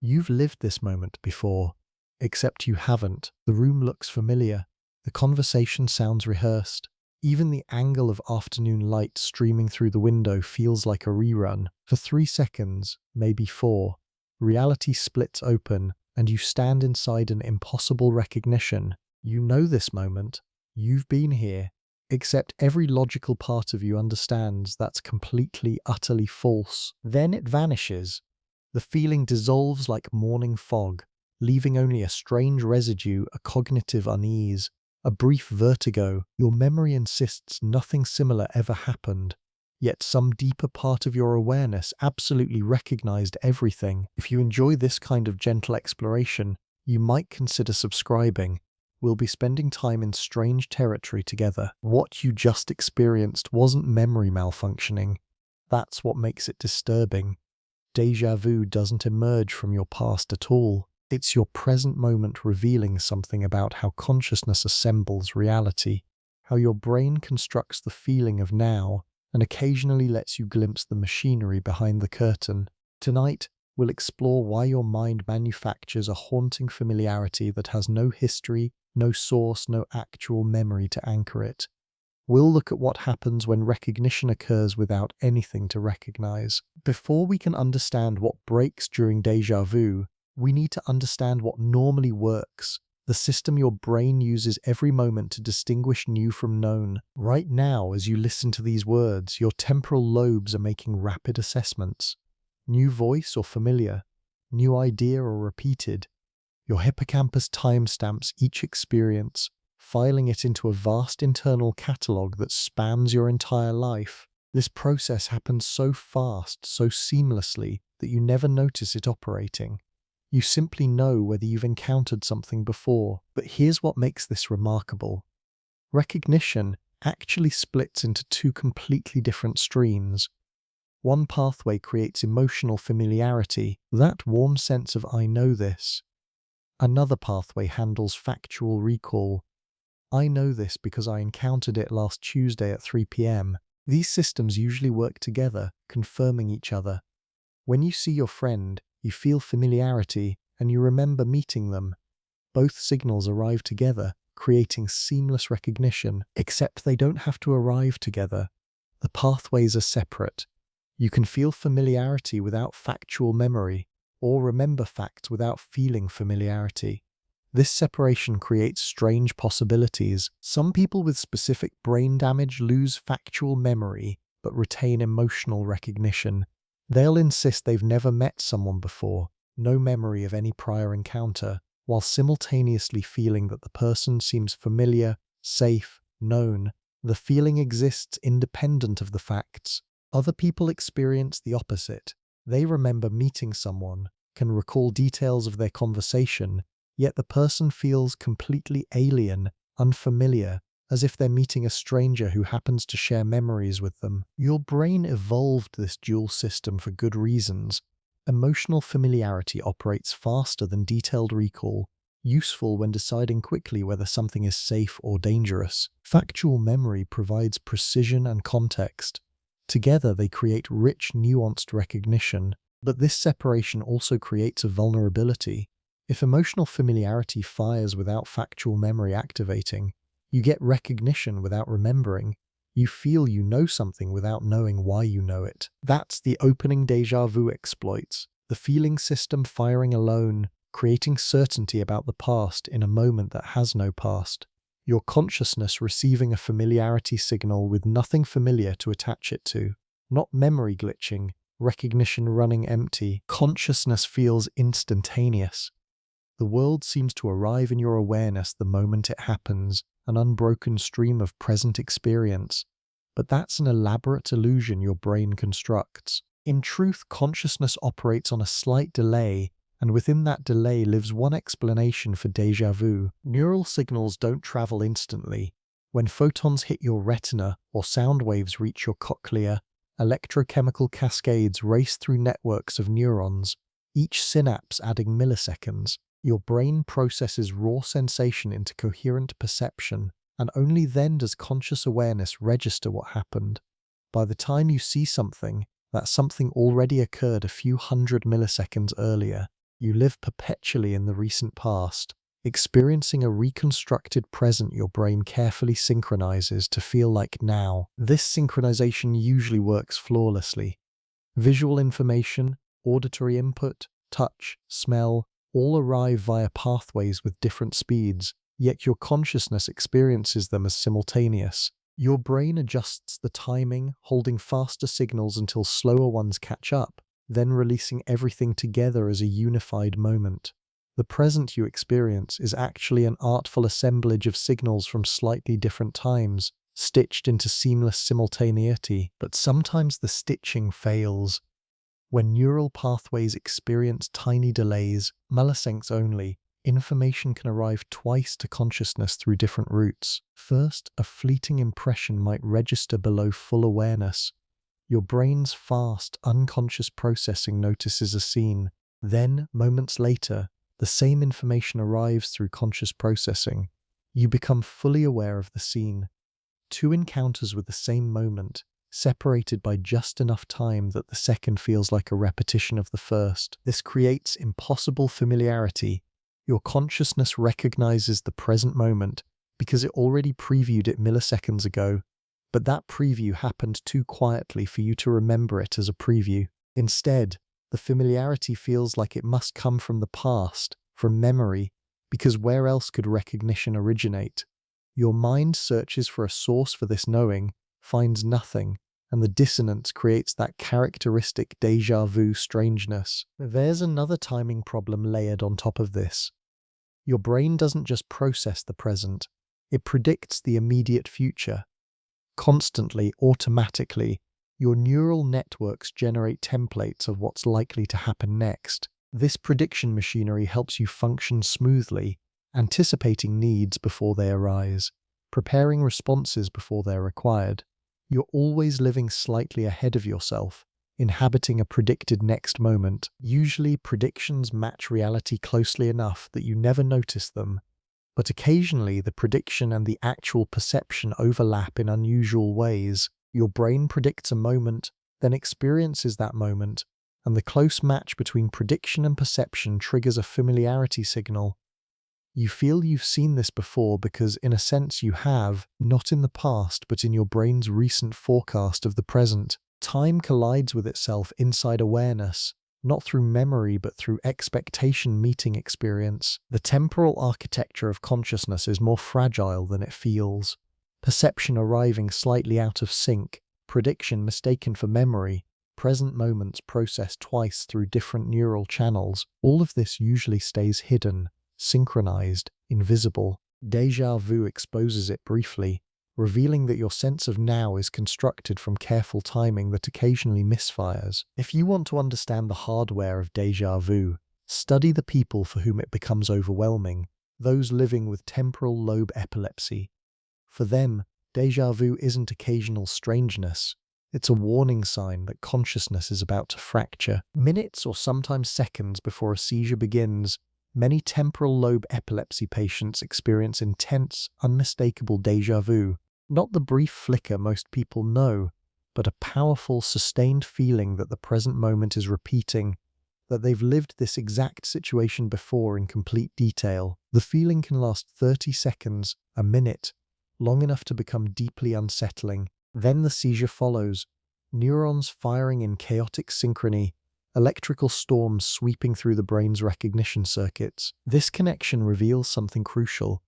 You've lived this moment before, except you haven't. The room looks familiar. The conversation sounds rehearsed. Even the angle of afternoon light streaming through the window feels like a rerun. For 3 seconds, maybe 4, reality splits open and you stand inside an impossible recognition. You know this moment. You've been here. Except every logical part of you understands that's completely, utterly false. Then it vanishes. The feeling dissolves like morning fog, leaving only a strange residue, a cognitive unease, a brief vertigo. Your memory insists nothing similar ever happened, yet some deeper part of your awareness absolutely recognized everything. If you enjoy this kind of gentle exploration, you might consider subscribing. We'll be spending time in strange territory together. What you just experienced wasn't memory malfunctioning. That's what makes it disturbing. Déjà vu doesn't emerge from your past at all. It's your present moment revealing something about how consciousness assembles reality, how your brain constructs the feeling of now, and occasionally lets you glimpse the machinery behind the curtain. Tonight, we'll explore why your mind manufactures a haunting familiarity that has no history, no source, no actual memory to anchor it. We'll look at what happens when recognition occurs without anything to recognize. Before we can understand what breaks during déjà vu, we need to understand what normally works, the system your brain uses every moment to distinguish new from known. Right now, as you listen to these words, your temporal lobes are making rapid assessments. New voice or familiar, new idea or repeated. Your hippocampus timestamps each experience, filing it into a vast internal catalogue that spans your entire life. This process happens so fast, so seamlessly, that you never notice it operating. You simply know whether you've encountered something before. But here's what makes this remarkable. Recognition actually splits into two completely different streams. One pathway creates emotional familiarity, that warm sense of "I know this." Another pathway handles factual recall. "I know this because I encountered it last Tuesday at 3 p.m. These systems usually work together, confirming each other. When you see your friend, you feel familiarity and you remember meeting them. Both signals arrive together, creating seamless recognition, except they don't have to arrive together. The pathways are separate. You can feel familiarity without factual memory, or remember facts without feeling familiarity. This separation creates strange possibilities. Some people with specific brain damage lose factual memory, but retain emotional recognition. They'll insist they've never met someone before, no memory of any prior encounter, while simultaneously feeling that the person seems familiar, safe, known. The feeling exists independent of the facts. Other people experience the opposite. They remember meeting someone, can recall details of their conversation, yet the person feels completely alien, unfamiliar, as if they're meeting a stranger who happens to share memories with them. Your brain evolved this dual system for good reasons. Emotional familiarity operates faster than detailed recall, useful when deciding quickly whether something is safe or dangerous. Factual memory provides precision and context. Together they create rich, nuanced recognition. But this separation also creates a vulnerability. If emotional familiarity fires without factual memory activating, you get recognition without remembering. You feel you know something without knowing why you know it. That's the opening déjà vu exploits. The feeling system firing alone, creating certainty about the past in a moment that has no past. Your consciousness receiving a familiarity signal with nothing familiar to attach it to. Not memory glitching, recognition running empty. Consciousness feels instantaneous. The world seems to arrive in your awareness the moment it happens, an unbroken stream of present experience. But that's an elaborate illusion your brain constructs. In truth, consciousness operates on a slight delay, and within that delay lives one explanation for déjà vu. Neural signals don't travel instantly. When photons hit your retina or sound waves reach your cochlea, electrochemical cascades race through networks of neurons, each synapse adding milliseconds. Your brain processes raw sensation into coherent perception, and only then does conscious awareness register what happened. By the time you see something, that something already occurred a few hundred milliseconds earlier. You live perpetually in the recent past, experiencing a reconstructed present your brain carefully synchronizes to feel like now. This synchronization usually works flawlessly. Visual information, auditory input, touch, smell, all arrive via pathways with different speeds, yet your consciousness experiences them as simultaneous. Your brain adjusts the timing, holding faster signals until slower ones catch up, then releasing everything together as a unified moment. The present you experience is actually an artful assemblage of signals from slightly different times, stitched into seamless simultaneity. But sometimes the stitching fails. When neural pathways experience tiny delays, milliseconds only, information can arrive twice to consciousness through different routes. First, a fleeting impression might register below full awareness. Your brain's fast, unconscious processing notices a scene. Then, moments later, the same information arrives through conscious processing. You become fully aware of the scene. Two encounters with the same moment, separated by just enough time that the second feels like a repetition of the first. This creates impossible familiarity. Your consciousness recognizes the present moment because it already previewed it milliseconds ago, but that preview happened too quietly for you to remember it as a preview. Instead, the familiarity feels like it must come from the past, from memory, because where else could recognition originate? Your mind searches for a source for this knowing, finds nothing, and the dissonance creates that characteristic déjà vu strangeness. There's another timing problem layered on top of this. Your brain doesn't just process the present, it predicts the immediate future. Constantly, automatically, your neural networks generate templates of what's likely to happen next. This prediction machinery helps you function smoothly, anticipating needs before they arise, preparing responses before they're required. You're always living slightly ahead of yourself, inhabiting a predicted next moment. Usually, predictions match reality closely enough that you never notice them, but occasionally the prediction and the actual perception overlap in unusual ways. Your brain predicts a moment, then experiences that moment, and the close match between prediction and perception triggers a familiarity signal. You feel you've seen this before because, in a sense, you have, not in the past, but in your brain's recent forecast of the present. Time collides with itself inside awareness, not through memory but through expectation meeting experience. The temporal architecture of consciousness is more fragile than it feels. Perception arriving slightly out of sync, prediction mistaken for memory, present moments processed twice through different neural channels. All of this usually stays hidden, synchronized, invisible. Déjà vu exposes it briefly, revealing that your sense of now is constructed from careful timing that occasionally misfires. If you want to understand the hardware of déjà vu, study the people for whom it becomes overwhelming, those living with temporal lobe epilepsy. For them, déjà vu isn't occasional strangeness. It's a warning sign that consciousness is about to fracture. Minutes or sometimes seconds before a seizure begins, many temporal lobe epilepsy patients experience intense, unmistakable déjà vu. Not the brief flicker most people know, but a powerful, sustained feeling that the present moment is repeating, that they've lived this exact situation before in complete detail. The feeling can last 30 seconds, a minute, long enough to become deeply unsettling. Then the seizure follows, neurons firing in chaotic synchrony, electrical storms sweeping through the brain's recognition circuits. This connection reveals something crucial.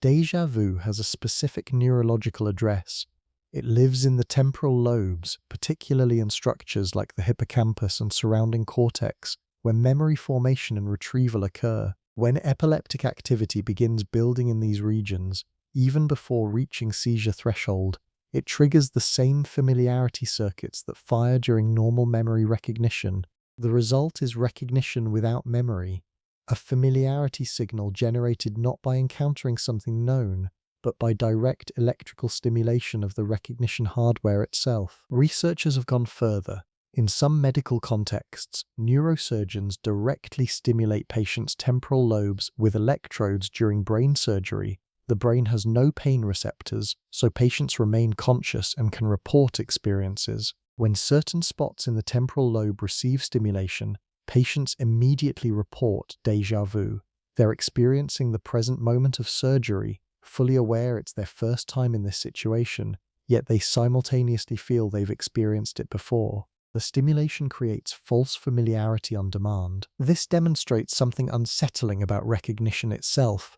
Déjà vu has a specific neurological address. It lives in the temporal lobes, particularly in structures like the hippocampus and surrounding cortex, where memory formation and retrieval occur. When epileptic activity begins building in these regions, even before reaching seizure threshold, it triggers the same familiarity circuits that fire during normal memory recognition. The result is recognition without memory, a familiarity signal generated not by encountering something known, but by direct electrical stimulation of the recognition hardware itself. Researchers have gone further. In some medical contexts, neurosurgeons directly stimulate patients' temporal lobes with electrodes during brain surgery. The brain has no pain receptors, so patients remain conscious and can report experiences. When certain spots in the temporal lobe receive stimulation, Patients immediately report déjà vu. They're experiencing the present moment of surgery, fully aware it's their first time in this situation, yet they simultaneously feel they've experienced it before. The stimulation creates false familiarity on demand. This demonstrates something unsettling about recognition itself.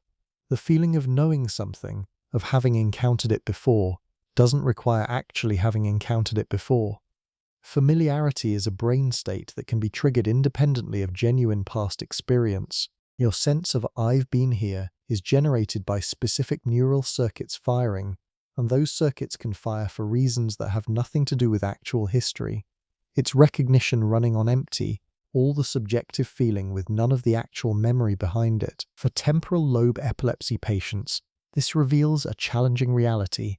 The feeling of knowing something, of having encountered it before, doesn't require actually having encountered it before. Familiarity is a brain state that can be triggered independently of genuine past experience. Your sense of "I've been here" is generated by specific neural circuits firing, and those circuits can fire for reasons that have nothing to do with actual history. It's recognition running on empty, all the subjective feeling with none of the actual memory behind it. For temporal lobe epilepsy patients, this reveals a challenging reality.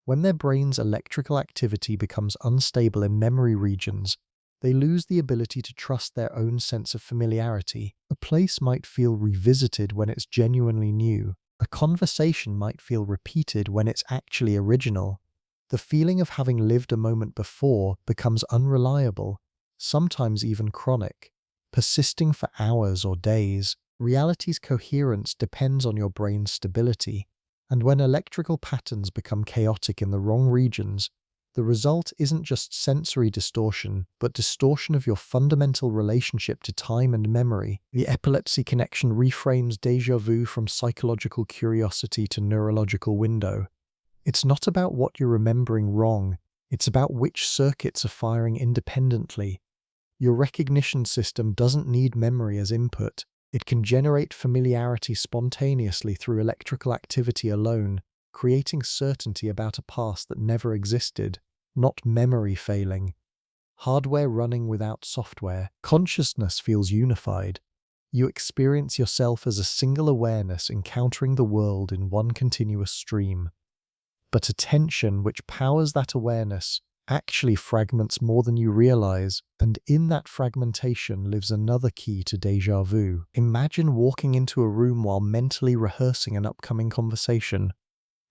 When their brain's electrical activity becomes unstable in memory regions, they lose the ability to trust their own sense of familiarity. A place might feel revisited when it's genuinely new. A conversation might feel repeated when it's actually original. The feeling of having lived a moment before becomes unreliable, sometimes even chronic, persisting for hours or days. Reality's coherence depends on your brain's stability, and when electrical patterns become chaotic in the wrong regions, the result isn't just sensory distortion, but distortion of your fundamental relationship to time and memory. The epilepsy connection reframes déjà vu from psychological curiosity to neurological window. It's not about what you're remembering wrong, it's about which circuits are firing independently. Your recognition system doesn't need memory as input. It can generate familiarity spontaneously through electrical activity alone, creating certainty about a past that never existed, not memory failing. Hardware running without software. Consciousness feels unified. You experience yourself as a single awareness encountering the world in one continuous stream. But attention, which powers that awareness, actually fragments more than you realize, and in that fragmentation lives another key to déjà vu. Imagine walking into a room while mentally rehearsing an upcoming conversation.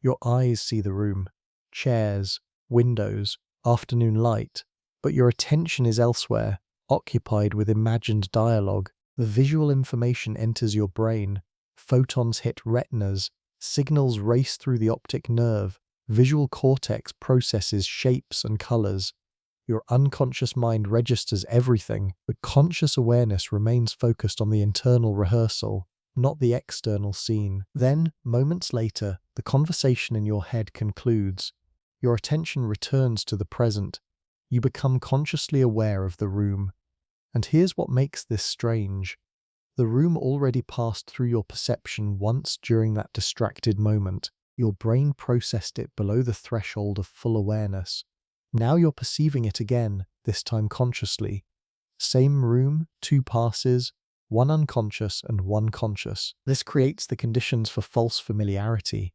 Your eyes see the room, chairs, windows, afternoon light, but your attention is elsewhere, occupied with imagined dialogue. The visual information enters your brain, photons hit retinas, signals race through the optic nerve, visual cortex processes shapes and colors. Your unconscious mind registers everything, but conscious awareness remains focused on the internal rehearsal, not the external scene. Then, moments later, the conversation in your head concludes. Your attention returns to the present. You become consciously aware of the room. And here's what makes this strange. The room already passed through your perception once during that distracted moment. Your brain processed it below the threshold of full awareness. Now you're perceiving it again, this time consciously. Same room, two passes, one unconscious and one conscious. This creates the conditions for false familiarity.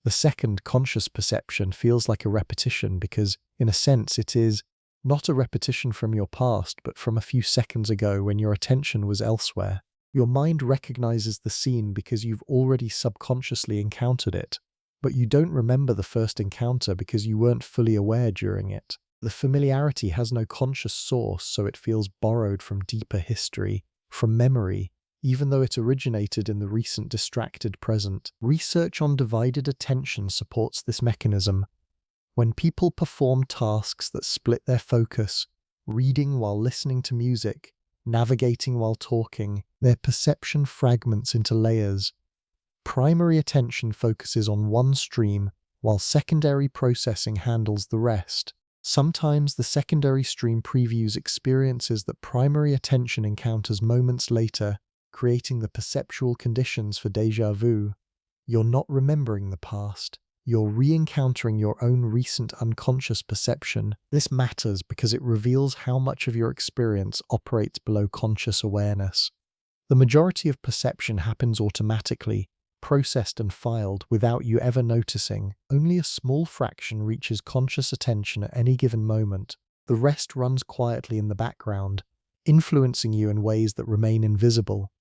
The second conscious perception feels like a repetition because, in a sense, it is not a repetition from your past, but from a few seconds ago when your attention was elsewhere. Your mind recognizes the scene because you've already subconsciously encountered it, but you don't remember the first encounter because you weren't fully aware during it. The familiarity has no conscious source, so it feels borrowed from deeper history, from memory, even though it originated in the recent distracted present. Research on divided attention supports this mechanism. When people perform tasks that split their focus, reading while listening to music, navigating while talking, their perception fragments into layers. Primary attention focuses on one stream, while secondary processing handles the rest. Sometimes the secondary stream previews experiences that primary attention encounters moments later, creating the perceptual conditions for déjà vu. You're not remembering the past. You're re-encountering your own recent unconscious perception. This matters because it reveals how much of your experience operates below conscious awareness. The majority of perception happens automatically, processed and filed without you ever noticing. Only a small fraction reaches conscious attention at any given moment. The rest runs quietly in the background, influencing you in ways that remain invisible.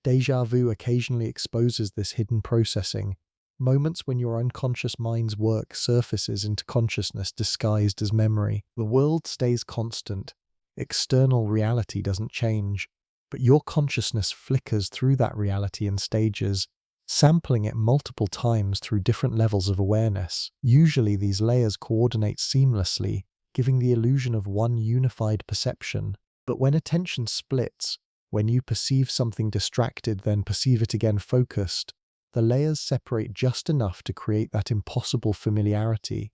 Déjà vu occasionally exposes this hidden processing, moments when your unconscious mind's work surfaces into consciousness disguised as memory. The world stays constant, External reality doesn't change, but your consciousness flickers through that reality in stages, sampling it multiple times through different levels of awareness. Usually these layers coordinate seamlessly, giving the illusion of one unified perception. But when attention splits, when you perceive something distracted then perceive it again focused, the layers separate just enough to create that impossible familiarity.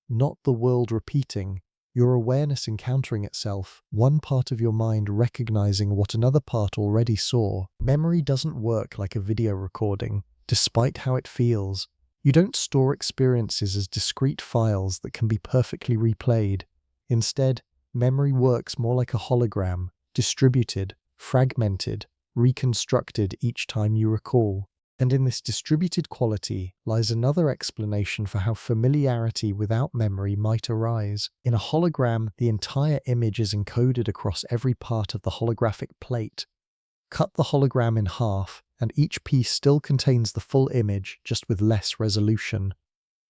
Not the world repeating, your awareness encountering itself, one part of your mind recognizing what another part already saw. Memory doesn't work like a video recording, despite how it feels. You don't store experiences as discrete files that can be perfectly replayed. Instead, memory works more like a hologram, distributed, fragmented, reconstructed each time you recall. And in this distributed quality lies another explanation for how familiarity without memory might arise. In a hologram, the entire image is encoded across every part of the holographic plate. Cut the hologram in half, and each piece still contains the full image, just with less resolution.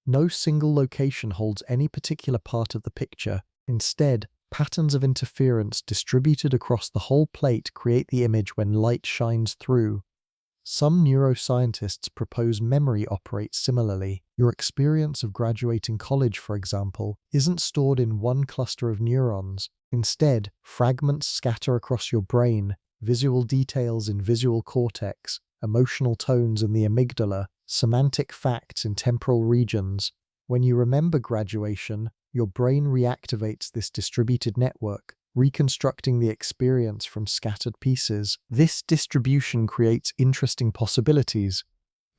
No single location holds any particular part of the picture. Instead, patterns of interference distributed across the whole plate create the image when light shines through. Some neuroscientists propose memory operates similarly. Your experience of graduating college, for example, isn't stored in one cluster of neurons. Instead, fragments scatter across your brain, visual details in visual cortex, emotional tones in the amygdala, semantic facts in temporal regions. When you remember graduation, your brain reactivates this distributed network, reconstructing the experience from scattered pieces. This distribution creates interesting possibilities.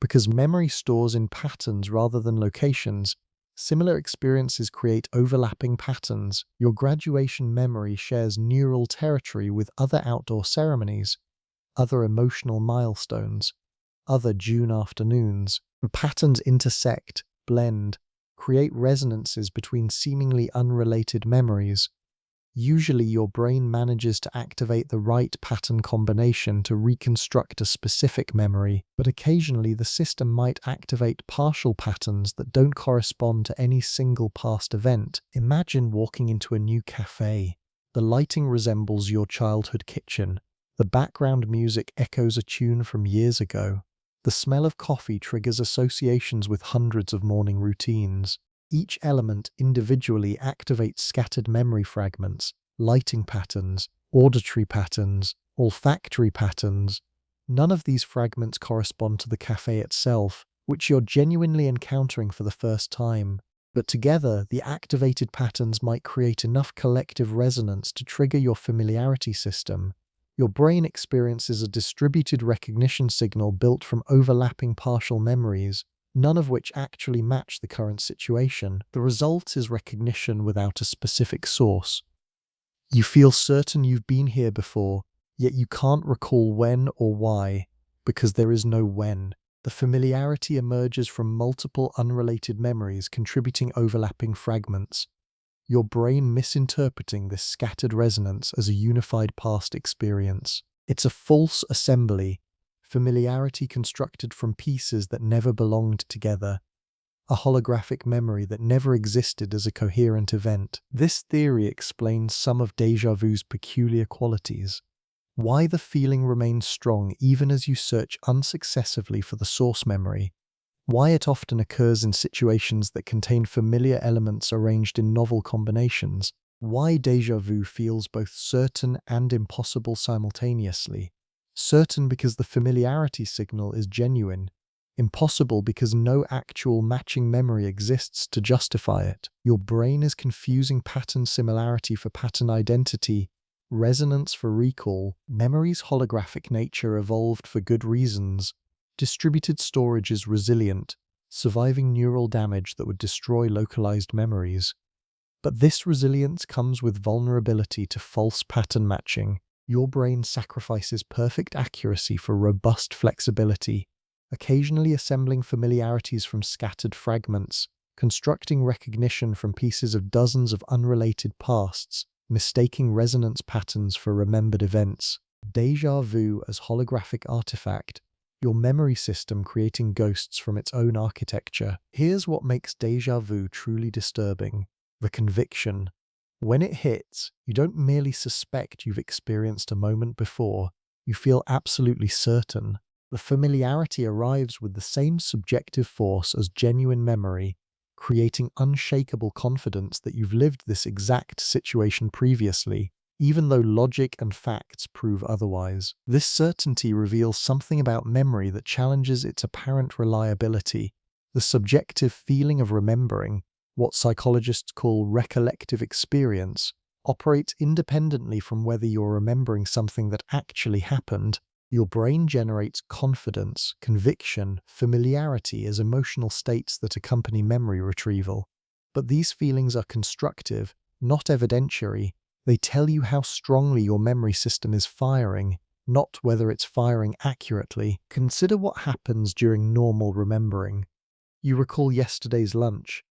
Because memory stores in patterns rather than locations, similar experiences create overlapping patterns. Your graduation memory shares neural territory with other outdoor ceremonies, other emotional milestones, other June afternoons. The patterns intersect, blend, create resonances between seemingly unrelated memories. Usually your brain manages to activate the right pattern combination to reconstruct a specific memory, but occasionally the system might activate partial patterns that don't correspond to any single past event. Imagine walking into a new cafe. The lighting resembles your childhood kitchen. The background music echoes a tune from years ago. The smell of coffee triggers associations with hundreds of morning routines. Each element individually activates scattered memory fragments, lighting patterns, auditory patterns, olfactory patterns. None of these fragments correspond to the cafe itself, which you're genuinely encountering for the first time. But together, the activated patterns might create enough collective resonance to trigger your familiarity system. Your brain experiences a distributed recognition signal built from overlapping partial memories, none of which actually match the current situation. The result is recognition without a specific source. You feel certain you've been here before, yet you can't recall when or why, because there is no when. The familiarity emerges from multiple unrelated memories contributing overlapping fragments, your brain misinterpreting this scattered resonance as a unified past experience. It's a false assembly, familiarity constructed from pieces that never belonged together, a holographic memory that never existed as a coherent event. This theory explains some of déjà vu's peculiar qualities. Why the feeling remains strong even as you search unsuccessfully for the source memory. Why it often occurs in situations that contain familiar elements arranged in novel combinations. Why déjà vu feels both certain and impossible simultaneously. Certain because the familiarity signal is genuine. Impossible because no actual matching memory exists to justify it. Your brain is confusing pattern similarity for pattern identity, resonance for recall. Memory's holographic nature evolved for good reasons. Distributed storage is resilient, surviving neural damage that would destroy localized memories. But this resilience comes with vulnerability to false pattern matching. Your brain sacrifices perfect accuracy for robust flexibility, occasionally assembling familiarities from scattered fragments, constructing recognition from pieces of dozens of unrelated pasts, mistaking resonance patterns for remembered events. Déjà vu as holographic artifact, your memory system creating ghosts from its own architecture. Here's what makes déjà vu truly disturbing: the conviction. When it hits, you don't merely suspect you've experienced a moment before, you feel absolutely certain. The familiarity arrives with the same subjective force as genuine memory, creating unshakable confidence that you've lived this exact situation previously, even though logic and facts prove otherwise. This certainty reveals something about memory that challenges its apparent reliability. The subjective feeling of remembering, what psychologists call recollective experience, operates independently from whether you're remembering something that actually happened. Your brain generates confidence, conviction, familiarity as emotional states that accompany memory retrieval. But these feelings are constructive, not evidentiary. They tell you how strongly your memory system is firing, not whether it's firing accurately. Consider what happens during normal remembering. You recall yesterday's lunch,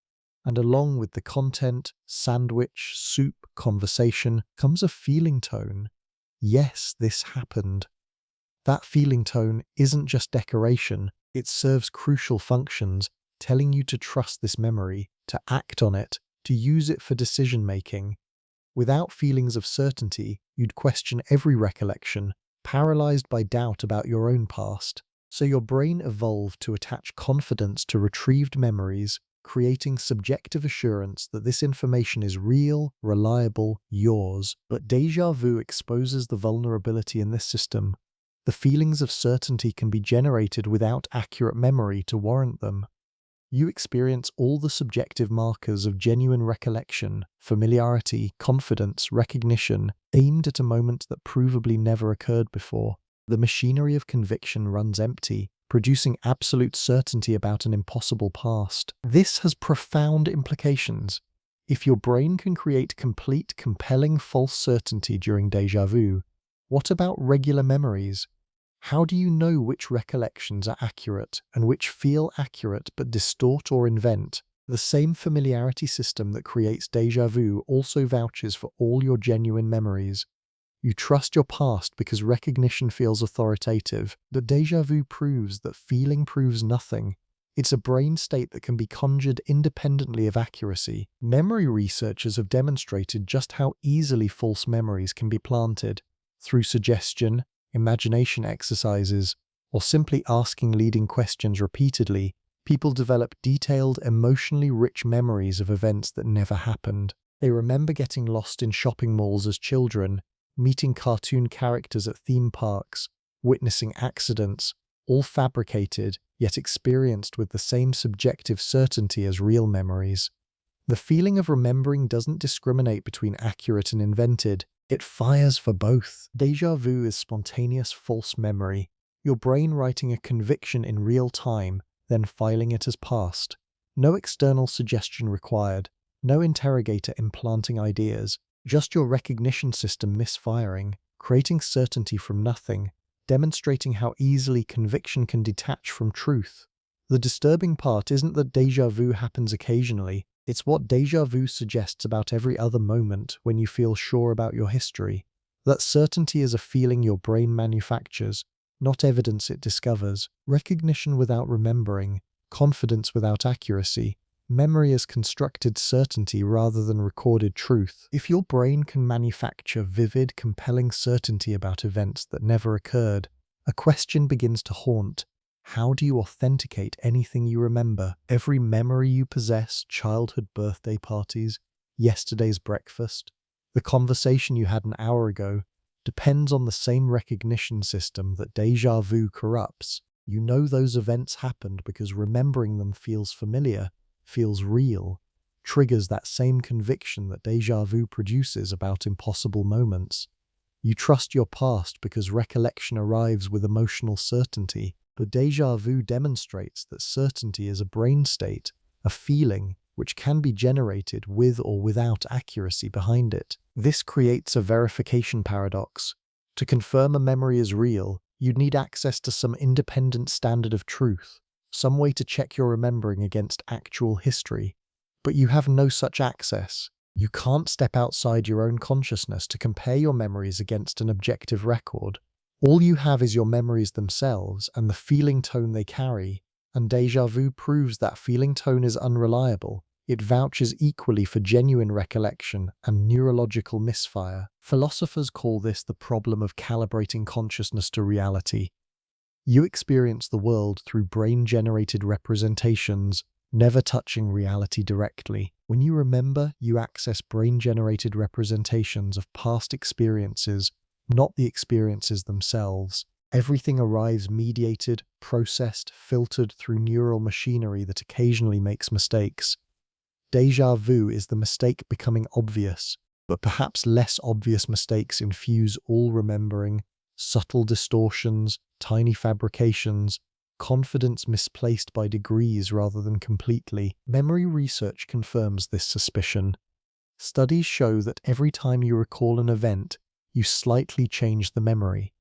and along with the content, sandwich, soup, conversation, comes a feeling tone. Yes, this happened. That feeling tone isn't just decoration, it serves crucial functions, telling you to trust this memory, to act on it, to use it for decision-making. Without feelings of certainty, you'd question every recollection, paralyzed by doubt about your own past. So your brain evolved to attach confidence to retrieved memories, creating subjective assurance that this information is real, reliable, yours. But déjà vu exposes the vulnerability in this system. The feelings of certainty can be generated without accurate memory to warrant them. You experience all the subjective markers of genuine recollection, familiarity, confidence, recognition, aimed at a moment that provably never occurred before. The machinery of conviction runs empty, producing absolute certainty about an impossible past. This has profound implications. If your brain can create complete, compelling false certainty during déjà vu, what about regular memories? How do you know which recollections are accurate and which feel accurate but distort or invent? The same familiarity system that creates déjà vu also vouches for all your genuine memories. You trust your past because recognition feels authoritative, but déjà vu proves that feeling proves nothing. It's a brain state that can be conjured independently of accuracy. Memory researchers have demonstrated just how easily false memories can be planted. Through suggestion, imagination exercises, or simply asking leading questions repeatedly, people develop detailed, emotionally rich memories of events that never happened. They remember getting lost in shopping malls as children, meeting cartoon characters at theme parks, witnessing accidents, all fabricated, yet experienced with the same subjective certainty as real memories. The feeling of remembering doesn't discriminate between accurate and invented. It fires for both. Déjà vu is spontaneous false memory, your brain writing a conviction in real time, then filing it as past. No external suggestion required, no interrogator implanting ideas, just your recognition system misfiring, creating certainty from nothing, demonstrating how easily conviction can detach from truth. The disturbing part isn't that déjà vu happens occasionally, it's what déjà vu suggests about every other moment when you feel sure about your history. That certainty is a feeling your brain manufactures, not evidence it discovers. Recognition without remembering, confidence without accuracy. Memory is constructed certainty rather than recorded truth. If your brain can manufacture vivid, compelling certainty about events that never occurred, a question begins to haunt. How do you authenticate anything you remember? Every memory you possess, childhood birthday parties, yesterday's breakfast, the conversation you had an hour ago, depends on the same recognition system that déjà vu corrupts. You know those events happened because remembering them feels familiar, feels real, triggers that same conviction that déjà vu produces about impossible moments. You trust your past because recollection arrives with emotional certainty, but déjà vu demonstrates that certainty is a brain state, a feeling, which can be generated with or without accuracy behind it. This creates a verification paradox. To confirm a memory is real, you'd need access to some independent standard of truth, some way to check your remembering against actual history. But you have no such access. You can't step outside your own consciousness to compare your memories against an objective record. All you have is your memories themselves and the feeling tone they carry, and déjà vu proves that feeling tone is unreliable. It vouches equally for genuine recollection and neurological misfire. Philosophers call this the problem of calibrating consciousness to reality. You experience the world through brain-generated representations, never touching reality directly. When you remember, you access brain-generated representations of past experiences, not the experiences themselves. Everything arrives mediated, processed, filtered through neural machinery that occasionally makes mistakes. Déjà vu is the mistake becoming obvious, but perhaps less obvious mistakes infuse all remembering, subtle distortions, tiny fabrications, confidence misplaced by degrees rather than completely. Memory research confirms this suspicion. Studies show that every time you recall an event, you slightly change the memory.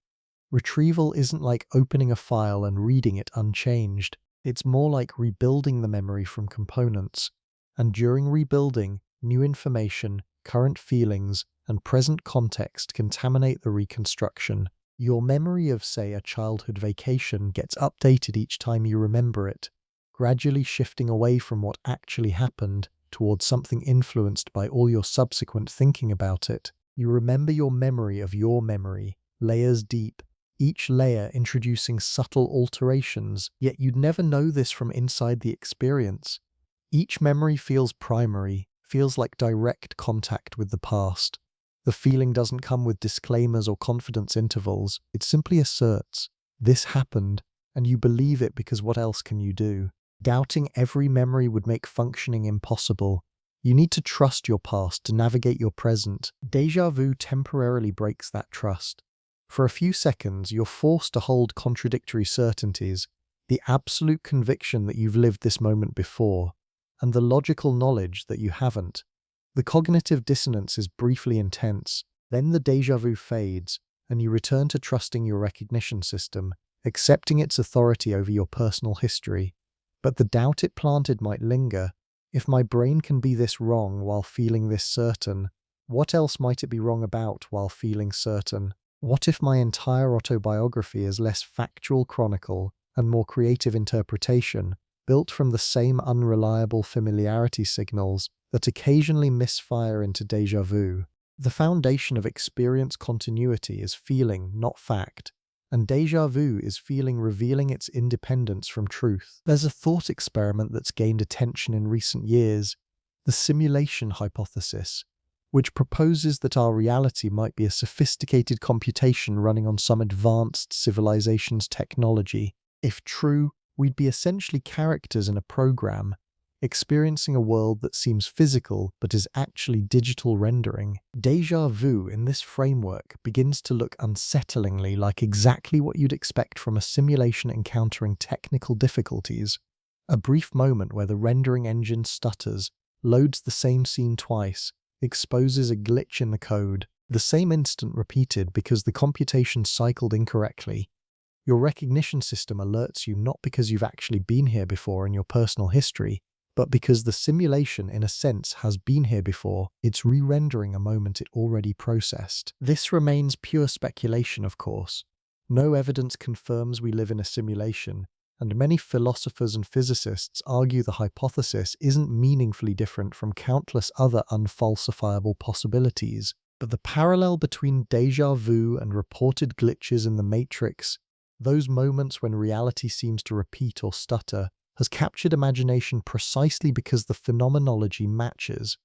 Retrieval isn't like opening a file and reading it unchanged. It's more like rebuilding the memory from components. And during rebuilding, new information, current feelings, and present context contaminate the reconstruction. Your memory of, say, a childhood vacation gets updated each time you remember it, gradually shifting away from what actually happened towards something influenced by all your subsequent thinking about it. You remember your memory of your memory, layers deep, each layer introducing subtle alterations, yet you'd never know this from inside the experience. Each memory feels primary, feels like direct contact with the past. The feeling doesn't come with disclaimers or confidence intervals. It simply asserts, this happened, and you believe it because what else can you do? Doubting every memory would make functioning impossible. You need to trust your past to navigate your present. Déjà vu temporarily breaks that trust. For a few seconds, you're forced to hold contradictory certainties, the absolute conviction that you've lived this moment before, and the logical knowledge that you haven't. The cognitive dissonance is briefly intense, then the déjà vu fades, and you return to trusting your recognition system, accepting its authority over your personal history. But the doubt it planted might linger. If my brain can be this wrong while feeling this certain, what else might it be wrong about while feeling certain? What if my entire autobiography is less factual chronicle and more creative interpretation, built from the same unreliable familiarity signals that occasionally misfire into déjà vu? The foundation of experience continuity is feeling, not fact, and déjà vu is feeling revealing its independence from truth. There's a thought experiment that's gained attention in recent years, the simulation hypothesis, which proposes that our reality might be a sophisticated computation running on some advanced civilization's technology. If true, we'd be essentially characters in a program, experiencing a world that seems physical but is actually digital rendering. Déjà vu in this framework begins to look unsettlingly like exactly what you'd expect from a simulation encountering technical difficulties. A brief moment where the rendering engine stutters, loads the same scene twice, exposes a glitch in the code, the same instant repeated because the computation cycled incorrectly. Your recognition system alerts you not because you've actually been here before in your personal history, but because the simulation, in a sense, has been here before. It's re-rendering a moment it already processed. This remains pure speculation, of course. No evidence confirms we live in a simulation, and many philosophers and physicists argue the hypothesis isn't meaningfully different from countless other unfalsifiable possibilities. But the parallel between déjà vu and reported glitches in the Matrix, those moments when reality seems to repeat or stutter, has captured imagination precisely because the phenomenology matches.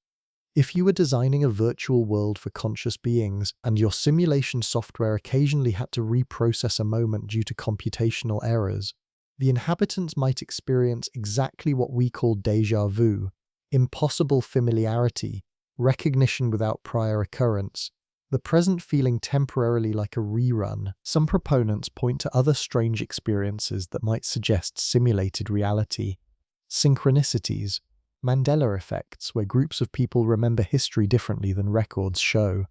If you were designing a virtual world for conscious beings, and your simulation software occasionally had to reprocess a moment due to computational errors, the inhabitants might experience exactly what we call déjà vu, impossible familiarity, recognition without prior occurrence, the present feeling temporarily like a rerun. Some proponents point to other strange experiences that might suggest simulated reality. Synchronicities, Mandela effects, where groups of people remember history differently than records show.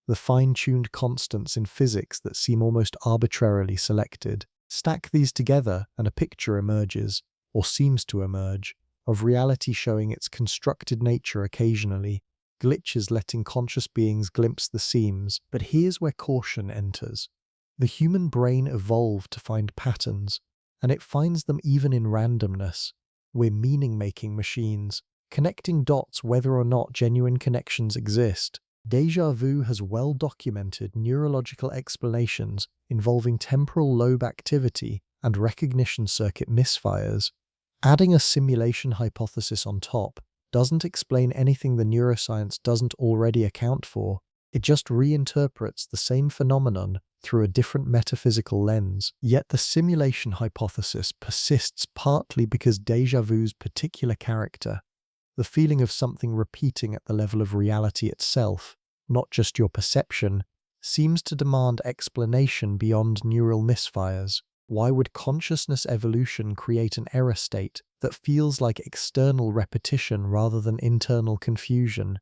The fine-tuned constants in physics that seem almost arbitrarily selected. Stack these together and a picture emerges, or seems to emerge, of reality showing its constructed nature occasionally, glitches letting conscious beings glimpse the seams. But here's where caution enters. The human brain evolved to find patterns, and it finds them even in randomness. We're meaning-making machines, connecting dots whether or not genuine connections exist. Déjà vu has well-documented neurological explanations involving temporal lobe activity and recognition circuit misfires. Adding a simulation hypothesis on top doesn't explain anything the neuroscience doesn't already account for. It just reinterprets the same phenomenon through a different metaphysical lens. Yet the simulation hypothesis persists partly because déjà vu's particular character, the feeling of something repeating at the level of reality itself, not just your perception, seems to demand explanation beyond neural misfires. Why would consciousness evolution create an error state that feels like external repetition rather than internal confusion?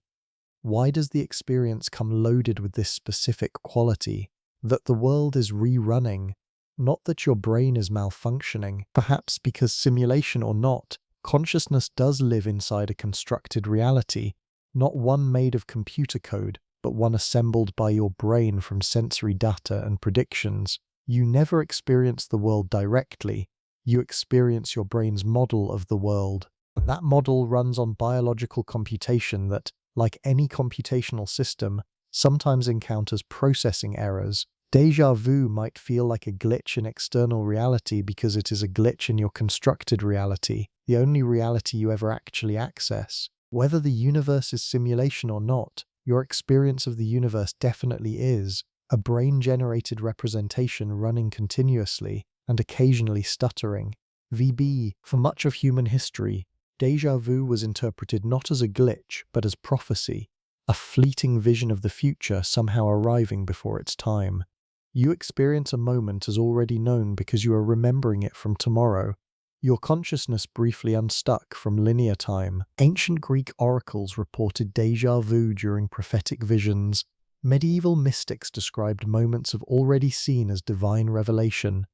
Why does the experience come loaded with this specific quality, that the world is rerunning, not that your brain is malfunctioning? Perhaps because, simulation or not, consciousness does live inside a constructed reality, not one made of computer code, but one assembled by your brain from sensory data and predictions. You never experience the world directly, you experience your brain's model of the world. And that model runs on biological computation that, like any computational system, sometimes encounters processing errors. Déjà vu might feel like a glitch in external reality because it is a glitch in your constructed reality, the only reality you ever actually access. Whether the universe is simulation or not, your experience of the universe definitely is a brain-generated representation running continuously and occasionally stuttering. VB, for much of human history, déjà vu was interpreted not as a glitch, but as prophecy, a fleeting vision of the future somehow arriving before its time. You experience a moment as already known because you are remembering it from tomorrow, your consciousness briefly unstuck from linear time. Ancient Greek oracles reported déjà vu during prophetic visions. Medieval mystics described moments of already seen as divine revelation.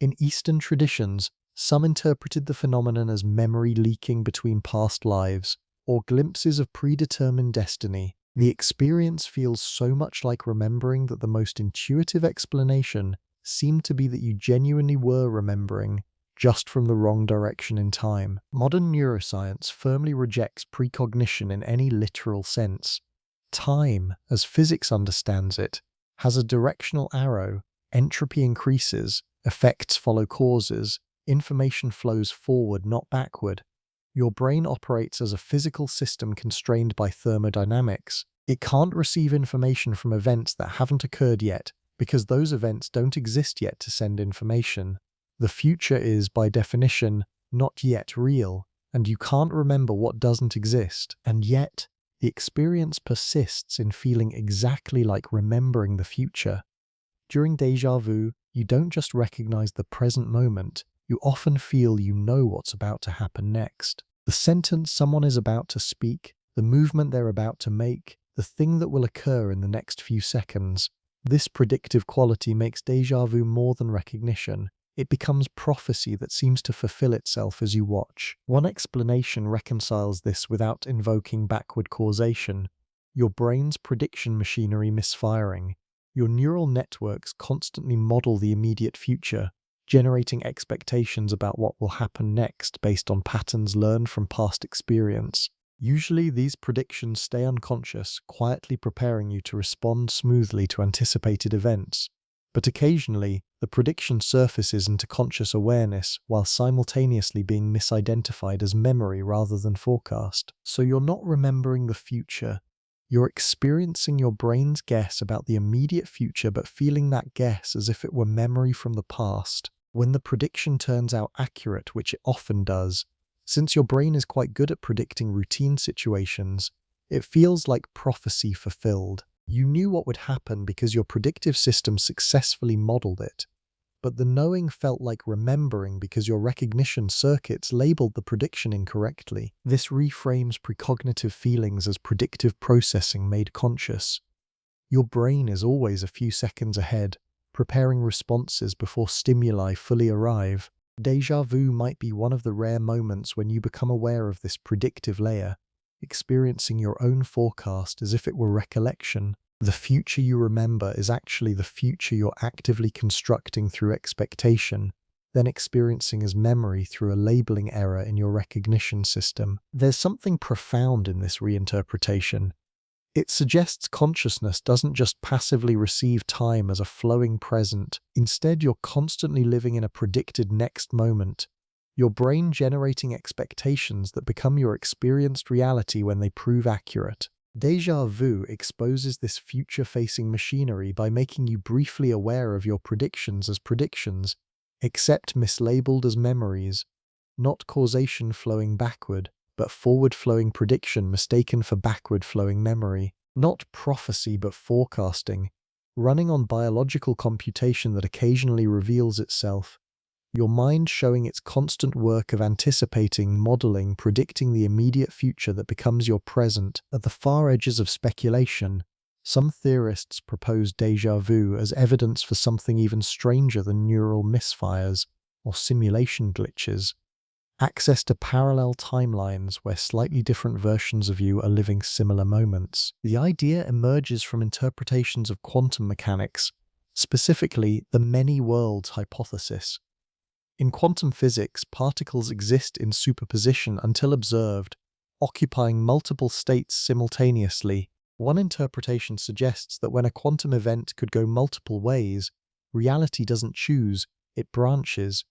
In Eastern traditions, some interpreted the phenomenon as memory leaking between past lives, or glimpses of predetermined destiny. The experience feels so much like remembering that the most intuitive explanation seemed to be that you genuinely were remembering, just from the wrong direction in time. Modern neuroscience firmly rejects precognition in any literal sense. Time, as physics understands it, has a directional arrow. Entropy increases, effects follow causes, information flows forward, not backward. Your brain operates as a physical system constrained by thermodynamics. It can't receive information from events that haven't occurred yet, because those events don't exist yet to send information. The future is, by definition, not yet real, and you can't remember what doesn't exist. And yet, the experience persists in feeling exactly like remembering the future. During déjà vu, you don't just recognize the present moment, you often feel you know what's about to happen next. The sentence someone is about to speak, the movement they're about to make, the thing that will occur in the next few seconds. This predictive quality makes déjà vu more than recognition. It becomes prophecy that seems to fulfill itself as you watch. One explanation reconciles this without invoking backward causation: your brain's prediction machinery misfiring. Your neural networks constantly model the immediate future, generating expectations about what will happen next based on patterns learned from past experience. Usually, these predictions stay unconscious, quietly preparing you to respond smoothly to anticipated events. But occasionally, the prediction surfaces into conscious awareness while simultaneously being misidentified as memory rather than forecast. So you're not remembering the future. You're experiencing your brain's guess about the immediate future, but feeling that guess as if it were memory from the past. When the prediction turns out accurate, which it often does, since your brain is quite good at predicting routine situations, it feels like prophecy fulfilled. You knew what would happen because your predictive system successfully modeled it, but the knowing felt like remembering because your recognition circuits labeled the prediction incorrectly. This reframes precognitive feelings as predictive processing made conscious. Your brain is always a few seconds ahead, preparing responses before stimuli fully arrive. Déjà vu might be one of the rare moments when you become aware of this predictive layer, experiencing your own forecast as if it were recollection. The future you remember is actually the future you're actively constructing through expectation. then experiencing as memory through a labeling error in your recognition system. There's something profound in this reinterpretation. It suggests consciousness doesn't just passively receive time as a flowing present. Instead, you're constantly living in a predicted next moment, your brain generating expectations that become your experienced reality when they prove accurate. Déjà vu exposes this future-facing machinery by making you briefly aware of your predictions as predictions, except mislabeled as memories, not causation flowing backward, but forward-flowing prediction mistaken for backward-flowing memory, not prophecy but forecasting, running on biological computation that occasionally reveals itself, your mind showing its constant work of anticipating, modeling, predicting the immediate future that becomes your present. At the far edges of speculation, some theorists propose déjà vu as evidence for something even stranger than neural misfires or simulation glitches, access to parallel timelines where slightly different versions of you are living similar moments. The idea emerges from interpretations of quantum mechanics, specifically the many worlds hypothesis. In quantum physics, particles exist in superposition until observed, occupying multiple states simultaneously. One interpretation suggests that when a quantum event could go multiple ways, reality doesn't choose, it branches.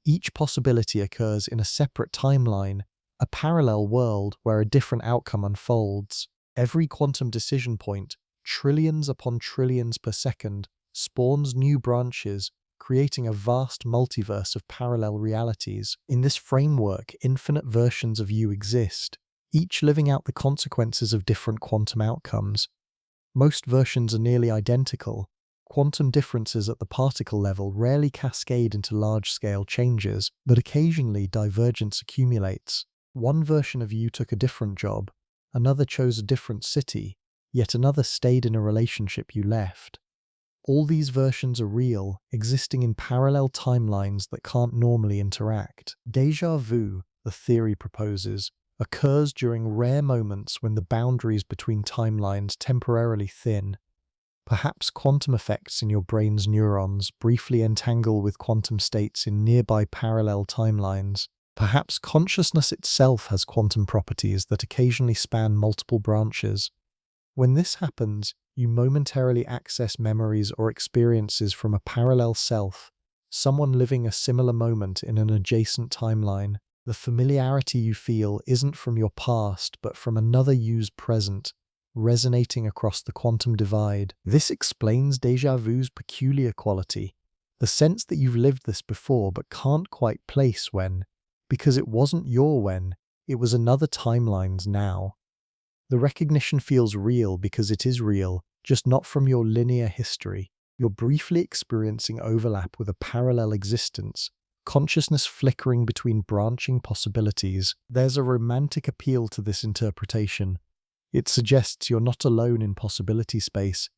Each possibility occurs in a separate timeline, a parallel world where a different outcome unfolds. Every quantum decision point, trillions upon trillions per second, spawns new branches, creating a vast multiverse of parallel realities. In this framework, infinite versions of you exist, each living out the consequences of different quantum outcomes. Most versions are nearly identical. Quantum differences at the particle level rarely cascade into large-scale changes, but occasionally divergence accumulates. One version of you took a different job, another chose a different city, yet another stayed in a relationship you left. All these versions are real, existing in parallel timelines that can't normally interact. Déjà vu, the theory proposes, occurs during rare moments when the boundaries between timelines temporarily thin. Perhaps quantum effects in your brain's neurons briefly entangle with quantum states in nearby parallel timelines. Perhaps consciousness itself has quantum properties that occasionally span multiple branches. When this happens, you momentarily access memories or experiences from a parallel self, someone living a similar moment in an adjacent timeline. The familiarity you feel isn't from your past, but from another you's present, resonating across the quantum divide. This explains déjà vu's peculiar quality, the sense that you've lived this before but can't quite place when, because it wasn't your when, it was another timeline's now. The recognition feels real because it is real, just not from your linear history. You're briefly experiencing overlap with a parallel existence, consciousness flickering between branching possibilities. There's a romantic appeal to this interpretation. It suggests you're not alone in possibility space.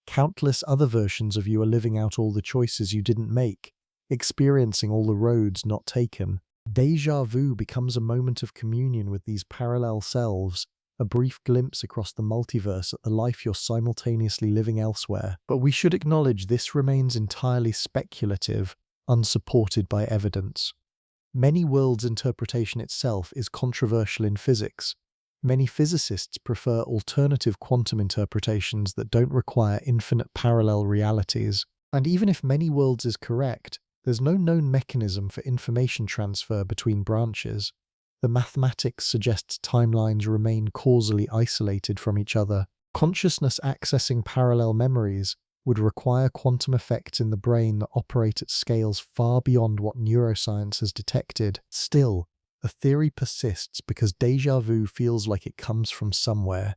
Countless other versions of you are living out all the choices you didn't make, experiencing all the roads not taken. Déjà vu becomes a moment of communion with these parallel selves, a brief glimpse across the multiverse at the life you're simultaneously living elsewhere. But we should acknowledge this remains entirely speculative, unsupported by evidence. Many worlds' interpretation itself is controversial in physics. Many physicists prefer alternative quantum interpretations that don't require infinite parallel realities. And even if many worlds is correct, there's no known mechanism for information transfer between branches. The mathematics suggests timelines remain causally isolated from each other. Consciousness accessing parallel memories would require quantum effects in the brain that operate at scales far beyond what neuroscience has detected. Still, the theory persists because déjà vu feels like it comes from somewhere.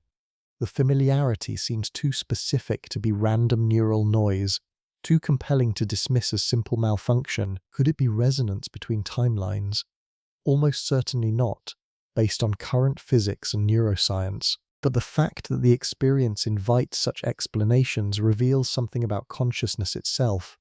The familiarity seems too specific to be random neural noise, too compelling to dismiss as simple malfunction. Could it be resonance between timelines? Almost certainly not, based on current physics and neuroscience. But the fact that the experience invites such explanations reveals something about consciousness itself.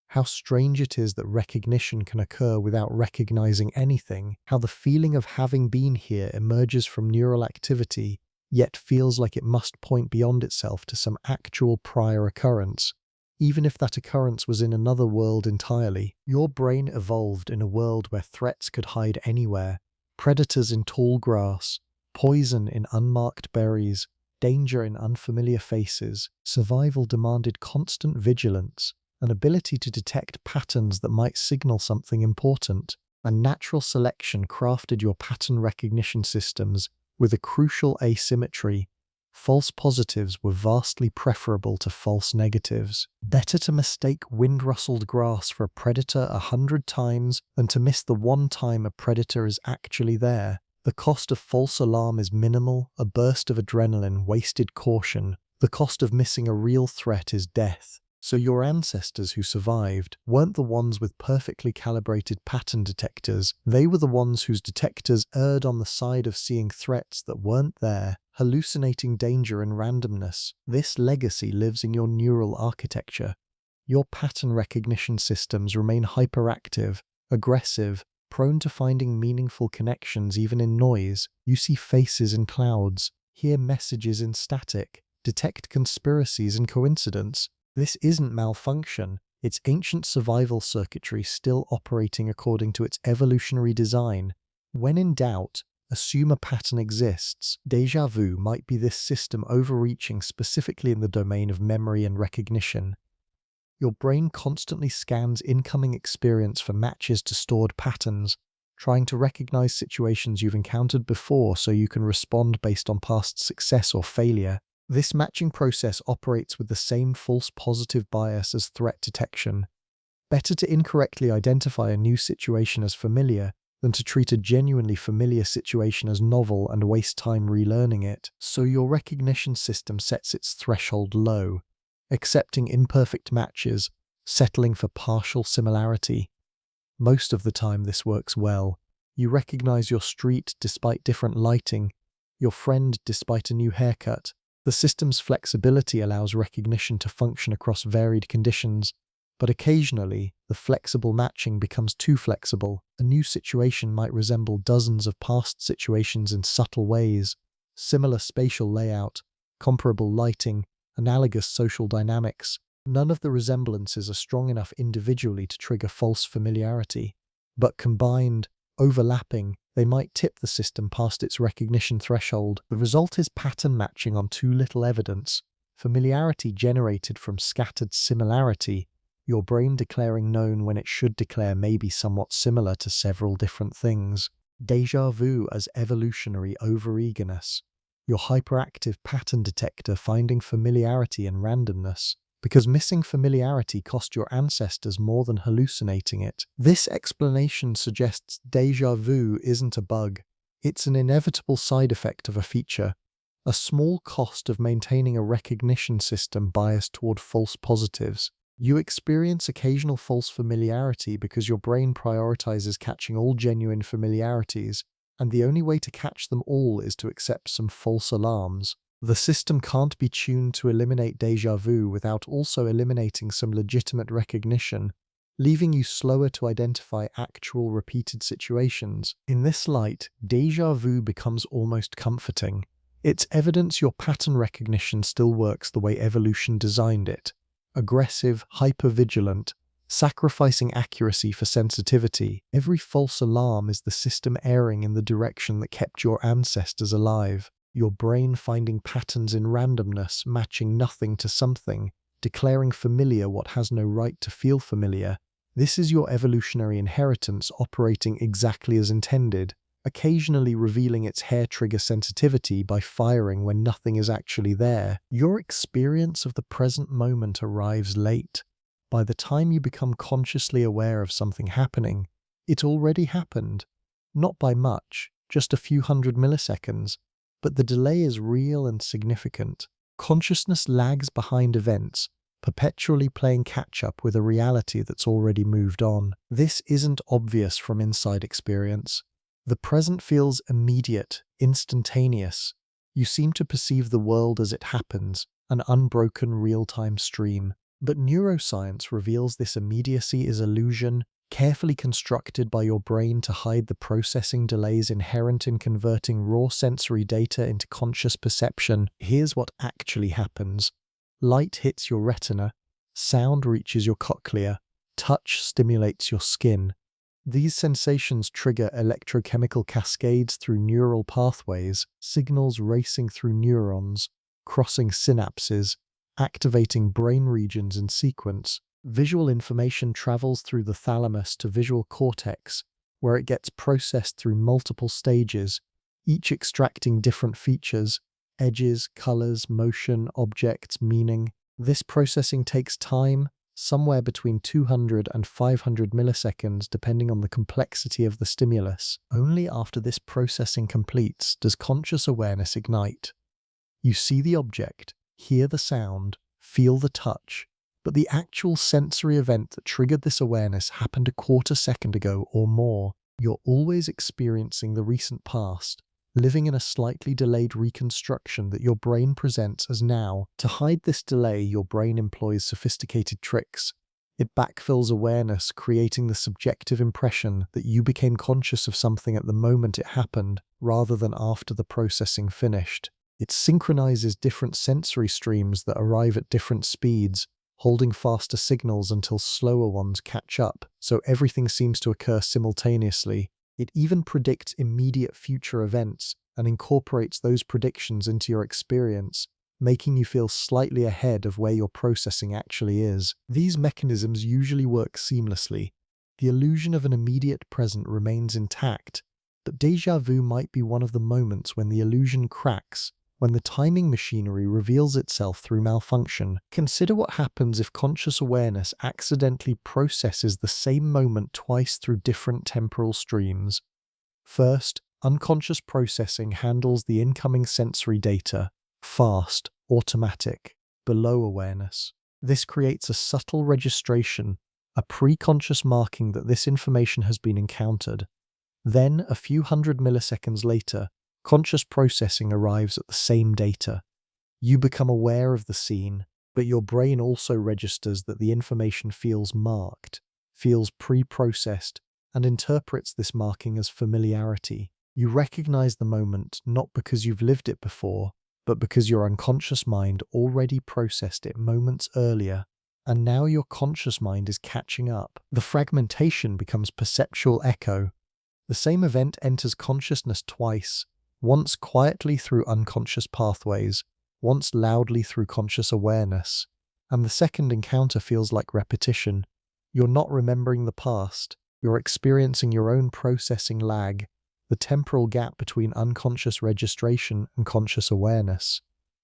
How strange it is that recognition can occur without recognizing anything, how the feeling of having been here emerges from neural activity, yet feels like it must point beyond itself to some actual prior occurrence. even if that occurrence was in another world entirely. Your brain evolved in a world where threats could hide anywhere: predators in tall grass, poison in unmarked berries, danger in unfamiliar faces. Survival demanded constant vigilance, an ability to detect patterns that might signal something important. And natural selection crafted your pattern recognition systems with a crucial asymmetry. False positives were vastly preferable to false negatives. Better to mistake wind-rustled grass for a predator 100 times than to miss the one time a predator is actually there. The cost of false alarm is minimal: a burst of adrenaline, wasted caution. The cost of missing a real threat is death. So your ancestors who survived weren't the ones with perfectly calibrated pattern detectors. They were the ones whose detectors erred on the side of seeing threats that weren't there, hallucinating danger and randomness. This legacy lives in your neural architecture. Your pattern recognition systems remain hyperactive, aggressive, prone to finding meaningful connections even in noise. You see faces in clouds, hear messages in static, detect conspiracies in coincidence. This isn't malfunction, it's ancient survival circuitry still operating according to its evolutionary design. When in doubt, assume a pattern exists. Déjà vu might be this system overreaching specifically in the domain of memory and recognition. Your brain constantly scans incoming experience for matches to stored patterns, trying to recognize situations you've encountered before so you can respond based on past success or failure. This matching process operates with the same false positive bias as threat detection. Better to incorrectly identify a new situation as familiar than to treat a genuinely familiar situation as novel and waste time relearning it. So your recognition system sets its threshold low, accepting imperfect matches, settling for partial similarity. Most of the time this works well. You recognize your street despite different lighting, your friend despite a new haircut. The system's flexibility allows recognition to function across varied conditions, but occasionally, the flexible matching becomes too flexible. A new situation might resemble dozens of past situations in subtle ways: similar spatial layout, comparable lighting, analogous social dynamics. None of the resemblances are strong enough individually to trigger false familiarity, but combined, overlapping, they might tip the system past its recognition threshold. The result is pattern matching on too little evidence, familiarity generated from scattered similarity, your brain declaring known when it should declare maybe somewhat similar to several different things. Déjà vu as evolutionary overeagerness, your hyperactive pattern detector finding familiarity in randomness, because missing familiarity cost your ancestors more than hallucinating it. This explanation suggests déjà vu isn't a bug, it's an inevitable side effect of a feature, a small cost of maintaining a recognition system biased toward false positives. You experience occasional false familiarity because your brain prioritizes catching all genuine familiarities, and the only way to catch them all is to accept some false alarms. The system can't be tuned to eliminate déjà vu without also eliminating some legitimate recognition, leaving you slower to identify actual repeated situations. In this light, déjà vu becomes almost comforting. It's evidence your pattern recognition still works the way evolution designed it: aggressive, hyper-vigilant, sacrificing accuracy for sensitivity. Every false alarm is the system erring in the direction that kept your ancestors alive. Your brain finding patterns in randomness, matching nothing to something, declaring familiar what has no right to feel familiar. This is your evolutionary inheritance operating exactly as intended, occasionally revealing its hair trigger sensitivity by firing when nothing is actually there. Your experience of the present moment arrives late. By the time you become consciously aware of something happening, it already happened. Not by much, just a few hundred milliseconds. But the delay is real and significant. Consciousness lags behind events, perpetually playing catch-up with a reality that's already moved on. This isn't obvious from inside experience. The present feels immediate, instantaneous. You seem to perceive the world as it happens, an unbroken real-time stream. But neuroscience reveals this immediacy is illusion, carefully constructed by your brain to hide the processing delays inherent in converting raw sensory data into conscious perception. Here's what actually happens. Light hits your retina, Sound reaches your cochlea. Touch stimulates your skin. These sensations trigger electrochemical cascades through neural pathways, signals racing through neurons, crossing synapses, activating brain regions in sequence. Visual information travels through the thalamus to visual cortex, where it gets processed through multiple stages, each extracting different features: edges, colors, motion, objects, meaning. This processing takes time, somewhere between 200 and 500 milliseconds depending on the complexity of the stimulus. Only after this processing completes does conscious awareness ignite. You see the object, hear the sound, feel the touch, but the actual sensory event that triggered this awareness happened a quarter second ago or more. You're always experiencing the recent past, living in a slightly delayed reconstruction that your brain presents as now. To hide this delay, your brain employs sophisticated tricks. It backfills awareness, creating the subjective impression that you became conscious of something at the moment it happened, rather than after the processing finished. It synchronizes different sensory streams that arrive at different speeds, holding faster signals until slower ones catch up, so everything seems to occur simultaneously. It even predicts immediate future events and incorporates those predictions into your experience, making you feel slightly ahead of where your processing actually is. These mechanisms usually work seamlessly. The illusion of an immediate present remains intact, but déjà vu might be one of the moments when the illusion cracks, when the timing machinery reveals itself through malfunction. Consider what happens if conscious awareness accidentally processes the same moment twice through different temporal streams. First, unconscious processing handles the incoming sensory data, fast, automatic, below awareness. This creates a subtle registration, a pre-conscious marking that this information has been encountered. Then, a few hundred milliseconds later, conscious processing arrives at the same data. You become aware of the scene, but your brain also registers that the information feels marked, feels pre-processed, and interprets this marking as familiarity. You recognize the moment not because you've lived it before, but because your unconscious mind already processed it moments earlier, and now your conscious mind is catching up. The fragmentation becomes perceptual echo. The same event enters consciousness twice, once quietly through unconscious pathways, once loudly through conscious awareness, and the second encounter feels like repetition. You're not remembering the past, you're experiencing your own processing lag, the temporal gap between unconscious registration and conscious awareness.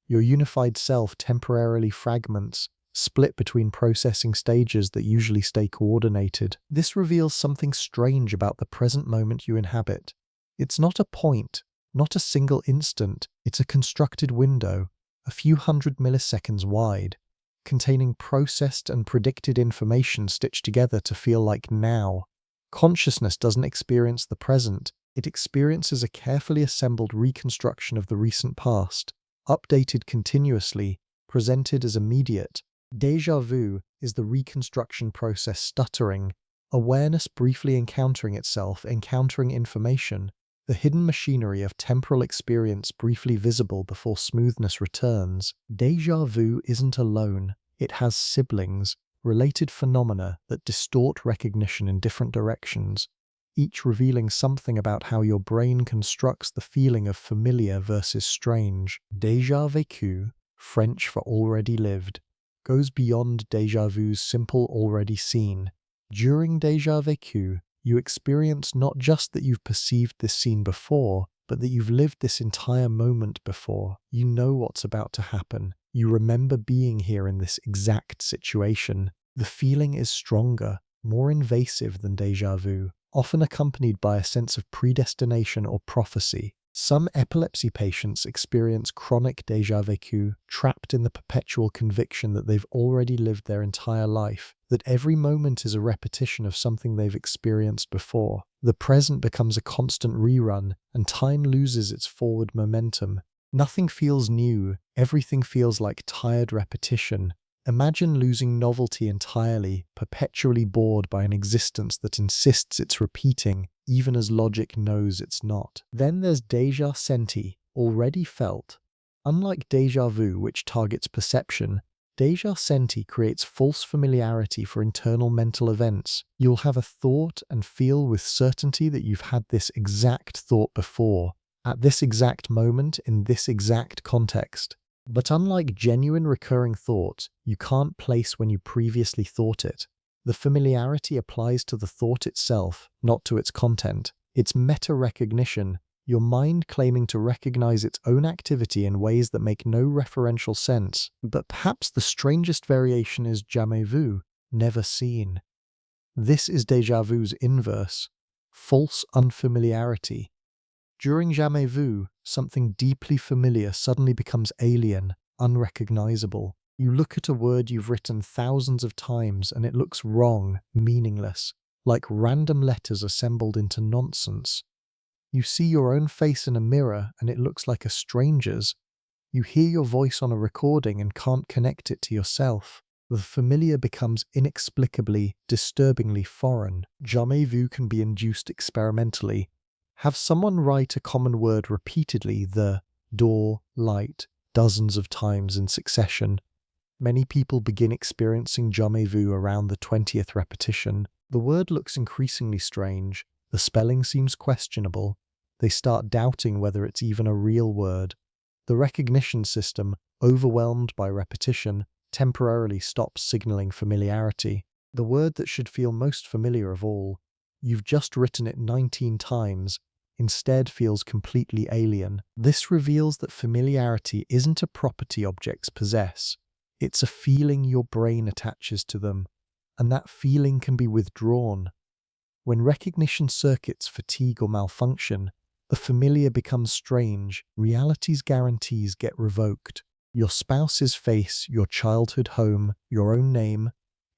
Your unified self temporarily fragments, split between processing stages that usually stay coordinated. This reveals something strange about the present moment you inhabit. It's not a point, not a single instant, it's a constructed window, a few hundred milliseconds wide, containing processed and predicted information stitched together to feel like now. Consciousness doesn't experience the present, it experiences a carefully assembled reconstruction of the recent past, updated continuously, presented as immediate. Déjà vu is the reconstruction process stuttering, awareness briefly encountering itself, encountering information, the hidden machinery of temporal experience briefly visible before smoothness returns. Déjà vu isn't alone. It has siblings, related phenomena that distort recognition in different directions, each revealing something about how your brain constructs the feeling of familiar versus strange. Déjà vécu, French for already lived, goes beyond déjà vu's simple already seen. During déjà vécu, you experience not just that you've perceived this scene before, but that you've lived this entire moment before. You know what's about to happen. You remember being here in this exact situation. The feeling is stronger, more invasive than déjà vu, often accompanied by a sense of predestination or prophecy. Some epilepsy patients experience chronic déjà vécu, trapped in the perpetual conviction that they've already lived their entire life, that every moment is a repetition of something they've experienced before. The present becomes a constant rerun, and time loses its forward momentum. Nothing feels new, everything feels like tired repetition. Imagine losing novelty entirely, perpetually bored by an existence that insists it's repeating, even as logic knows it's not. Then there's déjà senti, already felt. Unlike déjà vu, which targets perception, Déjà senti creates false familiarity for internal mental events. You'll have a thought and feel with certainty that you've had this exact thought before, at this exact moment, in this exact context. But unlike genuine recurring thought, you can't place when you previously thought it. The familiarity applies to the thought itself, not to its content. It's meta-recognition, your mind claiming to recognize its own activity in ways that make no referential sense. But perhaps the strangest variation is jamais vu, never seen. This is déjà vu's inverse, false unfamiliarity. During jamais vu, something deeply familiar suddenly becomes alien, unrecognizable. You look at a word you've written thousands of times and it looks wrong, meaningless, like random letters assembled into nonsense. You see your own face in a mirror and it looks like a stranger's. You hear your voice on a recording and can't connect it to yourself. The familiar becomes inexplicably, disturbingly foreign. Jamais vu can be induced experimentally. Have someone write a common word repeatedly, the, door, light, dozens of times in succession. Many people begin experiencing jamais vu around the 20th repetition. The word looks increasingly strange. The spelling seems questionable. They start doubting whether it's even a real word. The recognition system, overwhelmed by repetition, temporarily stops signaling familiarity. The word that should feel most familiar of all, you've just written it 19 times, instead feels completely alien. This reveals that familiarity isn't a property objects possess. It's a feeling your brain attaches to them, and that feeling can be withdrawn. When recognition circuits fatigue or malfunction, the familiar becomes strange, reality's guarantees get revoked. Your spouse's face, your childhood home, your own name,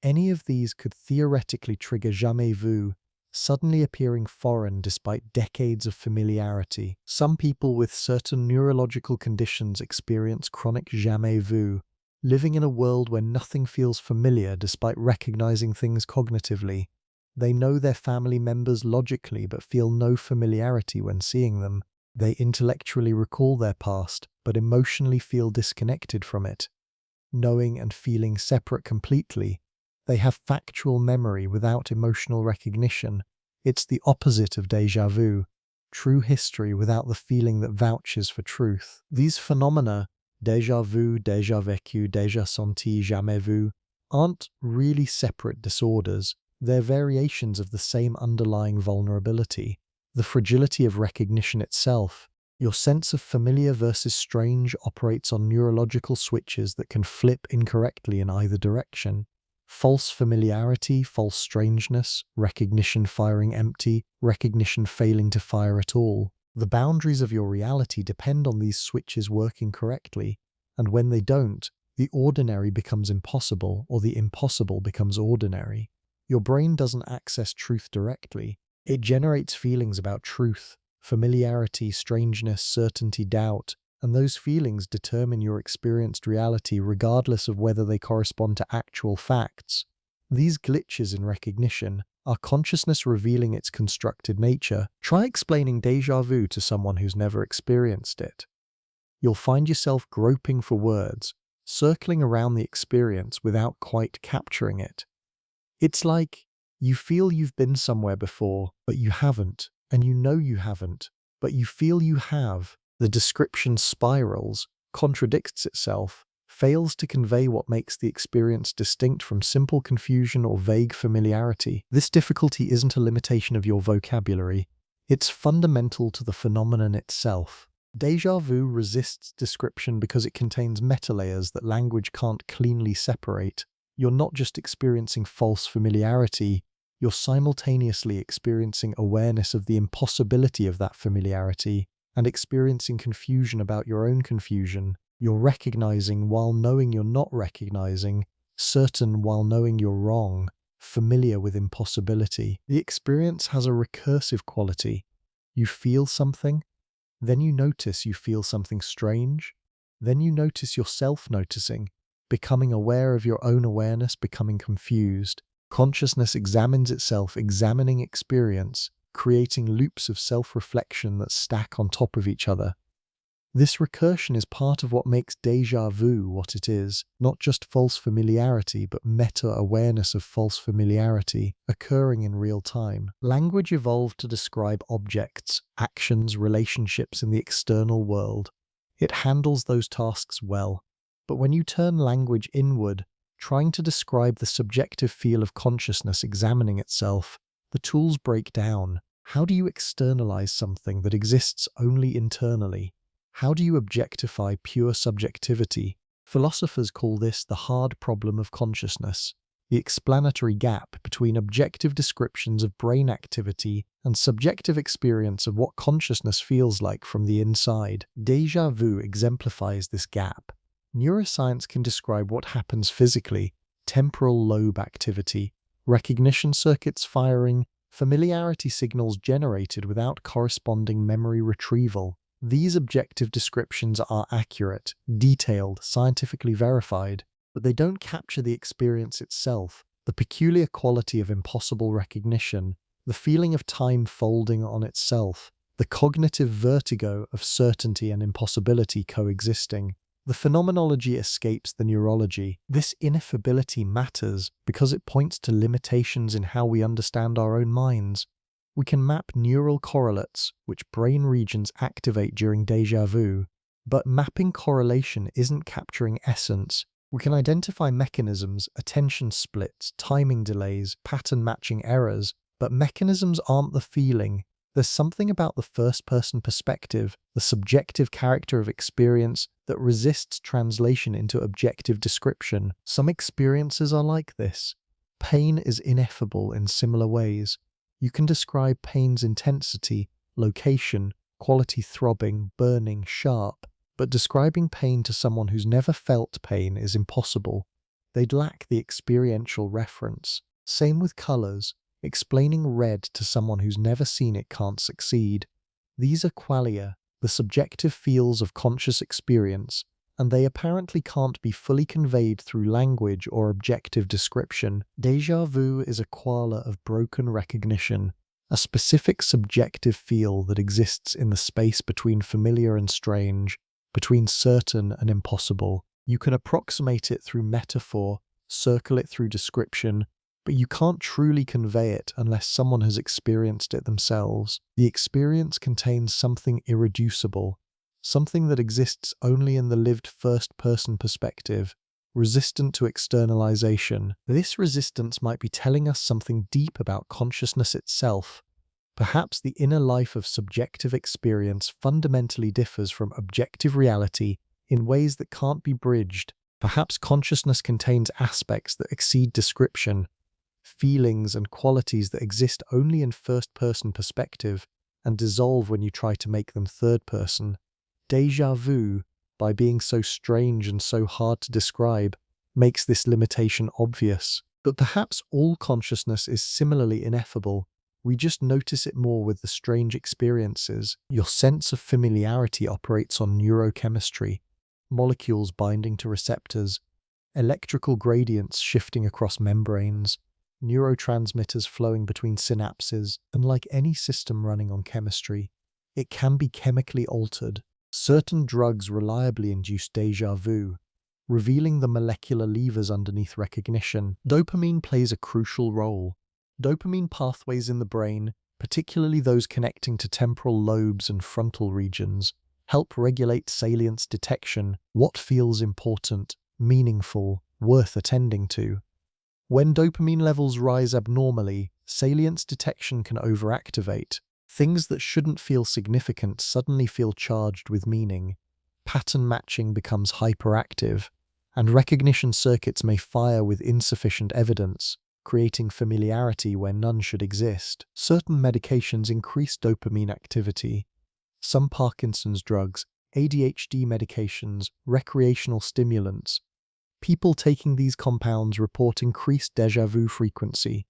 any of these could theoretically trigger jamais vu, suddenly appearing foreign despite decades of familiarity. Some people with certain neurological conditions experience chronic jamais vu, living in a world where nothing feels familiar despite recognizing things cognitively. They know their family members logically but feel no familiarity when seeing them. They intellectually recall their past but emotionally feel disconnected from it. Knowing and feeling separate completely, they have factual memory without emotional recognition. It's the opposite of déjà vu, true history without the feeling that vouches for truth. These phenomena, déjà vu, déjà vécu, déjà senti, jamais vu, aren't really separate disorders. They're variations of the same underlying vulnerability, the fragility of recognition itself. Your sense of familiar versus strange operates on neurological switches that can flip incorrectly in either direction. False familiarity, false strangeness, recognition firing empty, recognition failing to fire at all. The boundaries of your reality depend on these switches working correctly, and when they don't, the ordinary becomes impossible or the impossible becomes ordinary. Your brain doesn't access truth directly. It generates feelings about truth, familiarity, strangeness, certainty, doubt, and those feelings determine your experienced reality regardless of whether they correspond to actual facts. These glitches in recognition are consciousness revealing its constructed nature. Try explaining déjà vu to someone who's never experienced it. You'll find yourself groping for words, circling around the experience without quite capturing it. It's like you feel you've been somewhere before, but you haven't, and you know you haven't, but you feel you have. The description spirals, contradicts itself, fails to convey what makes the experience distinct from simple confusion or vague familiarity. This difficulty isn't a limitation of your vocabulary, it's fundamental to the phenomenon itself. Déjà vu resists description because it contains metalayers that language can't cleanly separate. You're not just experiencing false familiarity, you're simultaneously experiencing awareness of the impossibility of that familiarity and experiencing confusion about your own confusion. You're recognizing while knowing you're not recognizing, certain while knowing you're wrong, familiar with impossibility. The experience has a recursive quality. You feel something, then you notice you feel something strange, then you notice yourself noticing, becoming aware of your own awareness, becoming confused. Consciousness examines itself, examining experience, creating loops of self-reflection that stack on top of each other. This recursion is part of what makes déjà vu what it is, not just false familiarity, but meta-awareness of false familiarity occurring in real time. Language evolved to describe objects, actions, relationships in the external world. It handles those tasks well. But when you turn language inward, trying to describe the subjective feel of consciousness examining itself, the tools break down. How do you externalize something that exists only internally? How do you objectify pure subjectivity? Philosophers call this the hard problem of consciousness, the explanatory gap between objective descriptions of brain activity and subjective experience of what consciousness feels like from the inside. Déjà vu exemplifies this gap. Neuroscience can describe what happens physically: temporal lobe activity, recognition circuits firing, familiarity signals generated without corresponding memory retrieval. These objective descriptions are accurate, detailed, scientifically verified, but they don't capture the experience itself, the peculiar quality of impossible recognition, the feeling of time folding on itself, the cognitive vertigo of certainty and impossibility coexisting. The phenomenology escapes the neurology. This ineffability matters because it points to limitations in how we understand our own minds. We can map neural correlates, which brain regions activate during déjà vu, but mapping correlation isn't capturing essence. We can identify mechanisms, attention splits, timing delays, pattern matching errors, but mechanisms aren't the feeling. There's something about the first-person perspective, the subjective character of experience, that resists translation into objective description. Some experiences are like this. Pain is ineffable in similar ways. You can describe pain's intensity, location, quality throbbing, burning, sharp, but describing pain to someone who's never felt pain is impossible. They'd lack the experiential reference. Same with colors. Explaining red to someone who's never seen it can't succeed. These are qualia, the subjective feels of conscious experience, and they apparently can't be fully conveyed through language or objective description. Déjà vu is a qualia of broken recognition, a specific subjective feel that exists in the space between familiar and strange, between certain and impossible. You can approximate it through metaphor, circle it through description, but you can't truly convey it unless someone has experienced it themselves. The experience contains something irreducible, something that exists only in the lived first-person perspective, resistant to externalization. This resistance might be telling us something deep about consciousness itself. Perhaps the inner life of subjective experience fundamentally differs from objective reality in ways that can't be bridged. Perhaps consciousness contains aspects that exceed description, feelings and qualities that exist only in first-person perspective and dissolve when you try to make them third-person. Déjà vu, by being so strange and so hard to describe, makes this limitation obvious. But perhaps all consciousness is similarly ineffable. We just notice it more with the strange experiences. Your sense of familiarity operates on neurochemistry, molecules binding to receptors, electrical gradients shifting across membranes, neurotransmitters flowing between synapses, and like any system running on chemistry, it can be chemically altered. Certain drugs reliably induce déjà vu, revealing the molecular levers underneath recognition. Dopamine plays a crucial role. Dopamine pathways in the brain, particularly those connecting to temporal lobes and frontal regions, help regulate salience detection, what feels important, meaningful, worth attending to. When dopamine levels rise abnormally, salience detection can overactivate. Things that shouldn't feel significant suddenly feel charged with meaning. Pattern matching becomes hyperactive, and recognition circuits may fire with insufficient evidence, creating familiarity where none should exist. Certain medications increase dopamine activity. Some Parkinson's drugs, ADHD medications, recreational stimulants. People taking these compounds report increased déjà vu frequency.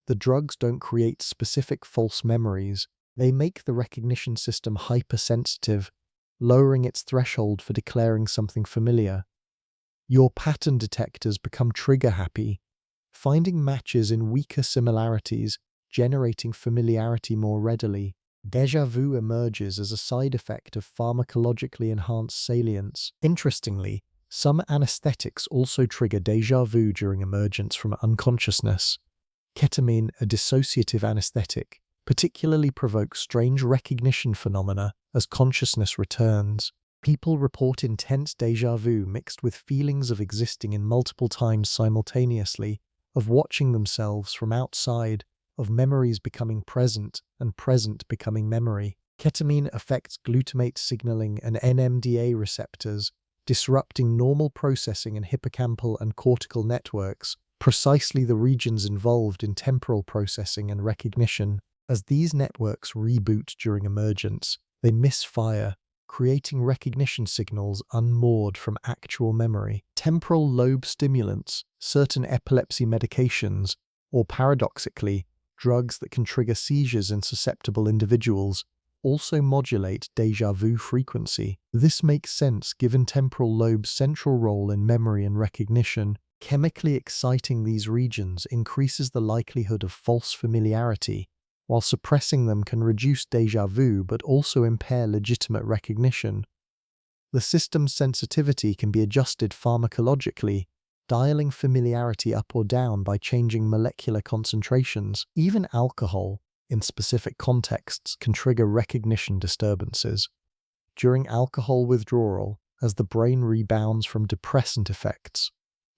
The drugs don't create specific false memories. They make the recognition system hypersensitive, lowering its threshold for declaring something familiar. Your pattern detectors become trigger-happy, finding matches in weaker similarities, generating familiarity more readily. Déjà vu emerges as a side effect of pharmacologically enhanced salience. Interestingly, some anesthetics also trigger déjà vu during emergence from unconsciousness. Ketamine, a dissociative anesthetic, particularly provokes strange recognition phenomena as consciousness returns. People report intense déjà vu mixed with feelings of existing in multiple times simultaneously, of watching themselves from outside, of memories becoming present and present becoming memory. Ketamine affects glutamate signaling and NMDA receptors, disrupting normal processing in hippocampal and cortical networks, precisely the regions involved in temporal processing and recognition. As these networks reboot during emergence, they misfire, creating recognition signals unmoored from actual memory. Temporal lobe stimulants, certain epilepsy medications, or paradoxically, drugs that can trigger seizures in susceptible individuals, also modulate déjà vu frequency. This makes sense given temporal lobe's central role in memory and recognition. Chemically exciting these regions increases the likelihood of false familiarity, while suppressing them can reduce déjà vu but also impair legitimate recognition. The system's sensitivity can be adjusted pharmacologically, dialing familiarity up or down by changing molecular concentrations. Even alcohol, in specific contexts, can trigger recognition disturbances. During alcohol withdrawal, as the brain rebounds from depressant effects,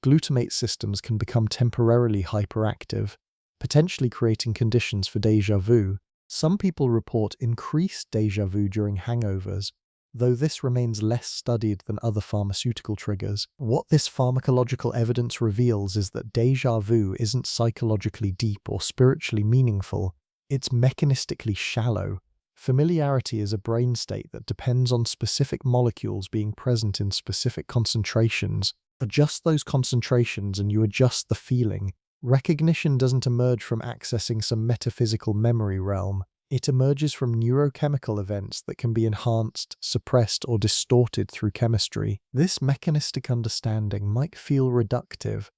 glutamate systems can become temporarily hyperactive, potentially creating conditions for déjà vu. Some people report increased déjà vu during hangovers, though this remains less studied than other pharmaceutical triggers. What this pharmacological evidence reveals is that déjà vu isn't psychologically deep or spiritually meaningful, it's mechanistically shallow. Familiarity is a brain state that depends on specific molecules being present in specific concentrations. Adjust those concentrations and you adjust the feeling. Recognition doesn't emerge from accessing some metaphysical memory realm. It emerges from neurochemical events that can be enhanced, suppressed, or distorted through chemistry. This mechanistic understanding might feel reductive.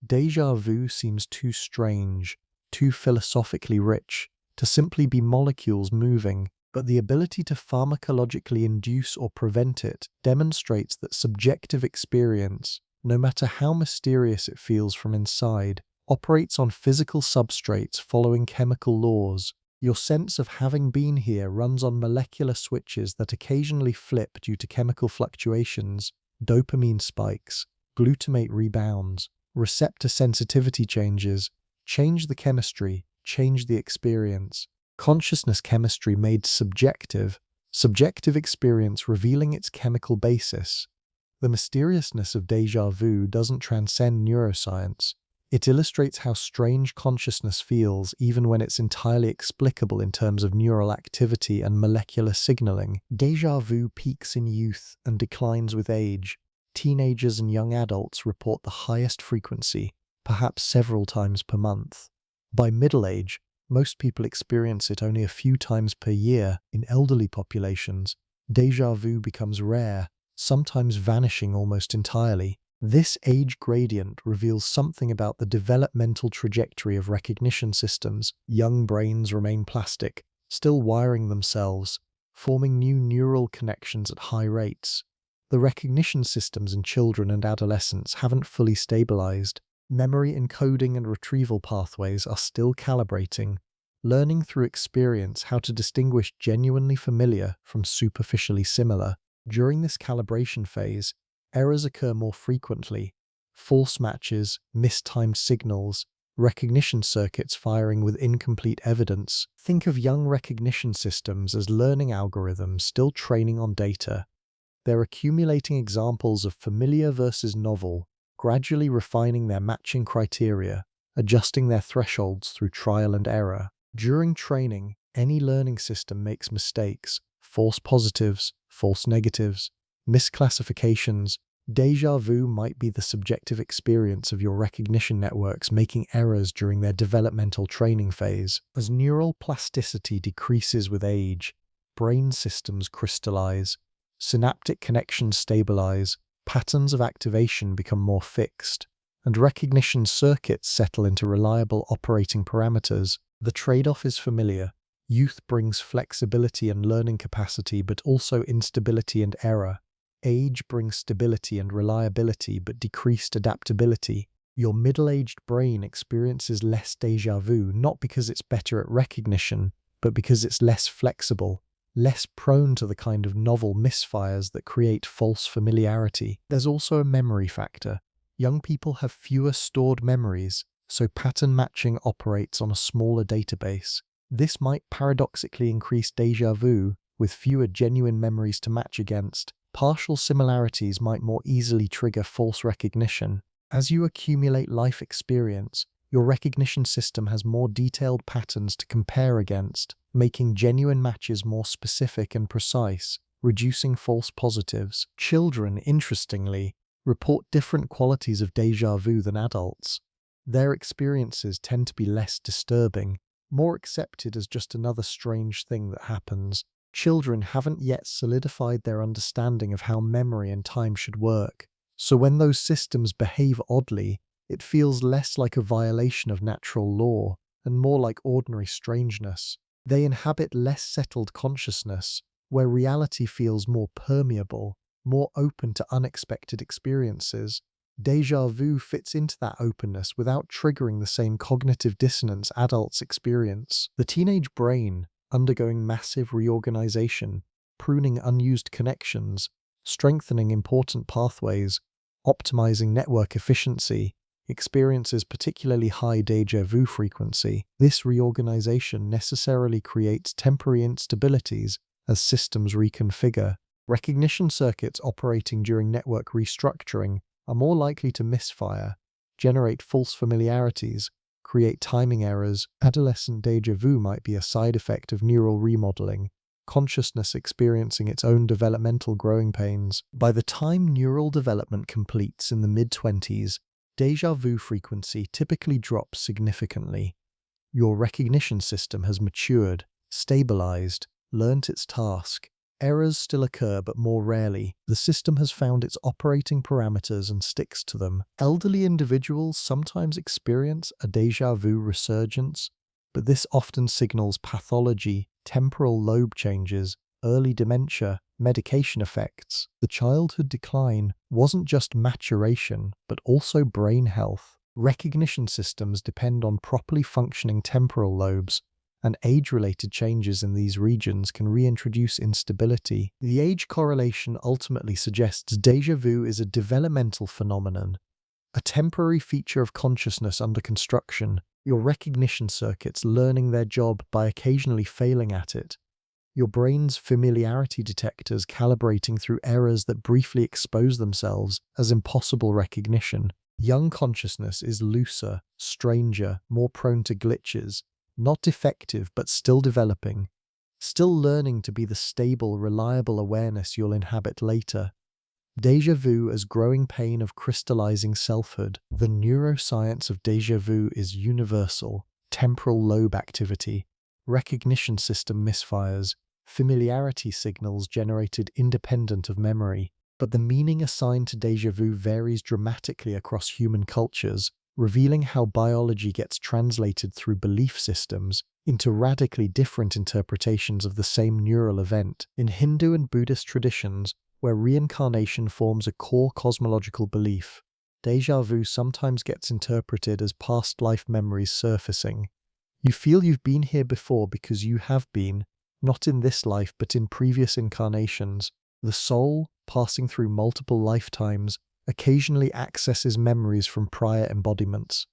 Déjà vu seems too strange, too philosophically rich, to simply be molecules moving, but the ability to pharmacologically induce or prevent it demonstrates that subjective experience, no matter how mysterious it feels from inside, operates on physical substrates following chemical laws. Your sense of having been here runs on molecular switches that occasionally flip due to chemical fluctuations, dopamine spikes, glutamate rebounds, receptor sensitivity changes. Change the chemistry, change the experience. Consciousness chemistry made subjective, subjective experience revealing its chemical basis. The mysteriousness of déjà vu doesn't transcend neuroscience. It illustrates how strange consciousness feels even when it's entirely explicable in terms of neural activity and molecular signaling. Déjà vu peaks in youth and declines with age. Teenagers and young adults report the highest frequency, perhaps several times per month. By middle age, most people experience it only a few times per year. In elderly populations, déjà vu becomes rare, sometimes vanishing almost entirely. This age gradient reveals something about the developmental trajectory of recognition systems. Young brains remain plastic, still wiring themselves, forming new neural connections at high rates. The recognition systems in children and adolescents haven't fully stabilized. Memory encoding and retrieval pathways are still calibrating, learning through experience how to distinguish genuinely familiar from superficially similar. During this calibration phase, errors occur more frequently. False matches, mistimed signals, recognition circuits firing with incomplete evidence. Think of young recognition systems as learning algorithms still training on data. They're accumulating examples of familiar versus novel, gradually refining their matching criteria, adjusting their thresholds through trial and error. During training, any learning system makes mistakes, false positives, false negatives, misclassifications. Déjà vu might be the subjective experience of your recognition networks making errors during their developmental training phase. As neural plasticity decreases with age, brain systems crystallize, synaptic connections stabilize, patterns of activation become more fixed, and recognition circuits settle into reliable operating parameters. The trade-off is familiar. Youth brings flexibility and learning capacity, but also instability and error. Age brings stability and reliability, but decreased adaptability. Your middle-aged brain experiences less déjà vu, not because it's better at recognition, but because it's less flexible, less prone to the kind of novel misfires that create false familiarity. There's also a memory factor. Young people have fewer stored memories, so pattern matching operates on a smaller database. This might paradoxically increase déjà vu, with fewer genuine memories to match against. Partial similarities might more easily trigger false recognition. As you accumulate life experience, your recognition system has more detailed patterns to compare against, making genuine matches more specific and precise, reducing false positives. Children, interestingly, report different qualities of déjà vu than adults. Their experiences tend to be less disturbing, more accepted as just another strange thing that happens. Children haven't yet solidified their understanding of how memory and time should work, so when those systems behave oddly, it feels less like a violation of natural law and more like ordinary strangeness. They inhabit less settled consciousness, where reality feels more permeable, more open to unexpected experiences. Déjà vu fits into that openness without triggering the same cognitive dissonance adults experience. The teenage brain, undergoing massive reorganization, pruning unused connections, strengthening important pathways, optimizing network efficiency, experiences particularly high déjà vu frequency. This reorganization necessarily creates temporary instabilities as systems reconfigure. Recognition circuits operating during network restructuring are more likely to misfire, generate false familiarities, create timing errors. Adolescent déjà vu might be a side effect of neural remodeling, consciousness experiencing its own developmental growing pains. By the time neural development completes in the mid-20s, déjà vu frequency typically drops significantly. Your recognition system has matured, stabilized, learnt its task. Errors still occur, but more rarely. The system has found its operating parameters and sticks to them. Elderly individuals sometimes experience a déjà vu resurgence, but this often signals pathology, temporal lobe changes, early dementia, medication effects. The childhood decline wasn't just maturation, but also brain health. Recognition systems depend on properly functioning temporal lobes, and age-related changes in these regions can reintroduce instability. The age correlation ultimately suggests déjà vu is a developmental phenomenon, a temporary feature of consciousness under construction, your recognition circuits learning their job by occasionally failing at it, your brain's familiarity detectors calibrating through errors that briefly expose themselves as impossible recognition. Young consciousness is looser, stranger, more prone to glitches, not defective but still developing, still learning to be the stable, reliable awareness you'll inhabit later. Déjà vu as growing pain of crystallizing selfhood. The neuroscience of déjà vu is universal. Temporal lobe activity, recognition system misfires, familiarity signals generated independent of memory. But the meaning assigned to déjà vu varies dramatically across human cultures, revealing how biology gets translated through belief systems into radically different interpretations of the same neural event. In Hindu and Buddhist traditions, where reincarnation forms a core cosmological belief, déjà vu sometimes gets interpreted as past life memories surfacing. You feel you've been here before because you have been, not in this life but in previous incarnations. The soul, passing through multiple lifetimes, occasionally accesses memories from prior embodiments.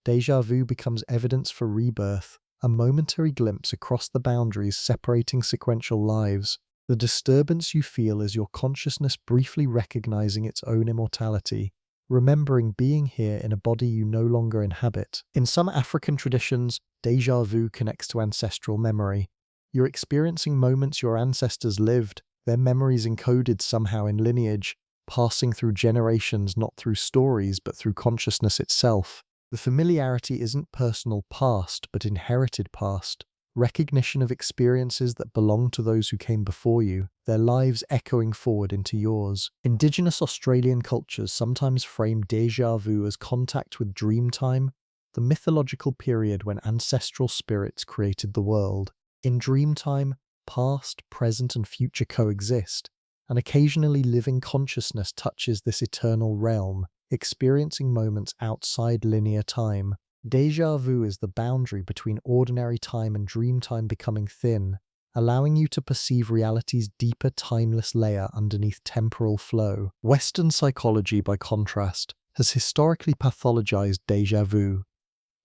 Déjà vu becomes evidence for rebirth, a momentary glimpse across the boundaries separating sequential lives. The disturbance you feel is your consciousness briefly recognizing its own immortality, remembering being here in a body you no longer inhabit. In some African traditions, déjà vu connects to ancestral memory. You're experiencing moments your ancestors lived, their memories encoded somehow in lineage, passing through generations not through stories but through consciousness itself. The familiarity isn't personal past but inherited past, recognition of experiences that belong to those who came before you, their lives echoing forward into yours. Indigenous Australian cultures sometimes frame déjà vu as contact with dream time, the mythological period when ancestral spirits created the world. In dream time, past, present, and future coexist, and occasionally living consciousness touches this eternal realm, experiencing moments outside linear time. Déjà vu is the boundary between ordinary time and dream time becoming thin, allowing you to perceive reality's deeper timeless layer underneath temporal flow. Western psychology, by contrast, has historically pathologized déjà vu.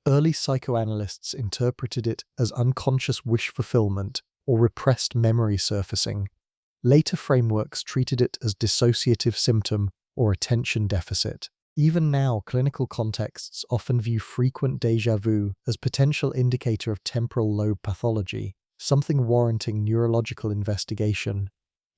Early psychoanalysts interpreted it as unconscious wish fulfillment or repressed memory surfacing. Later frameworks treated it as dissociative symptom or attention deficit. Even now, clinical contexts often view frequent déjà vu as potential indicator of temporal lobe pathology, something warranting neurological investigation.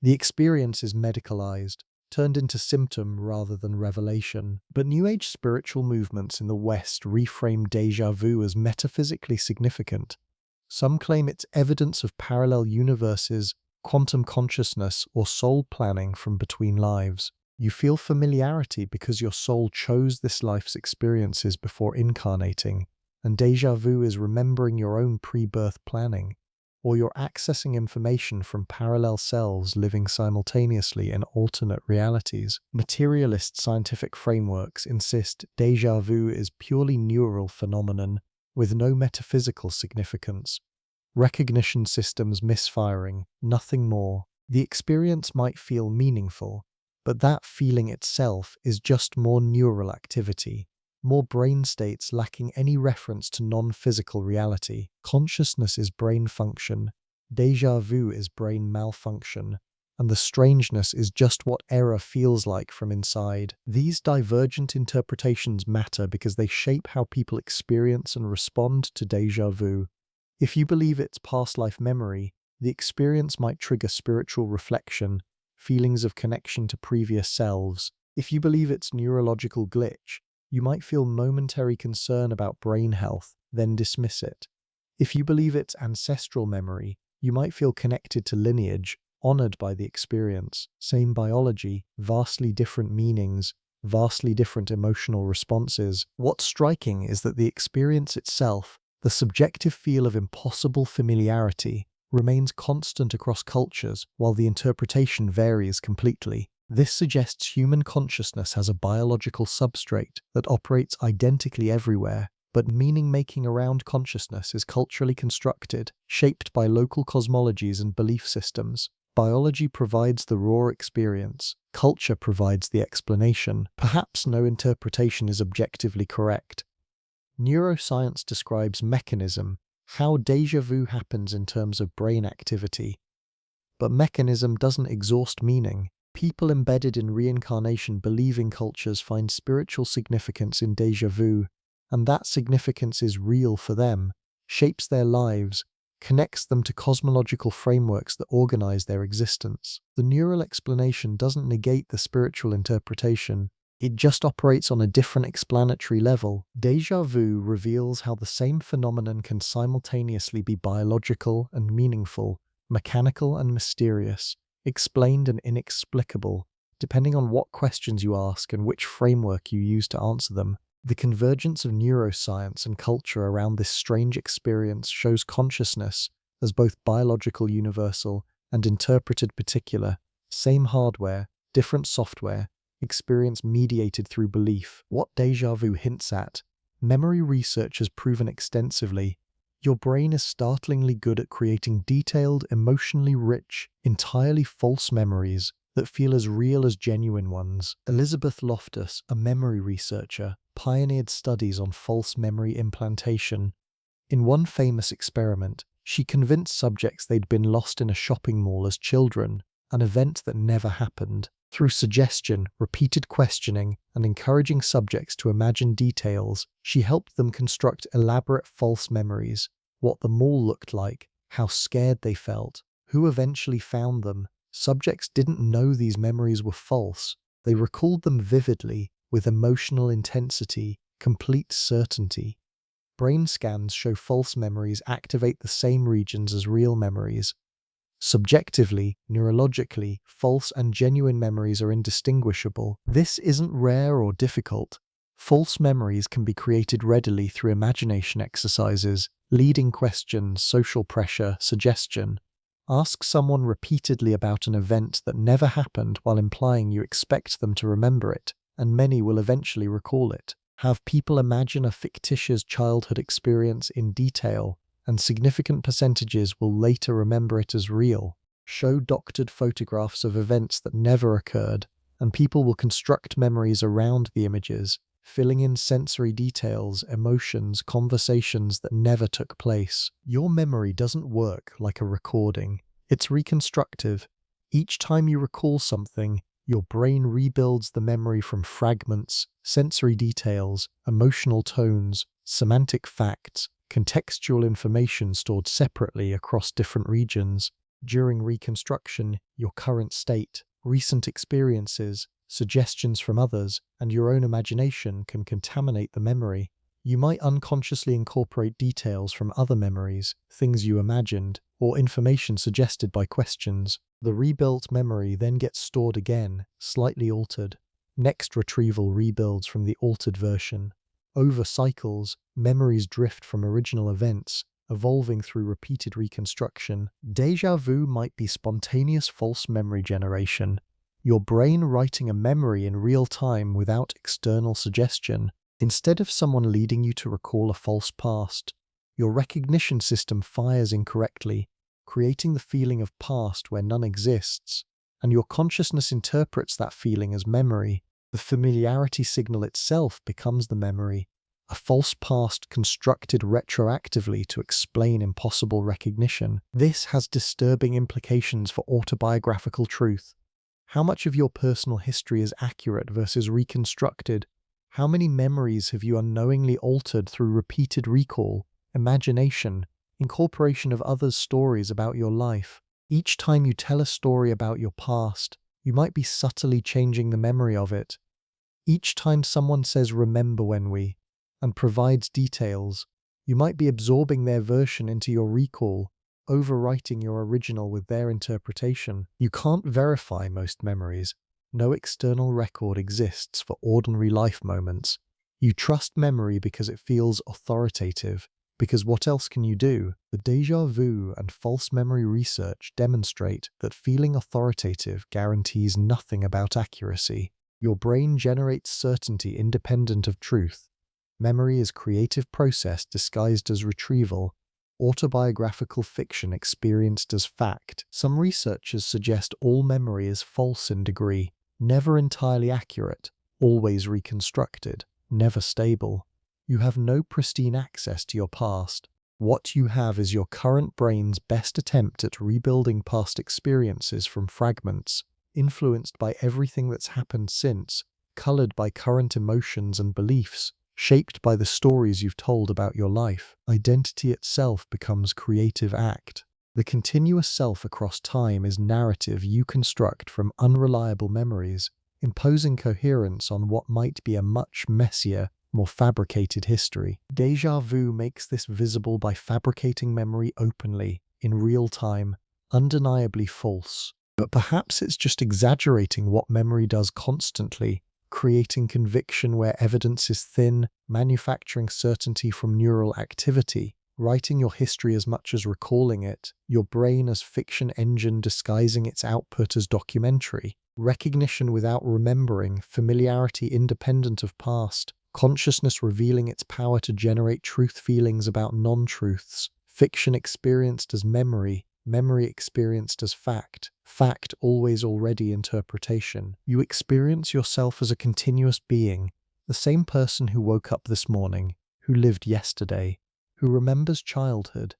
The experience is medicalized, turned into symptom rather than revelation. But New Age spiritual movements in the West reframe déjà vu as metaphysically significant. Some claim it's evidence of parallel universes, quantum consciousness, or soul planning from between lives. You feel familiarity because your soul chose this life's experiences before incarnating, and déjà vu is remembering your own pre-birth planning, or you're accessing information from parallel selves living simultaneously in alternate realities. Materialist scientific frameworks insist déjà vu is purely neural phenomenon with no metaphysical significance. Recognition systems misfiring, nothing more. The experience might feel meaningful, but that feeling itself is just more neural activity, more brain states lacking any reference to non-physical reality. Consciousness is brain function, déjà vu is brain malfunction, and the strangeness is just what error feels like from inside. These divergent interpretations matter because they shape how people experience and respond to déjà vu. If you believe it's past life memory, the experience might trigger spiritual reflection, feelings of connection to previous selves. If you believe it's neurological glitch, you might feel momentary concern about brain health, then dismiss it. If you believe it's ancestral memory, you might feel connected to lineage, honored by the experience. Same biology, vastly different meanings, vastly different emotional responses. What's striking is that the experience itself, the subjective feel of impossible familiarity, remains constant across cultures, while the interpretation varies completely. This suggests human consciousness has a biological substrate that operates identically everywhere, but meaning-making around consciousness is culturally constructed, shaped by local cosmologies and belief systems. Biology provides the raw experience, culture provides the explanation. Perhaps no interpretation is objectively correct. Neuroscience describes mechanism, how déjà vu happens in terms of brain activity. But mechanism doesn't exhaust meaning. People embedded in reincarnation believing cultures find spiritual significance in déjà vu, and that significance is real for them, shapes their lives, connects them to cosmological frameworks that organize their existence. The neural explanation doesn't negate the spiritual interpretation. It just operates on a different explanatory level. Déjà vu reveals how the same phenomenon can simultaneously be biological and meaningful, mechanical and mysterious, explained and inexplicable, depending on what questions you ask and which framework you use to answer them. The convergence of neuroscience and culture around this strange experience shows consciousness as both biological universal and interpreted particular, same hardware, different software, experience mediated through belief. What déjà vu hints at, memory research has proven extensively, your brain is startlingly good at creating detailed, emotionally rich, entirely false memories that feel as real as genuine ones. Elizabeth Loftus, a memory researcher, pioneered studies on false memory implantation. In one famous experiment, she convinced subjects they'd been lost in a shopping mall as children, an event that never happened. Through suggestion, repeated questioning, and encouraging subjects to imagine details, she helped them construct elaborate false memories, what the mall looked like, how scared they felt, who eventually found them. Subjects didn't know these memories were false. They recalled them vividly, with emotional intensity, complete certainty. Brain scans show false memories activate the same regions as real memories. Subjectively, neurologically, false and genuine memories are indistinguishable. This isn't rare or difficult. False memories can be created readily through imagination exercises, Leading questions, social pressure, suggestion. Ask someone repeatedly about an event that never happened while implying you expect them to remember it, and many will eventually recall it. Have people imagine a fictitious childhood experience in detail, and significant percentages will later remember it as real. Show doctored photographs of events that never occurred, and people will construct memories around the images, filling in sensory details, emotions, conversations that never took place. Your memory doesn't work like a recording. It's reconstructive. Each time you recall something, your brain rebuilds the memory from fragments, sensory details, emotional tones, semantic facts, contextual information stored separately across different regions. During reconstruction, your current state, recent experiences, suggestions from others, and your own imagination can contaminate the memory. You might unconsciously incorporate details from other memories, things you imagined, or information suggested by questions. The rebuilt memory then gets stored again, slightly altered. Next retrieval rebuilds from the altered version. Over cycles, memories drift from original events, evolving through repeated reconstruction. Déjà vu might be spontaneous false memory generation, your brain writing a memory in real time without external suggestion. Instead of someone leading you to recall a false past, your recognition system fires incorrectly, creating the feeling of past where none exists, and your consciousness interprets that feeling as memory. The familiarity signal itself becomes the memory, a false past constructed retroactively to explain impossible recognition. This has disturbing implications for autobiographical truth. How much of your personal history is accurate versus reconstructed? How many memories have you unknowingly altered through repeated recall, imagination, incorporation of others' stories about your life? Each time you tell a story about your past, you might be subtly changing the memory of it. Each time someone says "remember when we" and provides details, you might be absorbing their version into your recall, overwriting your original with their interpretation. You can't verify most memories. No external record exists for ordinary life moments. You trust memory because it feels authoritative, because what else can you do? The déjà vu and false memory research demonstrate that feeling authoritative guarantees nothing about accuracy. Your brain generates certainty independent of truth. Memory is creative process disguised as retrieval, autobiographical fiction experienced as fact. Some researchers suggest all memory is false in degree, never entirely accurate, always reconstructed, never stable. You have no pristine access to your past. What you have is your current brain's best attempt at rebuilding past experiences from fragments, influenced by everything that's happened since, colored by current emotions and beliefs, shaped by the stories you've told about your life. Identity itself becomes creative act. The continuous self across time is narrative you construct from unreliable memories, imposing coherence on what might be a much messier, more fabricated history. Déjà vu makes this visible by fabricating memory openly, in real time, undeniably false. But perhaps it's just exaggerating what memory does constantly, creating conviction where evidence is thin, manufacturing certainty from neural activity, writing your history as much as recalling it, your brain as fiction engine disguising its output as documentary, recognition without remembering, familiarity independent of past, consciousness revealing its power to generate truth feelings about non-truths, fiction experienced as memory, memory experienced as fact, fact always already interpretation. You experience yourself as a continuous being, the same person who woke up this morning, who lived yesterday, who remembers childhood.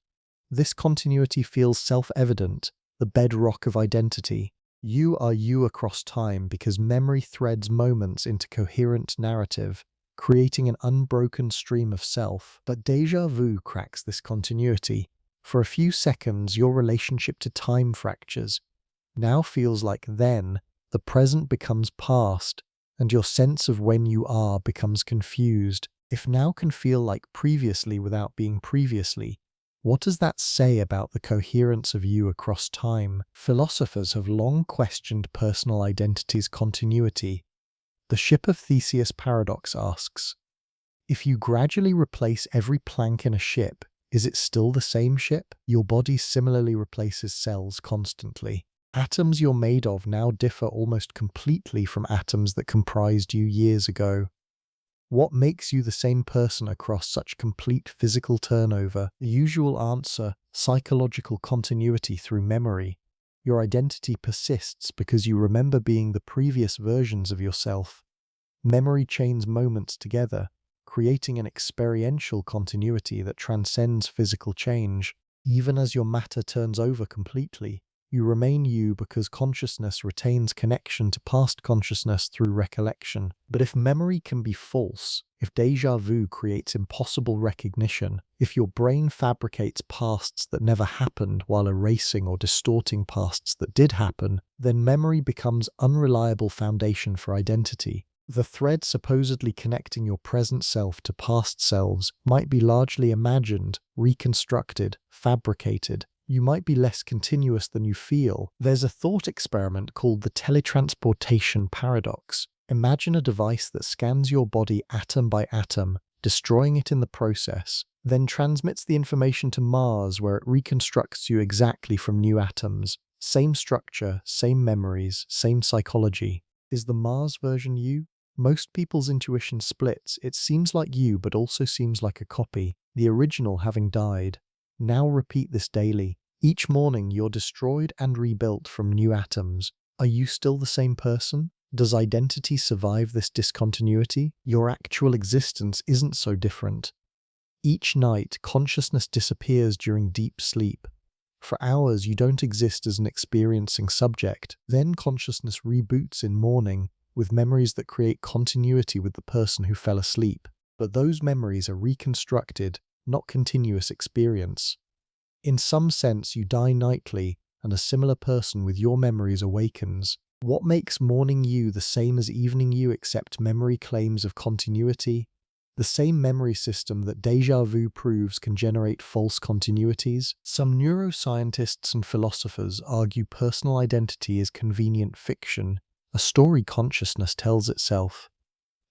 This continuity feels self-evident, the bedrock of identity. You are you across time because memory threads moments into coherent narrative, creating an unbroken stream of self. But déjà vu cracks this continuity. For a few seconds, your relationship to time fractures. Now feels like then, the present becomes past, and your sense of when you are becomes confused. If now can feel like previously without being previously, what does that say about the coherence of you across time? Philosophers have long questioned personal identity's continuity. The Ship of Theseus paradox asks, if you gradually replace every plank in a ship, Is it still the same ship? Your body similarly replaces cells constantly. Atoms you're made of now differ almost completely from atoms that comprised you years ago. What makes you the same person across such complete physical turnover? The usual answer: psychological continuity through memory. Your identity persists because you remember being the previous versions of yourself. Memory chains moments together, creating an experiential continuity that transcends physical change. Even as your matter turns over completely, you remain you because consciousness retains connection to past consciousness through recollection. But if memory can be false, if déjà vu creates impossible recognition, if your brain fabricates pasts that never happened while erasing or distorting pasts that did happen, then memory becomes unreliable foundation for identity. The thread supposedly connecting your present self to past selves might be largely imagined, reconstructed, fabricated. You might be less continuous than you feel. There's a thought experiment called the teletransportation paradox. Imagine a device that scans your body atom by atom, destroying it in the process, then transmits the information to Mars where it reconstructs you exactly from new atoms. Same structure, same memories, same psychology. Is the Mars version you? Most people's intuition splits. It seems like you, but also seems like a copy, the original having died. Now repeat this daily. Each morning you're destroyed and rebuilt from new atoms. Are you still the same person? Does identity survive this discontinuity? Your actual existence isn't so different. Each night, consciousness disappears during deep sleep. For hours, you don't exist as an experiencing subject. Then consciousness reboots in morning, with memories that create continuity with the person who fell asleep. But those memories are reconstructed, not continuous experience. In some sense, you die nightly, and a similar person with your memories awakens. What makes morning you the same as evening you except memory claims of continuity? The same memory system that déjà vu proves can generate false continuities. Some neuroscientists and philosophers argue personal identity is convenient fiction, a story consciousness tells itself.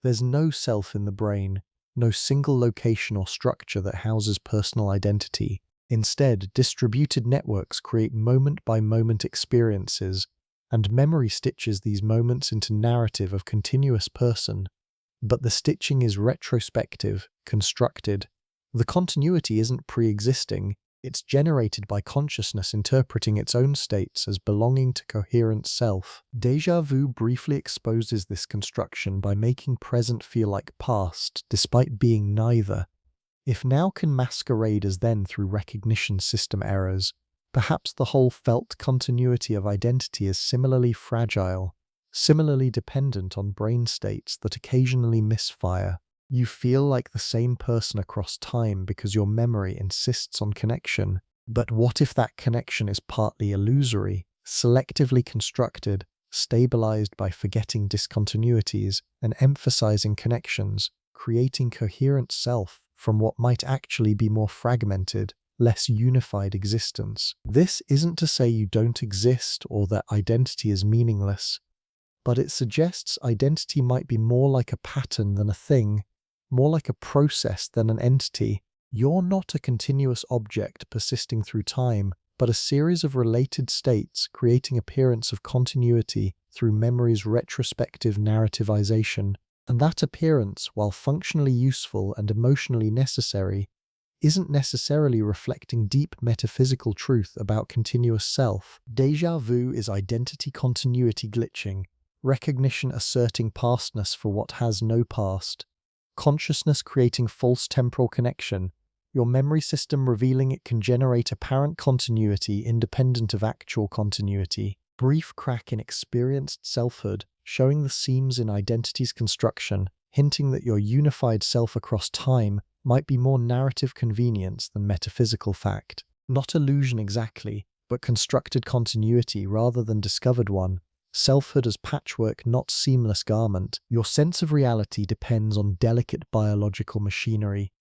There's no self in the brain, no single location or structure that houses personal identity. Instead, distributed networks create moment-by-moment experiences, and memory stitches these moments into narrative of continuous person. But the stitching is retrospective, constructed. The continuity isn't pre-existing, it's generated by consciousness interpreting its own states as belonging to coherent self. Déjà vu briefly exposes this construction by making present feel like past, despite being neither. If now can masquerade as then through recognition system errors, perhaps the whole felt continuity of identity is similarly fragile, similarly dependent on brain states that occasionally misfire. You feel like the same person across time because your memory insists on connection. But what if that connection is partly illusory, selectively constructed, stabilized by forgetting discontinuities and emphasizing connections, creating coherent self from what might actually be more fragmented, less unified existence? This isn't to say you don't exist or that identity is meaningless, but it suggests identity might be more like a pattern than a thing, more like a process than an entity. You're not a continuous object persisting through time, but a series of related states creating appearance of continuity through memory's retrospective narrativization. And that appearance, while functionally useful and emotionally necessary, isn't necessarily reflecting deep metaphysical truth about continuous self. Déjà vu is identity continuity glitching, recognition asserting pastness for what has no past, consciousness creating false temporal connection, your memory system revealing it can generate apparent continuity independent of actual continuity. Brief crack in experienced selfhood, showing the seams in identity's construction, hinting that your unified self across time might be more narrative convenience than metaphysical fact. Not illusion exactly, but constructed continuity rather than discovered one. Selfhood as patchwork, not seamless garment. Your sense of reality depends on delicate biological machinery.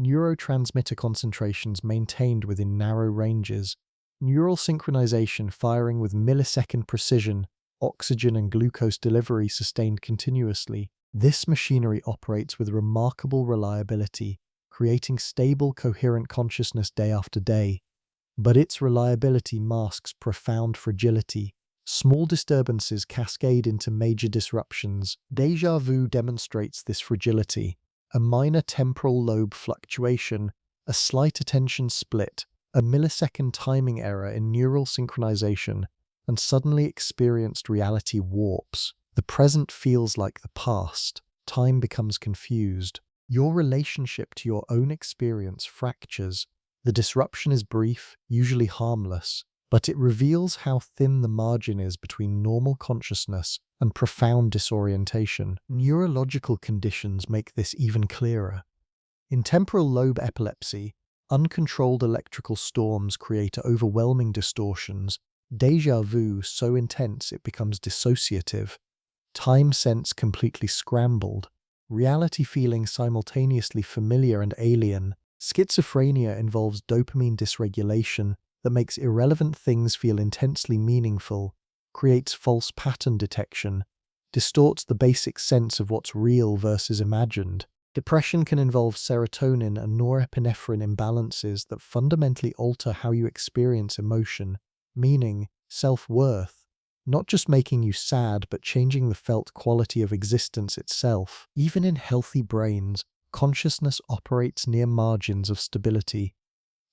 Neurotransmitter concentrations maintained within narrow ranges. Neural synchronization firing with millisecond precision. Oxygen and glucose delivery sustained continuously. This machinery operates with remarkable reliability, creating stable, coherent consciousness day after day. But its reliability masks profound fragility. Small disturbances cascade into major disruptions. Déjà vu demonstrates this fragility. A minor temporal lobe fluctuation, a slight attention split, a millisecond timing error in neural synchronization, and suddenly experienced reality warps. The present feels like the past. Time becomes confused. Your relationship to your own experience fractures. The disruption is brief, usually harmless, but it reveals how thin the margin is between normal consciousness and profound disorientation. Neurological conditions make this even clearer. In temporal lobe epilepsy, uncontrolled electrical storms create overwhelming distortions. Déjà vu so intense it becomes dissociative. Time sense completely scrambled. Reality feeling simultaneously familiar and alien. Schizophrenia involves dopamine dysregulation that makes irrelevant things feel intensely meaningful, creates false pattern detection, distorts the basic sense of what's real versus imagined. Depression can involve serotonin and norepinephrine imbalances that fundamentally alter how you experience emotion, meaning, self-worth, not just making you sad but changing the felt quality of existence itself. Even in healthy brains, consciousness operates near margins of stability.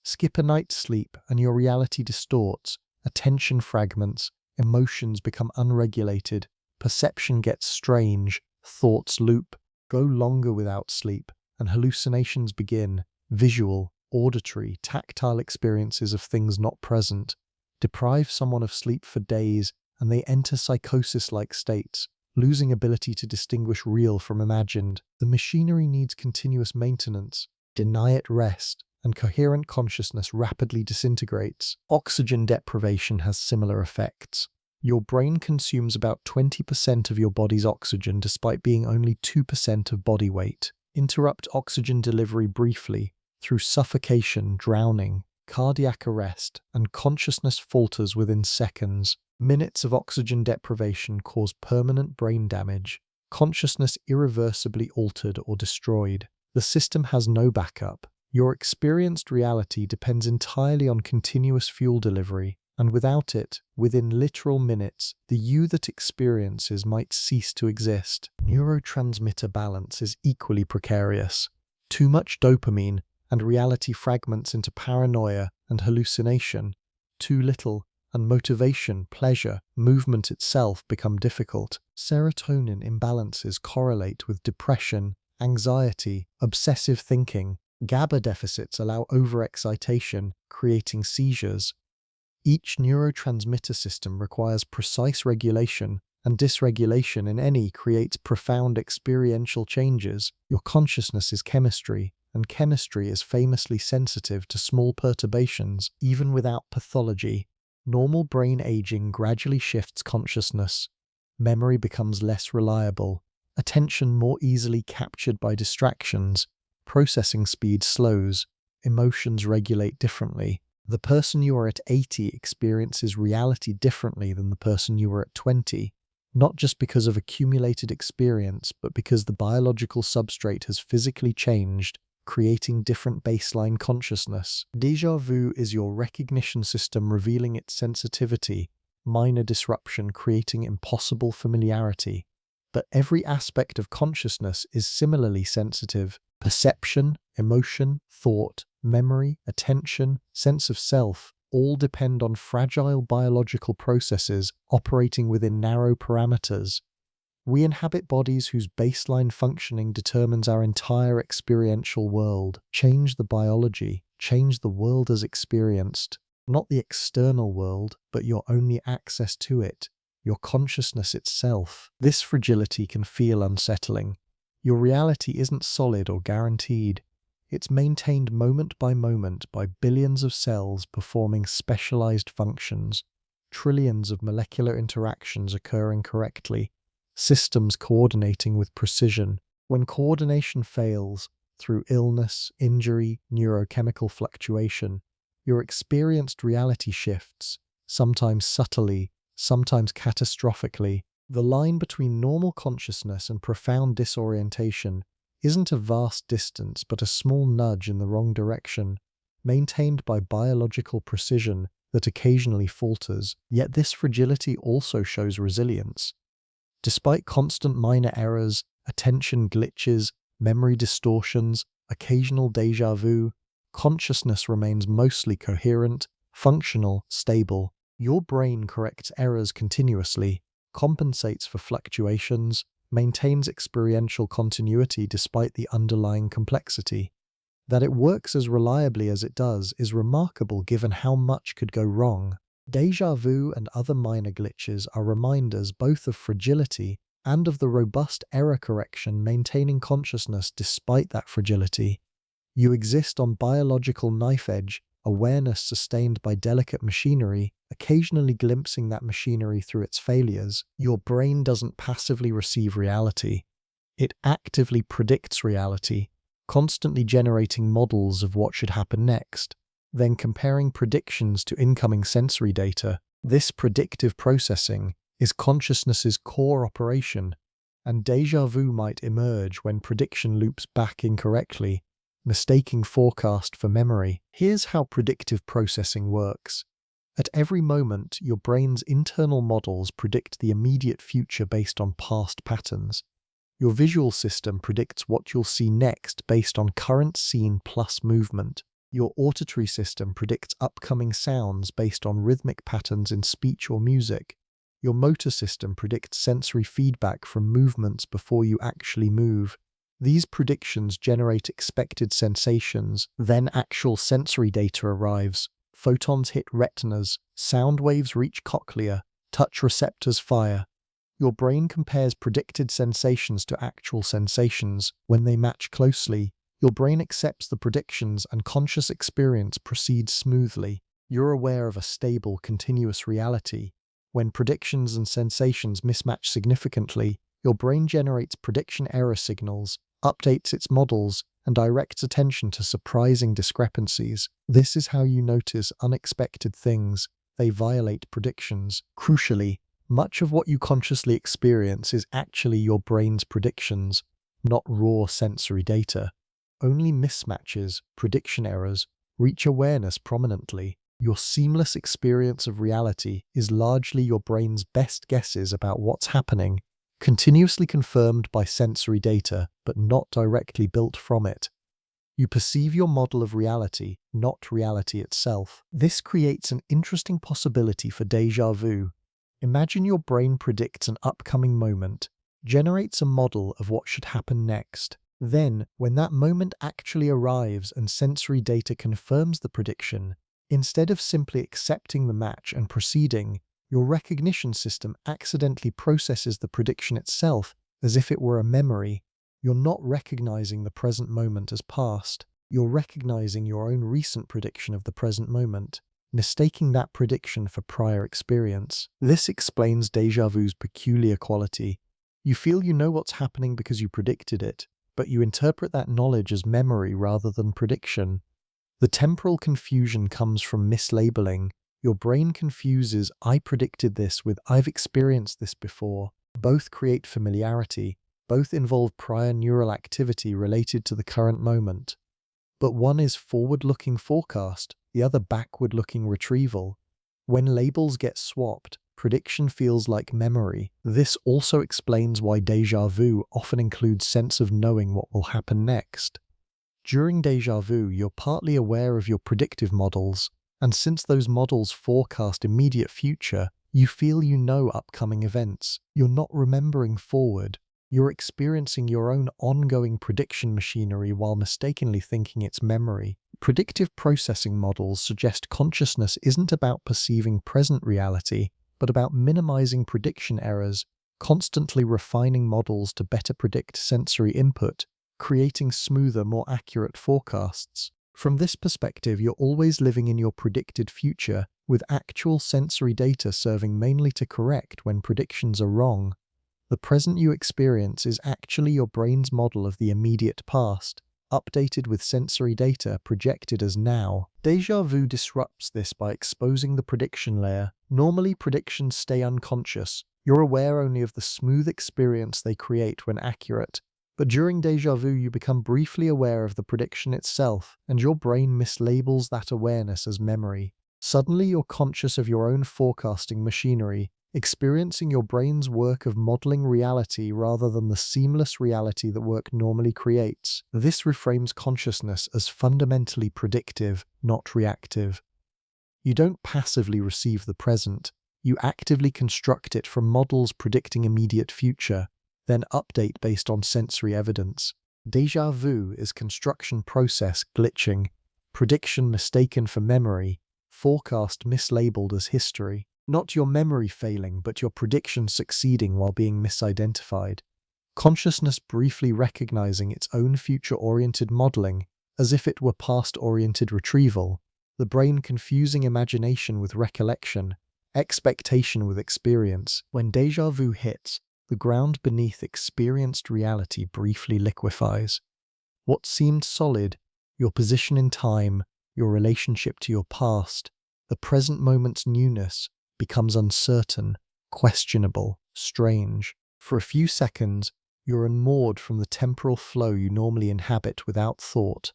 Skip a night's sleep and your reality distorts, attention fragments, emotions become unregulated, perception gets strange, thoughts loop, go longer without sleep, and hallucinations begin. Visual, auditory, tactile experiences of things not present. Deprive someone of sleep for days and they enter psychosis-like states, losing ability to distinguish real from imagined. The machinery needs continuous maintenance. Deny it rest, and coherent consciousness rapidly disintegrates. Oxygen deprivation has similar effects. Your brain consumes about 20% of your body's oxygen despite being only 2% of body weight. Interrupt oxygen delivery briefly through suffocation, drowning, cardiac arrest, and consciousness falters within seconds. Minutes of oxygen deprivation cause permanent brain damage, consciousness irreversibly altered or destroyed. The system has no backup. Your experienced reality depends entirely on continuous fuel delivery, and without it, within literal minutes, the you that experiences might cease to exist. Neurotransmitter balance is equally precarious. Too much dopamine, and reality fragments into paranoia and hallucination. Too little, and motivation, pleasure, movement itself become difficult. Serotonin imbalances correlate with depression, anxiety, obsessive thinking. GABA deficits allow overexcitation, creating seizures. Each neurotransmitter system requires precise regulation, and dysregulation in any creates profound experiential changes. Your consciousness is chemistry, and chemistry is famously sensitive to small perturbations, even without pathology. Normal brain aging gradually shifts consciousness. Memory becomes less reliable, attention more easily captured by distractions, processing speed slows, emotions regulate differently. The person you are at 80 experiences reality differently than the person you were at 20, not just because of accumulated experience, but because the biological substrate has physically changed, creating different baseline consciousness. Déjà vu is your recognition system revealing its sensitivity, minor disruption creating impossible familiarity. But every aspect of consciousness is similarly sensitive. Perception, emotion, thought, memory, attention, sense of self, all depend on fragile biological processes operating within narrow parameters. We inhabit bodies whose baseline functioning determines our entire experiential world. Change the biology, change the world as experienced, not the external world, but your only access to it, your consciousness itself. This fragility can feel unsettling. Your reality isn't solid or guaranteed. It's maintained moment by moment by billions of cells performing specialized functions, trillions of molecular interactions occurring correctly, systems coordinating with precision. When coordination fails, through illness, injury, neurochemical fluctuation, your experienced reality shifts, sometimes subtly, sometimes catastrophically. The line between normal consciousness and profound disorientation isn't a vast distance but a small nudge in the wrong direction, maintained by biological precision that occasionally falters, yet this fragility also shows resilience. Despite constant minor errors, attention glitches, memory distortions, occasional déjà vu, consciousness remains mostly coherent, functional, stable. Your brain corrects errors continuously, compensates for fluctuations, maintains experiential continuity despite the underlying complexity. That it works as reliably as it does is remarkable given how much could go wrong. Déjà vu and other minor glitches are reminders both of fragility and of the robust error correction maintaining consciousness despite that fragility. You exist on biological knife edge, awareness sustained by delicate machinery, occasionally glimpsing that machinery through its failures. Your brain doesn't passively receive reality. It actively predicts reality, constantly generating models of what should happen next, then comparing predictions to incoming sensory data. This predictive processing is consciousness's core operation, and déjà vu might emerge when prediction loops back incorrectly, mistaking forecast for memory. Here's how predictive processing works. At every moment, your brain's internal models predict the immediate future based on past patterns. Your visual system predicts what you'll see next based on current scene plus movement. Your auditory system predicts upcoming sounds based on rhythmic patterns in speech or music. Your motor system predicts sensory feedback from movements before you actually move. These predictions generate expected sensations, then actual sensory data arrives. Photons hit retinas, sound waves reach cochlea, touch receptors fire. Your brain compares predicted sensations to actual sensations. When they match closely, your brain accepts the predictions and conscious experience proceeds smoothly. You're aware of a stable, continuous reality. When predictions and sensations mismatch significantly, your brain generates prediction error signals, updates its models, and directs attention to surprising discrepancies. This is how you notice unexpected things. They violate predictions. Crucially, much of what you consciously experience is actually your brain's predictions, not raw sensory data. Only mismatches, prediction errors, reach awareness prominently. Your seamless experience of reality is largely your brain's best guesses about what's happening, continuously confirmed by sensory data, but not directly built from it. You perceive your model of reality, not reality itself. This creates an interesting possibility for déjà vu. Imagine your brain predicts an upcoming moment, generates a model of what should happen next. Then, when that moment actually arrives and sensory data confirms the prediction, instead of simply accepting the match and proceeding, your recognition system accidentally processes the prediction itself as if it were a memory. You're not recognizing the present moment as past. You're recognizing your own recent prediction of the present moment, mistaking that prediction for prior experience. This explains déjà vu's peculiar quality. You feel you know what's happening because you predicted it, but you interpret that knowledge as memory rather than prediction. The temporal confusion comes from mislabeling. Your brain confuses "I predicted this" with "I've experienced this before." Both create familiarity. Both involve prior neural activity related to the current moment. But one is forward-looking forecast, the other backward-looking retrieval. When labels get swapped, prediction feels like memory. This also explains why déjà vu often includes sense of knowing what will happen next. During déjà vu, you're partly aware of your predictive models, and since those models forecast immediate future, you feel you know upcoming events. You're not remembering forward. You're experiencing your own ongoing prediction machinery while mistakenly thinking it's memory. Predictive processing models suggest consciousness isn't about perceiving present reality, but about minimizing prediction errors, constantly refining models to better predict sensory input, creating smoother, more accurate forecasts. From this perspective, you're always living in your predicted future, with actual sensory data serving mainly to correct when predictions are wrong. The present you experience is actually your brain's model of the immediate past, updated with sensory data projected as now. Déjà vu disrupts this by exposing the prediction layer. Normally, predictions stay unconscious. You're aware only of the smooth experience they create when accurate. But during déjà vu, you become briefly aware of the prediction itself, and your brain mislabels that awareness as memory. Suddenly, you're conscious of your own forecasting machinery, experiencing your brain's work of modeling reality rather than the seamless reality that work normally creates. This reframes consciousness as fundamentally predictive, not reactive. You don't passively receive the present, you actively construct it from models predicting immediate future, then update based on sensory evidence. Déjà vu is construction process glitching, prediction mistaken for memory, forecast mislabeled as history. Not your memory failing, but your prediction succeeding while being misidentified. Consciousness briefly recognizing its own future-oriented modeling, as if it were past-oriented retrieval. The brain confusing imagination with recollection, expectation with experience. When déjà vu hits, the ground beneath experienced reality briefly liquefies. What seemed solid, your position in time, your relationship to your past, the present moment's newness, becomes uncertain, questionable, strange. For a few seconds, you're unmoored from the temporal flow you normally inhabit without thought.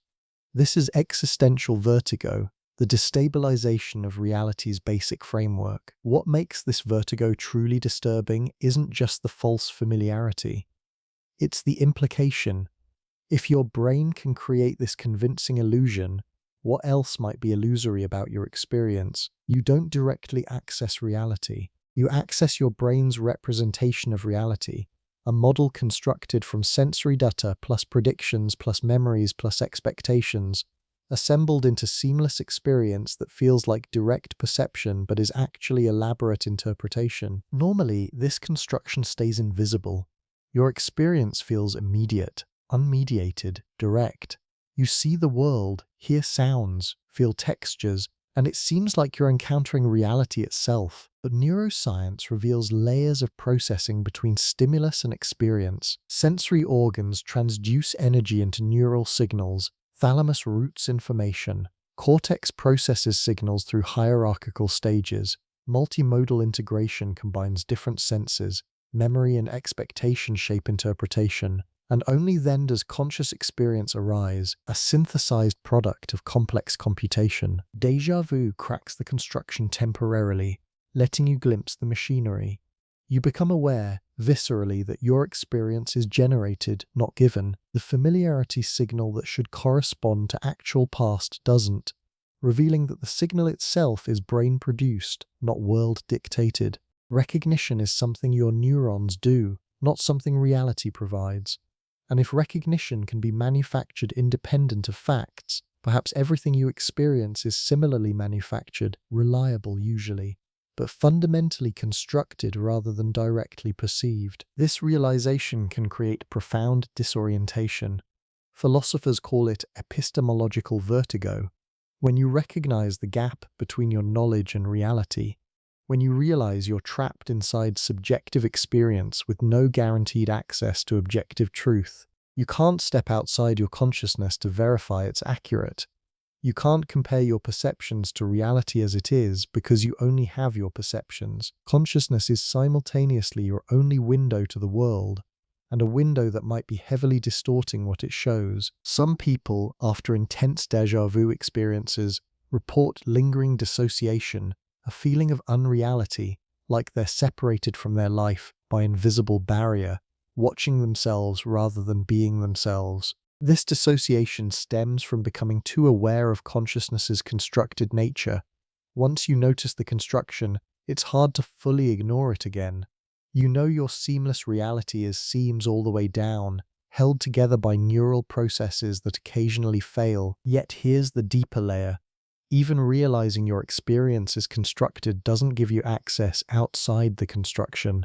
This is existential vertigo, the destabilization of reality's basic framework. What makes this vertigo truly disturbing isn't just the false familiarity. It's the implication. If your brain can create this convincing illusion, what else might be illusory about your experience? You don't directly access reality. You access your brain's representation of reality, a model constructed from sensory data plus predictions plus memories plus expectations, assembled into seamless experience that feels like direct perception but is actually elaborate interpretation. Normally, this construction stays invisible. Your experience feels immediate, unmediated, direct. You see the world, hear sounds, feel textures, and it seems like you're encountering reality itself. But neuroscience reveals layers of processing between stimulus and experience. Sensory organs transduce energy into neural signals. Thalamus routes information. Cortex processes signals through hierarchical stages. Multimodal integration combines different senses. Memory and expectation shape interpretation. And only then does conscious experience arise, a synthesized product of complex computation. Déjà vu cracks the construction temporarily, letting you glimpse the machinery. You become aware, viscerally, that your experience is generated, not given. The familiarity signal that should correspond to actual past doesn't, revealing that the signal itself is brain-produced, not world-dictated. Recognition is something your neurons do, not something reality provides. And if recognition can be manufactured independent of facts, perhaps everything you experience is similarly manufactured, reliable usually, but fundamentally constructed rather than directly perceived. This realization can create profound disorientation. Philosophers call it epistemological vertigo. When you recognize the gap between your knowledge and reality, when you realize you're trapped inside subjective experience with no guaranteed access to objective truth, you can't step outside your consciousness to verify it's accurate. You can't compare your perceptions to reality as it is because you only have your perceptions. Consciousness is simultaneously your only window to the world, and a window that might be heavily distorting what it shows. Some people, after intense déjà vu experiences, report lingering dissociation, a feeling of unreality, like they're separated from their life by an invisible barrier, watching themselves rather than being themselves. This dissociation stems from becoming too aware of consciousness's constructed nature. Once you notice the construction, it's hard to fully ignore it again. You know your seamless reality is seams all the way down, held together by neural processes that occasionally fail. Yet here's the deeper layer. Even realizing your experience is constructed doesn't give you access outside the construction.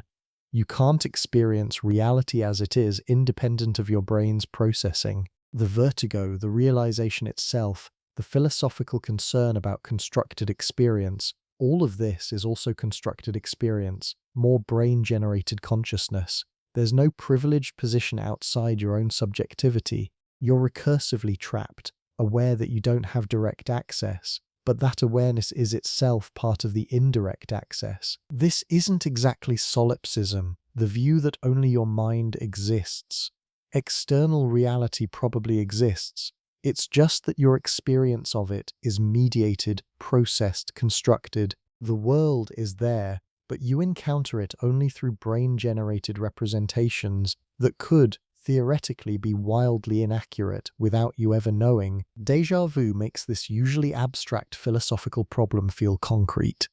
You can't experience reality as it is independent of your brain's processing. The vertigo, the realization itself, the philosophical concern about constructed experience, all of this is also constructed experience, more brain-generated consciousness. There's no privileged position outside your own subjectivity. You're recursively trapped, aware that you don't have direct access, but that awareness is itself part of the indirect access. This isn't exactly solipsism, the view that only your mind exists. External reality probably exists. It's just that your experience of it is mediated, processed, constructed. The world is there, but you encounter it only through brain-generated representations that could, theoretically, be wildly inaccurate without you ever knowing. Déjà vu makes this usually abstract philosophical problem feel concrete.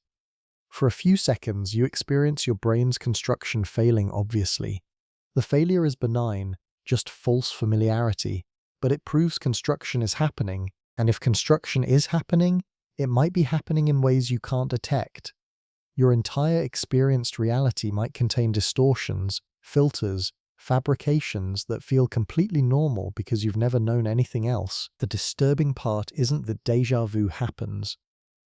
For a few seconds, you experience your brain's construction failing obviously. The failure is benign, just false familiarity, but it proves construction is happening, and if construction is happening, it might be happening in ways you can't detect. Your entire experienced reality might contain distortions, filters, fabrications that feel completely normal because you've never known anything else. The disturbing part isn't that déjà vu happens,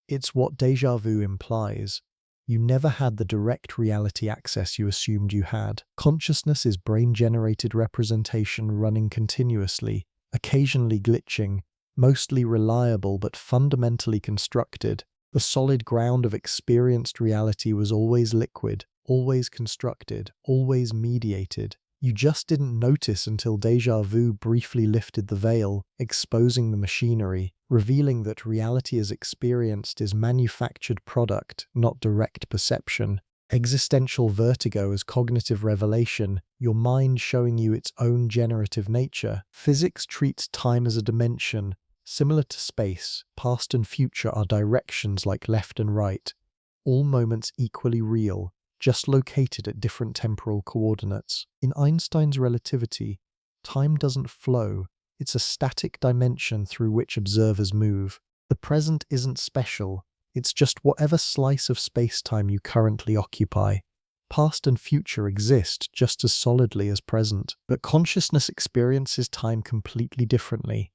it's what déjà vu implies. You never had the direct reality access you assumed you had. Consciousness is brain-generated representation running continuously, occasionally glitching, mostly reliable but fundamentally constructed. The solid ground of experienced reality was always liquid, always constructed, always mediated. You just didn't notice until déjà vu briefly lifted the veil, exposing the machinery, revealing that reality as experienced is manufactured product, not direct perception. Existential vertigo as cognitive revelation, your mind showing you its own generative nature. Physics treats time as a dimension. Similar to space, past and future are directions like left and right. All moments equally real, just located at different temporal coordinates. In Einstein's relativity, time doesn't flow, it's a static dimension through which observers move. The present isn't special, it's just whatever slice of space-time you currently occupy. Past and future exist just as solidly as present, but consciousness experiences time completely differently.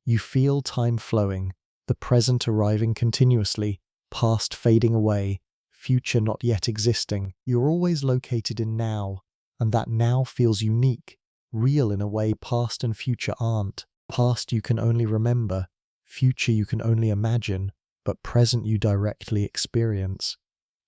You feel time flowing, the present arriving continuously, past fading away, future not yet existing. You're always located in now, and that now feels unique, real in a way past and future aren't. Past you can only remember, future you can only imagine, but present you directly experience.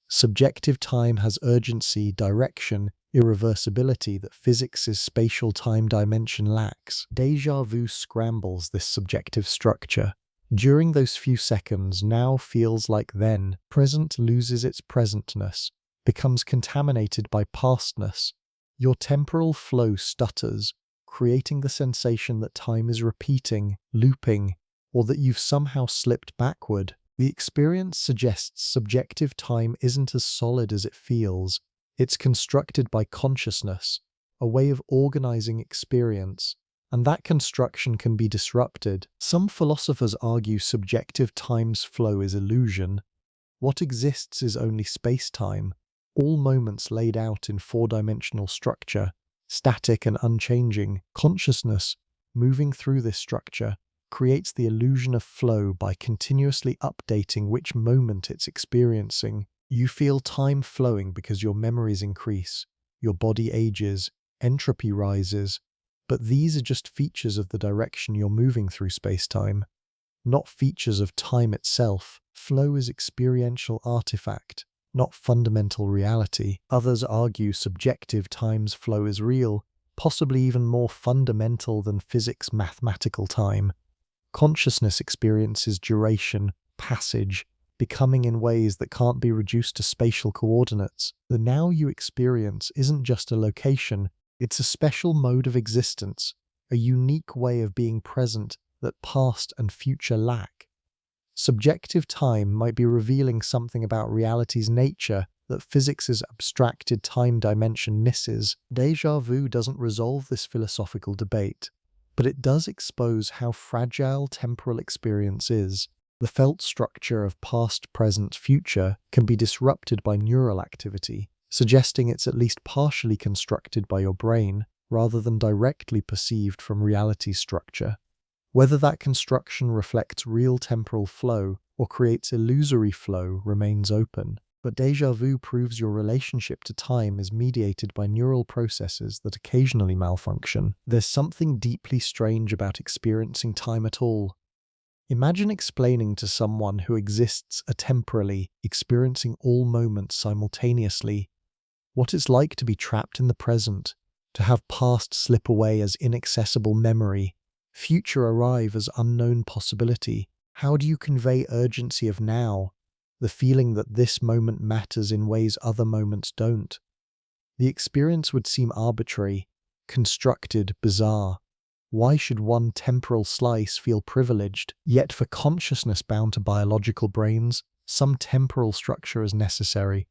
Subjective time has urgency, direction, irreversibility that physics' spatial time dimension lacks. Déjà vu scrambles this subjective structure. During those few seconds, now feels like then. Present loses its presentness, becomes contaminated by pastness. Your temporal flow stutters, creating the sensation that time is repeating, looping, or that you've somehow slipped backward. The experience suggests subjective time isn't as solid as it feels. It's constructed by consciousness, a way of organizing experience, and that construction can be disrupted. Some philosophers argue subjective time's flow is illusion. What exists is only space-time, all moments laid out in four-dimensional structure, static and unchanging. Consciousness, moving through this structure, creates the illusion of flow by continuously updating which moment it's experiencing. You feel time flowing because your memories increase, your body ages, entropy rises, but these are just features of the direction you're moving through space-time, not features of time itself. Flow is experiential artifact, not fundamental reality. Others argue subjective time's flow is real, possibly even more fundamental than physics' mathematical time. Consciousness experiences duration, passage, becoming in ways that can't be reduced to spatial coordinates. The now you experience isn't just a location, it's a special mode of existence, a unique way of being present that past and future lack. Subjective time might be revealing something about reality's nature that physics' abstracted time dimension misses. Déjà vu doesn't resolve this philosophical debate, but it does expose how fragile temporal experience is. The felt structure of past, present, future can be disrupted by neural activity, suggesting it's at least partially constructed by your brain, rather than directly perceived from reality's structure. Whether that construction reflects real temporal flow or creates illusory flow remains open. But déjà vu proves your relationship to time is mediated by neural processes that occasionally malfunction. There's something deeply strange about experiencing time at all. Imagine explaining to someone who exists atemporally, experiencing all moments simultaneously, what it's like to be trapped in the present, to have past slip away as inaccessible memory, future arrive as unknown possibility. How do you convey urgency of now, the feeling that this moment matters in ways other moments don't? The experience would seem arbitrary, constructed, bizarre. Why should one temporal slice feel privileged? Yet for consciousness bound to biological brains, some temporal structure is necessary.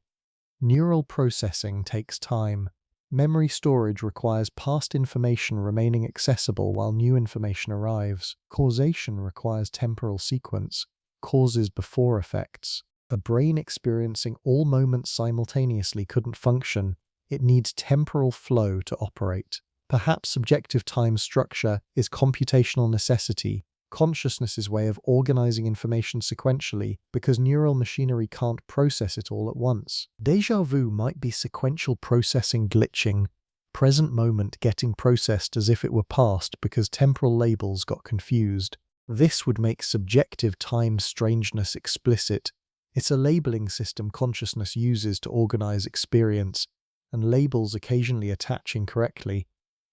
Neural processing takes time. Memory storage requires past information remaining accessible while new information arrives. Causation requires temporal sequence, causes before effects. A brain experiencing all moments simultaneously couldn't function. It needs temporal flow to operate. Perhaps subjective time structure is computational necessity, consciousness's way of organizing information sequentially because neural machinery can't process it all at once. Déjà vu might be sequential processing glitching, present moment getting processed as if it were past because temporal labels got confused. This would make subjective time strangeness explicit. It's a labeling system consciousness uses to organize experience, and labels occasionally attach incorrectly.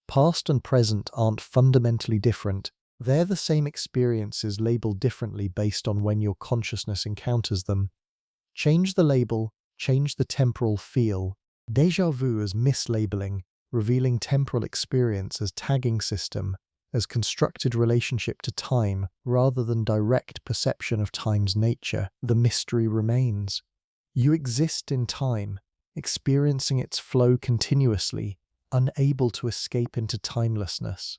Past and present aren't fundamentally different. They're the same experiences labeled differently based on when your consciousness encounters them. Change the label, change the temporal feel. Déjà vu as mislabeling, revealing temporal experience as tagging system, as constructed relationship to time rather than direct perception of time's nature. The mystery remains. You exist in time, experiencing its flow continuously, unable to escape into timelessness.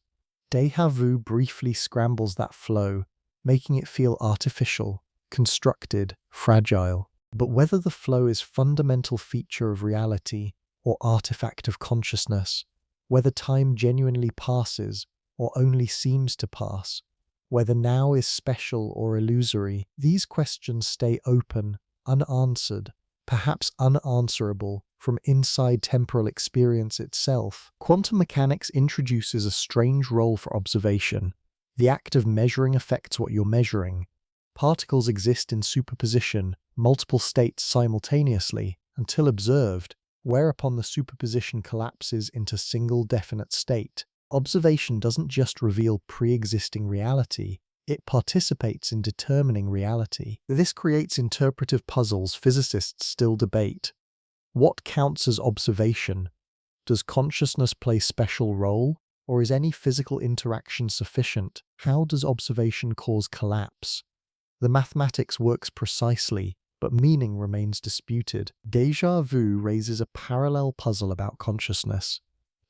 Déjà vu briefly scrambles that flow, making it feel artificial, constructed, fragile. But whether the flow is fundamental feature of reality or artifact of consciousness, whether time genuinely passes or only seems to pass, whether now is special or illusory, these questions stay open, unanswered, perhaps unanswerable from inside temporal experience itself. Quantum mechanics introduces a strange role for observation. The act of measuring affects what you're measuring. Particles exist in superposition, multiple states simultaneously, until observed, whereupon the superposition collapses into single definite state. Observation doesn't just reveal pre-existing reality, it participates in determining reality. This creates interpretive puzzles physicists still debate. What counts as observation? Does consciousness play special role, or is any physical interaction sufficient? How does observation cause collapse? The mathematics works precisely, but meaning remains disputed. Déjà vu raises a parallel puzzle about consciousness.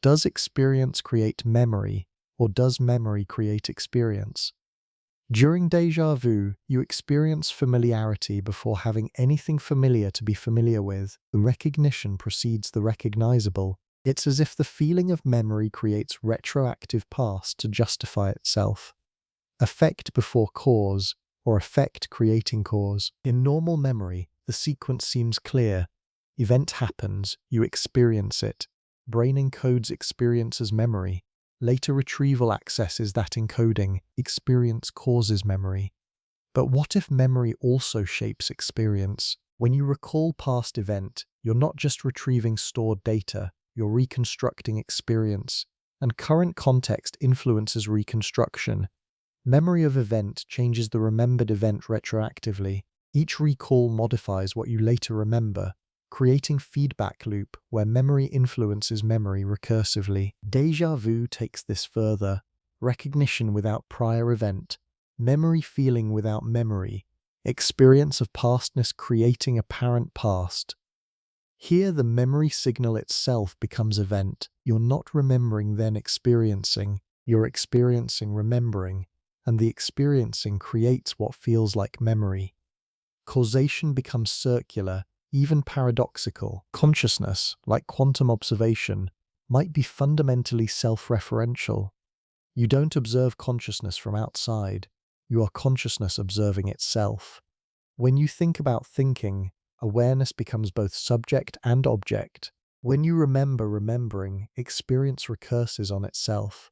Does experience create memory, or does memory create experience? During déjà vu, you experience familiarity before having anything familiar to be familiar with. The recognition precedes the recognizable. It's as if the feeling of memory creates retroactive past to justify itself. Effect before cause, or effect creating cause. In normal memory, the sequence seems clear. Event happens, you experience it. Brain encodes experience as memory. Later retrieval accesses that encoding. Experience causes memory. But what if memory also shapes experience? When you recall past event, you're not just retrieving stored data, you're reconstructing experience. And current context influences reconstruction. Memory of event changes the remembered event retroactively. Each recall modifies what you later remember, creating feedback loop where memory influences memory recursively. Déjà vu takes this further. Recognition without prior event, memory feeling without memory, experience of pastness creating apparent past. Here the memory signal itself becomes event. You're not remembering then experiencing, you're experiencing remembering, and the experiencing creates what feels like memory. Causation becomes circular, even paradoxical. Consciousness, like quantum observation, might be fundamentally self-referential. You don't observe consciousness from outside, you are consciousness observing itself. When you think about thinking, awareness becomes both subject and object. When you remember remembering, experience recurses on itself.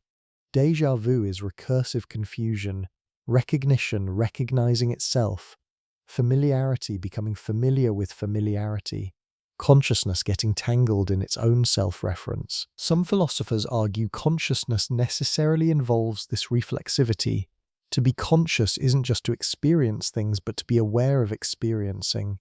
Déjà vu is recursive confusion, recognition recognizing itself, familiarity becoming familiar with familiarity, consciousness getting tangled in its own self-reference. Some philosophers argue consciousness necessarily involves this reflexivity. To be conscious isn't just to experience things, but to be aware of experiencing.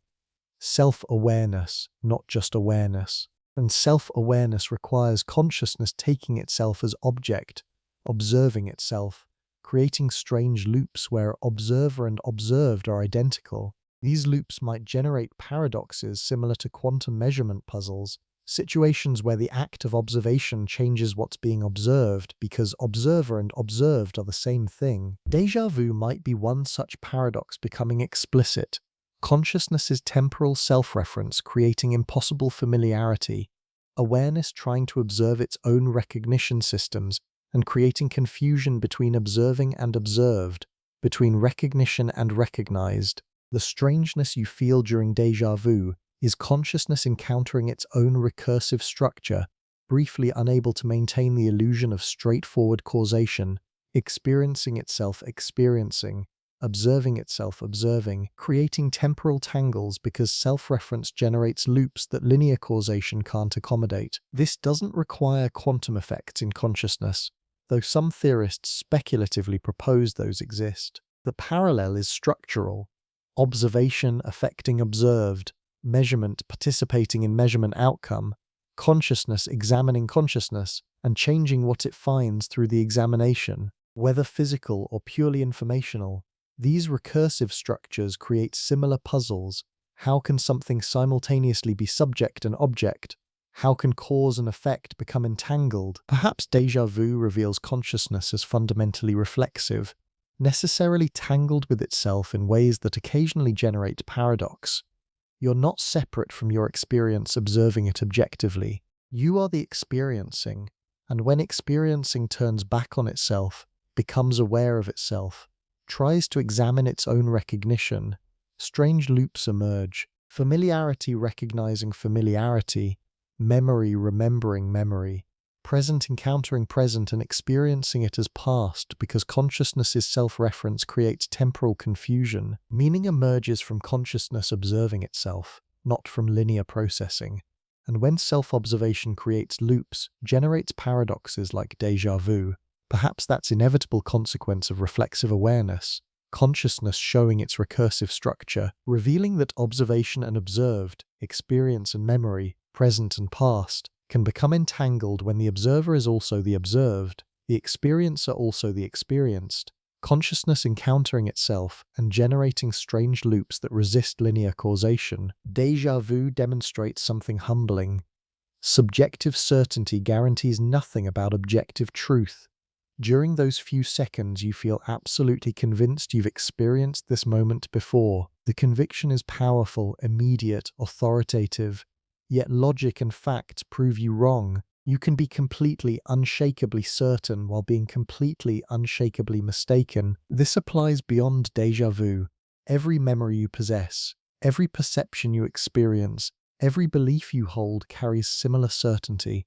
Self-awareness, not just awareness. And self-awareness requires consciousness taking itself as object, observing itself, creating strange loops where observer and observed are identical. These loops might generate paradoxes similar to quantum measurement puzzles, situations where the act of observation changes what's being observed because observer and observed are the same thing. Déjà vu might be one such paradox becoming explicit. Consciousness's temporal self-reference creating impossible familiarity, awareness trying to observe its own recognition systems and creating confusion between observing and observed, between recognition and recognized. The strangeness you feel during déjà vu is consciousness encountering its own recursive structure, briefly unable to maintain the illusion of straightforward causation, experiencing itself experiencing, observing itself observing, creating temporal tangles because self-reference generates loops that linear causation can't accommodate. This doesn't require quantum effects in consciousness, though some theorists speculatively propose those exist. The parallel is structural. Observation affecting observed, measurement participating in measurement outcome, consciousness examining consciousness, and changing what it finds through the examination. Whether physical or purely informational, these recursive structures create similar puzzles. How can something simultaneously be subject and object? How can cause and effect become entangled? Perhaps déjà vu reveals consciousness as fundamentally reflexive, necessarily tangled with itself in ways that occasionally generate paradox. You're not separate from your experience observing it objectively. You are the experiencing, and when experiencing turns back on itself, becomes aware of itself, tries to examine its own recognition, strange loops emerge. Familiarity recognizing familiarity, memory remembering memory, present encountering present and experiencing it as past because consciousness's self-reference creates temporal confusion. Meaning emerges from consciousness observing itself, not from linear processing. And when self-observation creates loops, generates paradoxes like déjà vu, perhaps that's inevitable consequence of reflexive awareness, consciousness showing its recursive structure, revealing that observation and observed, experience and memory, present and past, can become entangled when the observer is also the observed, the experiencer also the experienced, consciousness encountering itself and generating strange loops that resist linear causation. Déjà vu demonstrates something humbling. Subjective certainty guarantees nothing about objective truth. During those few seconds you feel absolutely convinced you've experienced this moment before. The conviction is powerful, immediate, authoritative. Yet logic and facts prove you wrong. You can be completely, unshakably certain while being completely, unshakably mistaken. This applies beyond déjà vu. Every memory you possess, every perception you experience, every belief you hold carries similar certainty.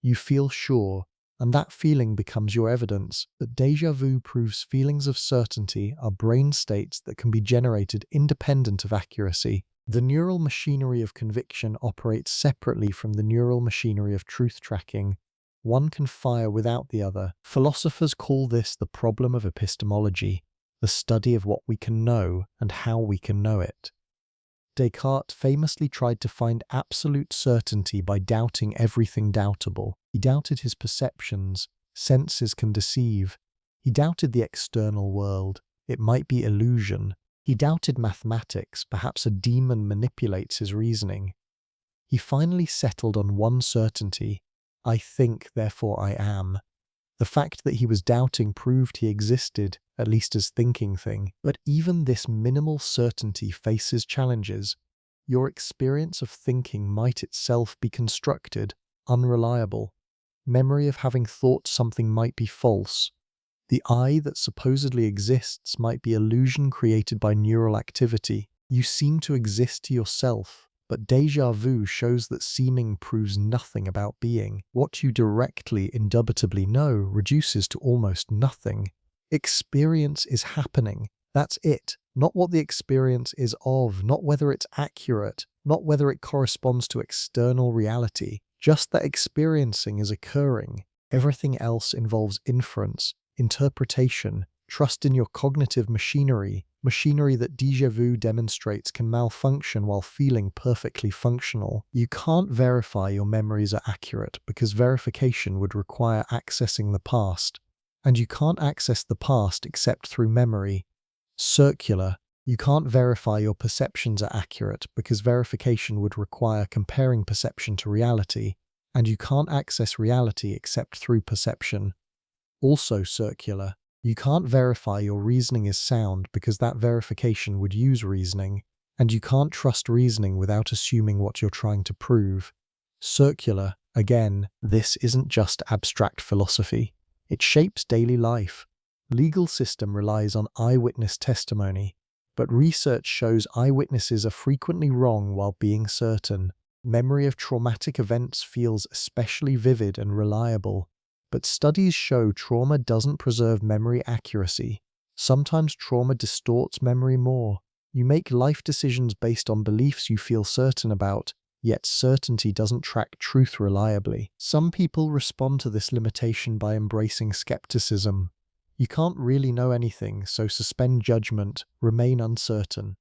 You feel sure, and that feeling becomes your evidence. But déjà vu proves feelings of certainty are brain states that can be generated independent of accuracy. The neural machinery of conviction operates separately from the neural machinery of truth tracking. One can fire without the other. Philosophers call this the problem of epistemology, the study of what we can know and how we can know it. Descartes famously tried to find absolute certainty by doubting everything doubtable. He doubted his perceptions. Senses can deceive. He doubted the external world. It might be illusion. He doubted mathematics. Perhaps a demon manipulates his reasoning. He finally settled on one certainty. I think, therefore I am. The fact that he was doubting proved he existed, at least as thinking thing. But even this minimal certainty faces challenges. Your experience of thinking might itself be constructed, unreliable. Memory of having thought something might be false. The I that supposedly exists might be illusion created by neural activity. You seem to exist to yourself. But déjà vu shows that seeming proves nothing about being. What you directly, indubitably know reduces to almost nothing. Experience is happening. That's it. Not what the experience is of, not whether it's accurate, not whether it corresponds to external reality, just that experiencing is occurring. Everything else involves inference, interpretation, trust in your cognitive machinery that déjà vu demonstrates can malfunction while feeling perfectly functional. You can't verify your memories are accurate because verification would require accessing the past, and you can't access the past except through memory. Circular. You can't verify your perceptions are accurate because verification would require comparing perception to reality, and you can't access reality except through perception. Also circular. You can't verify your reasoning is sound because that verification would use reasoning, and you can't trust reasoning without assuming what you're trying to prove. Circular. Again, this isn't just abstract philosophy. It shapes daily life. Legal system relies on eyewitness testimony, but research shows eyewitnesses are frequently wrong while being certain. Memory of traumatic events feels especially vivid and reliable, but studies show trauma doesn't preserve memory accuracy. Sometimes trauma distorts memory more. You make life decisions based on beliefs you feel certain about, yet certainty doesn't track truth reliably. Some people respond to this limitation by embracing skepticism. You can't really know anything, so suspend judgment, remain uncertain.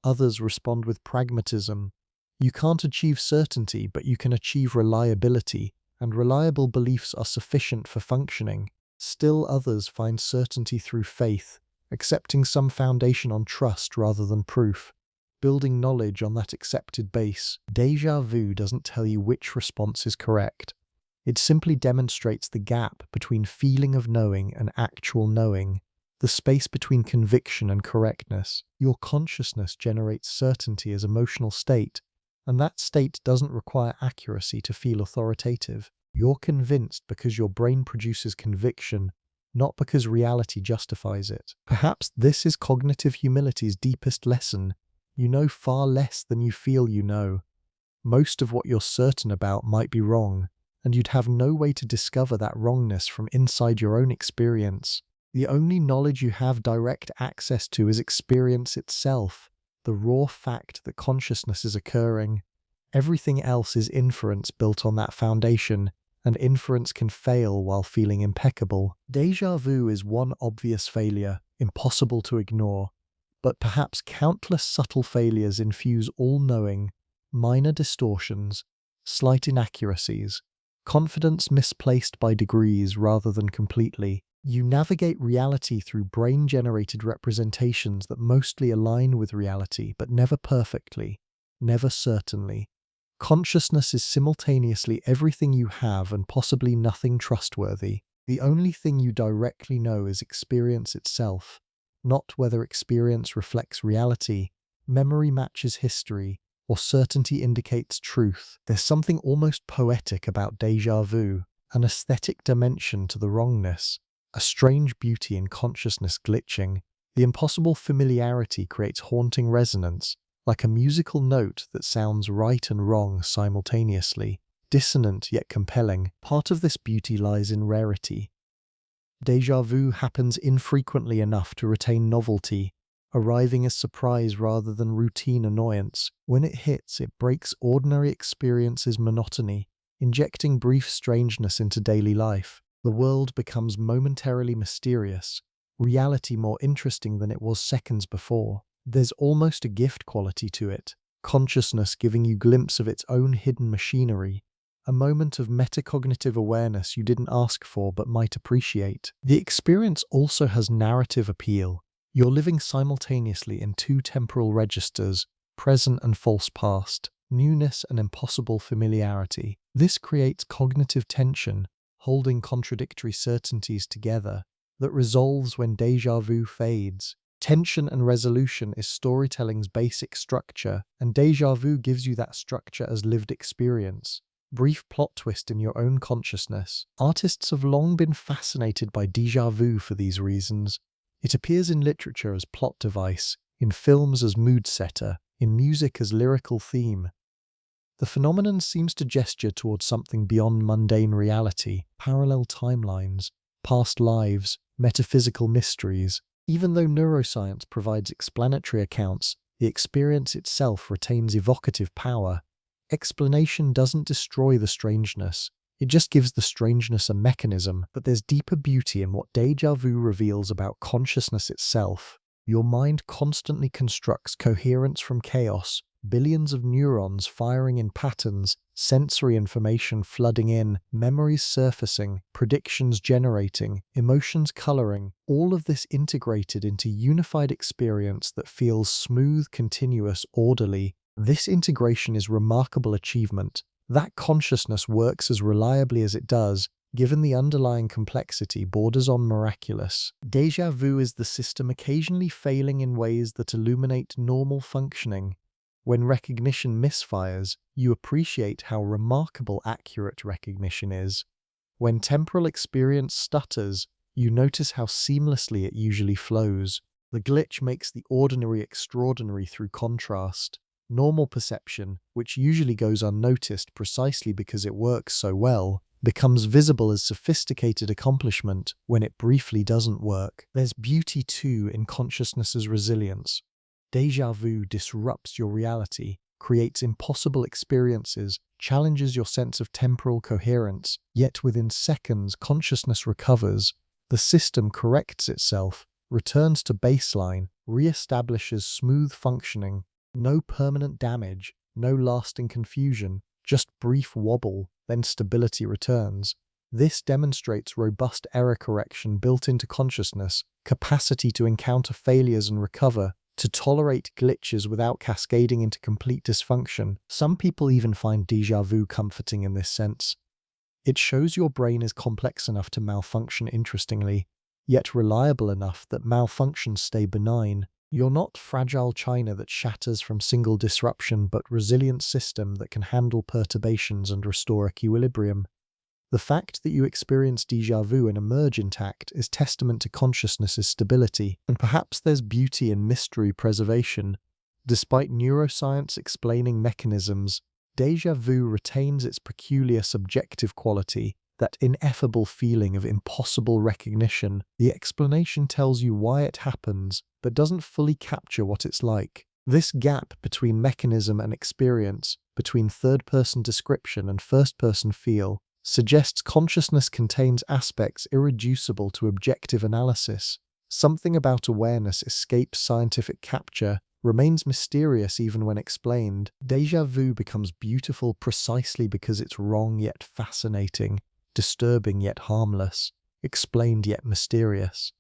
Others respond with pragmatism. You can't achieve certainty, but you can achieve reliability, and reliable beliefs are sufficient for functioning. Still others find certainty through faith, accepting some foundation on trust rather than proof, building knowledge on that accepted base. Déjà vu doesn't tell you which response is correct. It simply demonstrates the gap between feeling of knowing and actual knowing, the space between conviction and correctness. Your consciousness generates certainty as emotional state, and that state doesn't require accuracy to feel authoritative. You're convinced because your brain produces conviction, not because reality justifies it. Perhaps this is cognitive humility's deepest lesson. You know far less than you feel you know. Most of what you're certain about might be wrong, and you'd have no way to discover that wrongness from inside your own experience. The only knowledge you have direct access to is experience itself, the raw fact that consciousness is occurring. Everything else is inference built on that foundation, and inference can fail while feeling impeccable. Déjà vu is one obvious failure, impossible to ignore, but perhaps countless subtle failures infuse all-knowing, minor distortions, slight inaccuracies, confidence misplaced by degrees rather than completely. You navigate reality through brain-generated representations that mostly align with reality, but never perfectly, never certainly. Consciousness is simultaneously everything you have and possibly nothing trustworthy. The only thing you directly know is experience itself, not whether experience reflects reality, memory matches history, or certainty indicates truth. There's something almost poetic about déjà vu, an aesthetic dimension to the wrongness, a strange beauty in consciousness glitching. The impossible familiarity creates haunting resonance, like a musical note that sounds right and wrong simultaneously, dissonant yet compelling. Part of this beauty lies in rarity. Déjà vu happens infrequently enough to retain novelty, arriving as surprise rather than routine annoyance. When it hits, it breaks ordinary experience's monotony, injecting brief strangeness into daily life. The world becomes momentarily mysterious, reality more interesting than it was seconds before. There's almost a gift quality to it, consciousness giving you a glimpse of its own hidden machinery, a moment of metacognitive awareness you didn't ask for but might appreciate. The experience also has narrative appeal. You're living simultaneously in two temporal registers, present and false past, newness and impossible familiarity. This creates cognitive tension, holding contradictory certainties together, that resolves when déjà vu fades. Tension and resolution is storytelling's basic structure, and déjà vu gives you that structure as lived experience. Brief plot twist in your own consciousness. Artists have long been fascinated by déjà vu for these reasons. It appears in literature as plot device, in films as mood setter, in music as lyrical theme. The phenomenon seems to gesture towards something beyond mundane reality, parallel timelines, past lives, metaphysical mysteries. Even though neuroscience provides explanatory accounts, The experience itself retains evocative power. Explanation doesn't destroy the strangeness. It just gives the strangeness a mechanism, but there's deeper beauty in what déjà vu reveals about consciousness itself. Your mind constantly constructs coherence from chaos, billions of neurons firing in patterns, sensory information flooding in, memories surfacing, predictions generating, emotions coloring, all of this integrated into unified experience that feels smooth, continuous, orderly. This integration is remarkable achievement. That consciousness works as reliably as it does, given the underlying complexity, borders on miraculous. Déjà vu is the system occasionally failing in ways that illuminate normal functioning. When recognition misfires, you appreciate how remarkable accurate recognition is. When temporal experience stutters, you notice how seamlessly it usually flows. The glitch makes the ordinary extraordinary through contrast. Normal perception, which usually goes unnoticed precisely because it works so well, becomes visible as sophisticated accomplishment when it briefly doesn't work. There's beauty too in consciousness's resilience. Déjà vu disrupts your reality, creates impossible experiences, challenges your sense of temporal coherence, yet within seconds consciousness recovers. The system corrects itself, returns to baseline, re-establishes smooth functioning. No permanent damage, no lasting confusion, just brief wobble, then stability returns. This demonstrates robust error correction built into consciousness, capacity to encounter failures and recover, to tolerate glitches without cascading into complete dysfunction. Some people even find déjà vu comforting in this sense. It shows your brain is complex enough to malfunction interestingly, yet reliable enough that malfunctions stay benign. You're not fragile china that shatters from single disruption, but resilient system that can handle perturbations and restore equilibrium. The fact that you experience déjà vu and emerge intact is testament to consciousness's stability, and perhaps there's beauty in mystery preservation. Despite neuroscience explaining mechanisms, déjà vu retains its peculiar subjective quality, that ineffable feeling of impossible recognition. The explanation tells you why it happens, but doesn't fully capture what it's like. This gap between mechanism and experience, between third-person description and first-person feel, suggests consciousness contains aspects irreducible to objective analysis. Something about awareness escapes scientific capture, remains mysterious even when explained. Déjà vu becomes beautiful precisely because it's wrong yet fascinating, disturbing yet harmless, explained yet mysterious.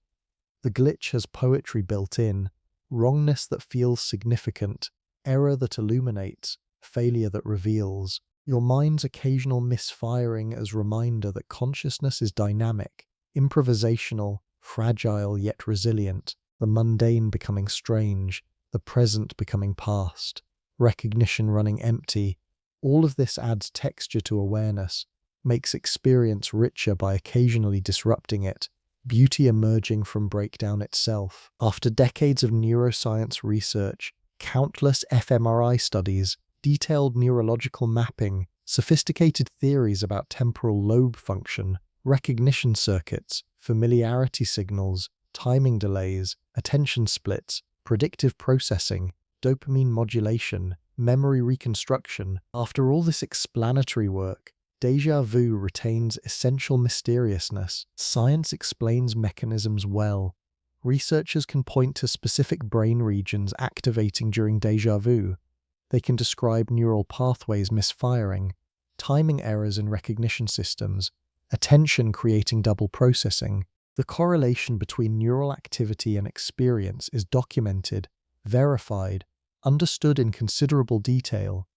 The glitch has poetry built in, wrongness that feels significant, error that illuminates, failure that reveals. Your mind's occasional misfiring as reminder that consciousness is dynamic, improvisational, fragile yet resilient, the mundane becoming strange, the present becoming past, recognition running empty. All of this adds texture to awareness, makes experience richer by occasionally disrupting it, beauty emerging from breakdown itself. After decades of neuroscience research, countless fMRI studies, detailed neurological mapping, sophisticated theories about temporal lobe function, recognition circuits, familiarity signals, timing delays, attention splits, predictive processing, dopamine modulation, memory reconstruction. After all this explanatory work, déjà vu retains essential mysteriousness. Science explains mechanisms well. Researchers can point to specific brain regions activating during déjà vu. They can describe neural pathways misfiring, timing errors in recognition systems, attention creating double processing. The correlation between neural activity and experience is documented, verified, understood in considerable detail.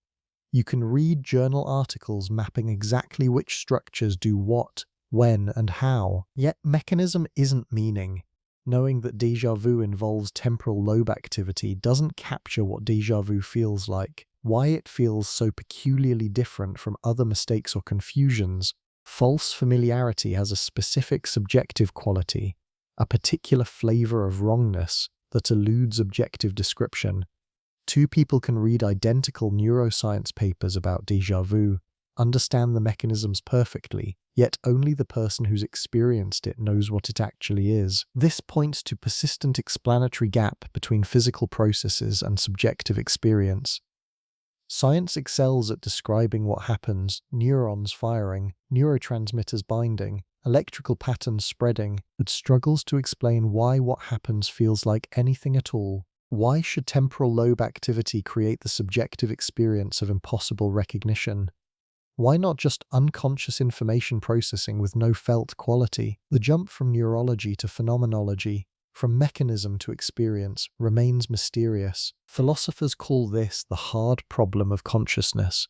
You can read journal articles mapping exactly which structures do what, when, and how. Yet mechanism isn't meaning. Knowing that déjà vu involves temporal lobe activity doesn't capture what déjà vu feels like, why it feels so peculiarly different from other mistakes or confusions. False familiarity has a specific subjective quality, a particular flavor of wrongness that eludes objective description. Two people can read identical neuroscience papers about déjà vu, understand the mechanisms perfectly, yet only the person who's experienced it knows what it actually is. This points to persistent explanatory gap between physical processes and subjective experience. Science excels at describing what happens: neurons firing, neurotransmitters binding, electrical patterns spreading, but struggles to explain why what happens feels like anything at all. Why should temporal lobe activity create the subjective experience of impossible recognition? Why not just unconscious information processing with no felt quality? The jump from neurology to phenomenology, from mechanism to experience, remains mysterious. Philosophers call this the hard problem of consciousness.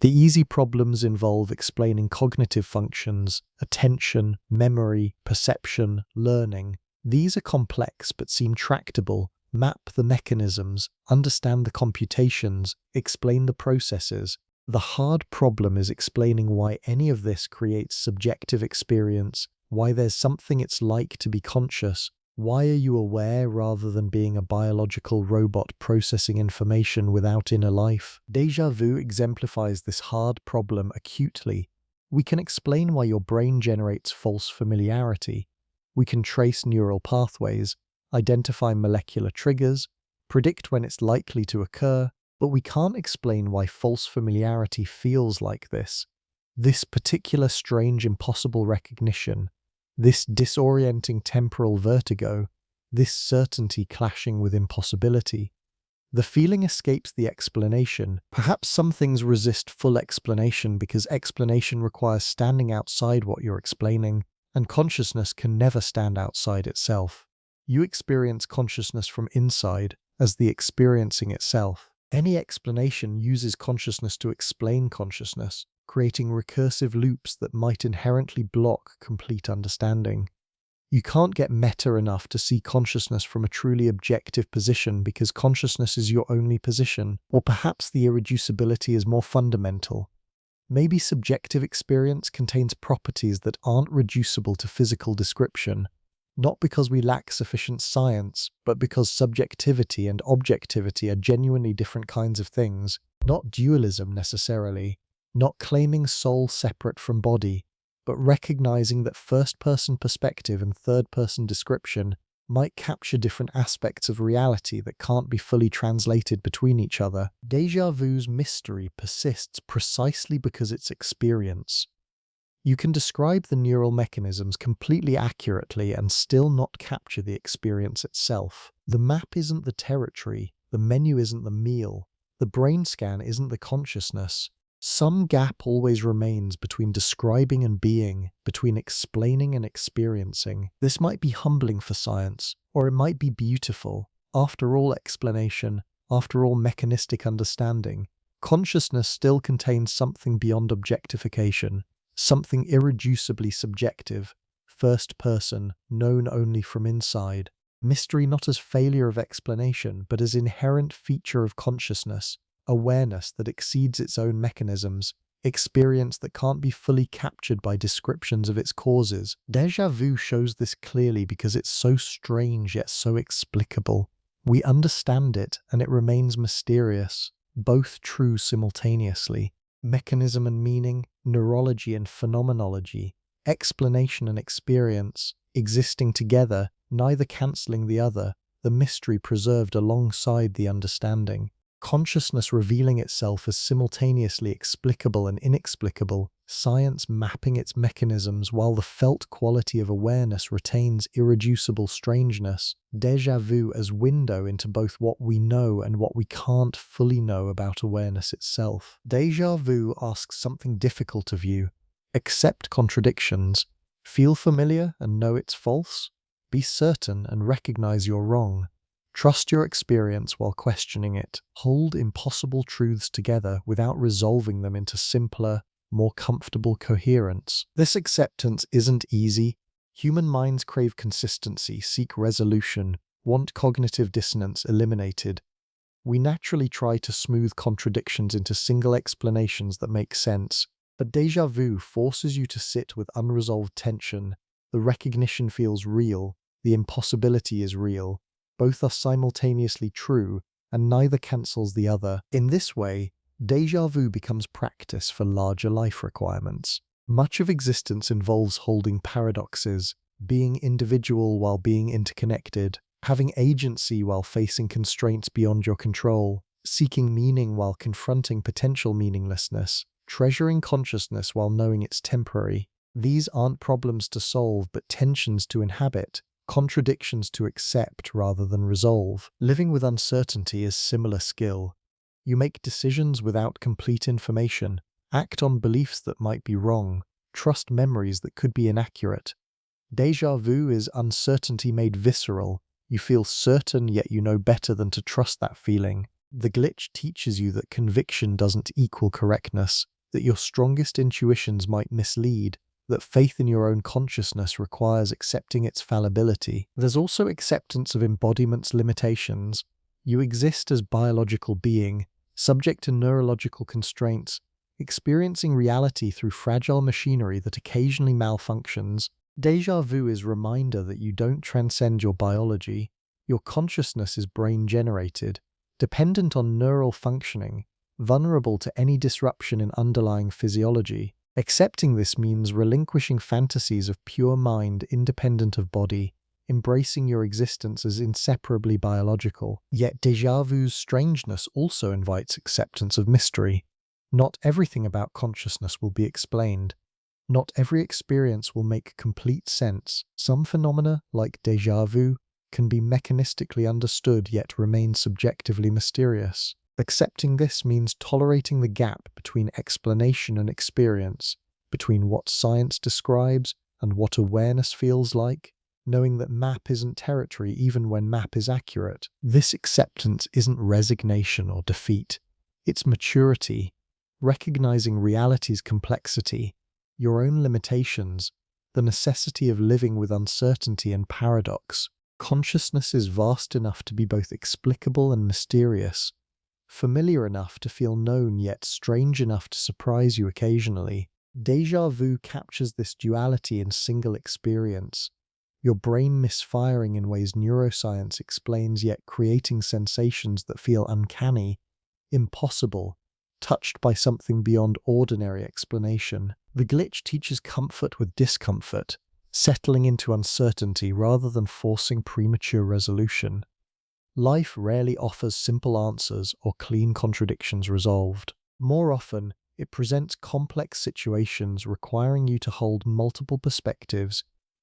The easy problems involve explaining cognitive functions, attention, memory, perception, learning. These are complex but seem tractable. Map the mechanisms, understand the computations, explain the processes. The hard problem is explaining why any of this creates subjective experience, why there's something it's like to be conscious. Why are you aware rather than being a biological robot processing information without inner life? Déjà vu exemplifies this hard problem acutely. We can explain why your brain generates false familiarity. We can trace neural pathways, identify molecular triggers, predict when it's likely to occur, but we can't explain why false familiarity feels like this. This particular strange impossible recognition, this disorienting temporal vertigo, this certainty clashing with impossibility. The feeling escapes the explanation. Perhaps some things resist full explanation because explanation requires standing outside what you're explaining, and consciousness can never stand outside itself. You experience consciousness from inside, as the experiencing itself. Any explanation uses consciousness to explain consciousness, creating recursive loops that might inherently block complete understanding. You can't get meta enough to see consciousness from a truly objective position because consciousness is your only position, or perhaps the irreducibility is more fundamental. Maybe subjective experience contains properties that aren't reducible to physical description, not because we lack sufficient science, but because subjectivity and objectivity are genuinely different kinds of things, not dualism necessarily, not claiming soul separate from body, but recognizing that first-person perspective and third-person description might capture different aspects of reality that can't be fully translated between each other. Déjà vu's mystery persists precisely because it's experience. You can describe the neural mechanisms completely accurately and still not capture the experience itself. The map isn't the territory, the menu isn't the meal, the brain scan isn't the consciousness. Some gap always remains between describing and being, between explaining and experiencing. This might be humbling for science, or it might be beautiful. After all explanation, after all mechanistic understanding, consciousness still contains something beyond objectification. Something irreducibly subjective, first person, known only from inside. Mystery not as failure of explanation, but as inherent feature of consciousness, awareness that exceeds its own mechanisms, experience that can't be fully captured by descriptions of its causes. Déjà vu shows this clearly because it's so strange yet so explicable. We understand it, and it remains mysterious, both true simultaneously. Mechanism and meaning, neurology and phenomenology, explanation and experience, existing together, neither cancelling the other, the mystery preserved alongside the understanding. Consciousness revealing itself as simultaneously explicable and inexplicable, science mapping its mechanisms while the felt quality of awareness retains irreducible strangeness. Déjà vu as window into both what we know and what we can't fully know about awareness itself. Déjà vu asks something difficult of you. Accept contradictions. Feel familiar and know it's false. Be certain and recognize you're wrong. Trust your experience while questioning it. Hold impossible truths together without resolving them into simpler, more comfortable coherence. This acceptance isn't easy. Human minds crave consistency, seek resolution, want cognitive dissonance eliminated. We naturally try to smooth contradictions into single explanations that make sense, but déjà vu forces you to sit with unresolved tension. The recognition feels real, the impossibility is real. Both are simultaneously true, and neither cancels the other. In this way, Déjà vu becomes practice for larger life requirements. Much of existence involves holding paradoxes, being individual while being interconnected, having agency while facing constraints beyond your control, seeking meaning while confronting potential meaninglessness, treasuring consciousness while knowing it's temporary. These aren't problems to solve, but tensions to inhabit, contradictions to accept rather than resolve. Living with uncertainty is similar skill. You make decisions without complete information, act on beliefs that might be wrong, trust memories that could be inaccurate. Déjà vu is uncertainty made visceral. You feel certain, yet you know better than to trust that feeling. The glitch teaches you that conviction doesn't equal correctness, that your strongest intuitions might mislead, that faith in your own consciousness requires accepting its fallibility. There's also acceptance of embodiment's limitations. You exist as biological being, subject to neurological constraints, experiencing reality through fragile machinery that occasionally malfunctions. Déjà vu is a reminder that you don't transcend your biology. Your consciousness is brain-generated, dependent on neural functioning, vulnerable to any disruption in underlying physiology. Accepting this means relinquishing fantasies of pure mind independent of body, embracing your existence as inseparably biological. Yet déjà vu's strangeness also invites acceptance of mystery. Not everything about consciousness will be explained. Not every experience will make complete sense. Some phenomena, like déjà vu, can be mechanistically understood yet remain subjectively mysterious. Accepting this means tolerating the gap between explanation and experience, between what science describes and what awareness feels like, knowing that map isn't territory even when map is accurate. This acceptance isn't resignation or defeat. It's maturity, recognizing reality's complexity, your own limitations, the necessity of living with uncertainty and paradox. Consciousness is vast enough to be both explicable and mysterious, familiar enough to feel known yet strange enough to surprise you occasionally. Déjà vu captures this duality in single experience, your brain misfiring in ways neuroscience explains yet creating sensations that feel uncanny, impossible, touched by something beyond ordinary explanation. The glitch teaches comfort with discomfort, settling into uncertainty rather than forcing premature resolution. Life rarely offers simple answers or clean contradictions resolved. More often, it presents complex situations requiring you to hold multiple perspectives,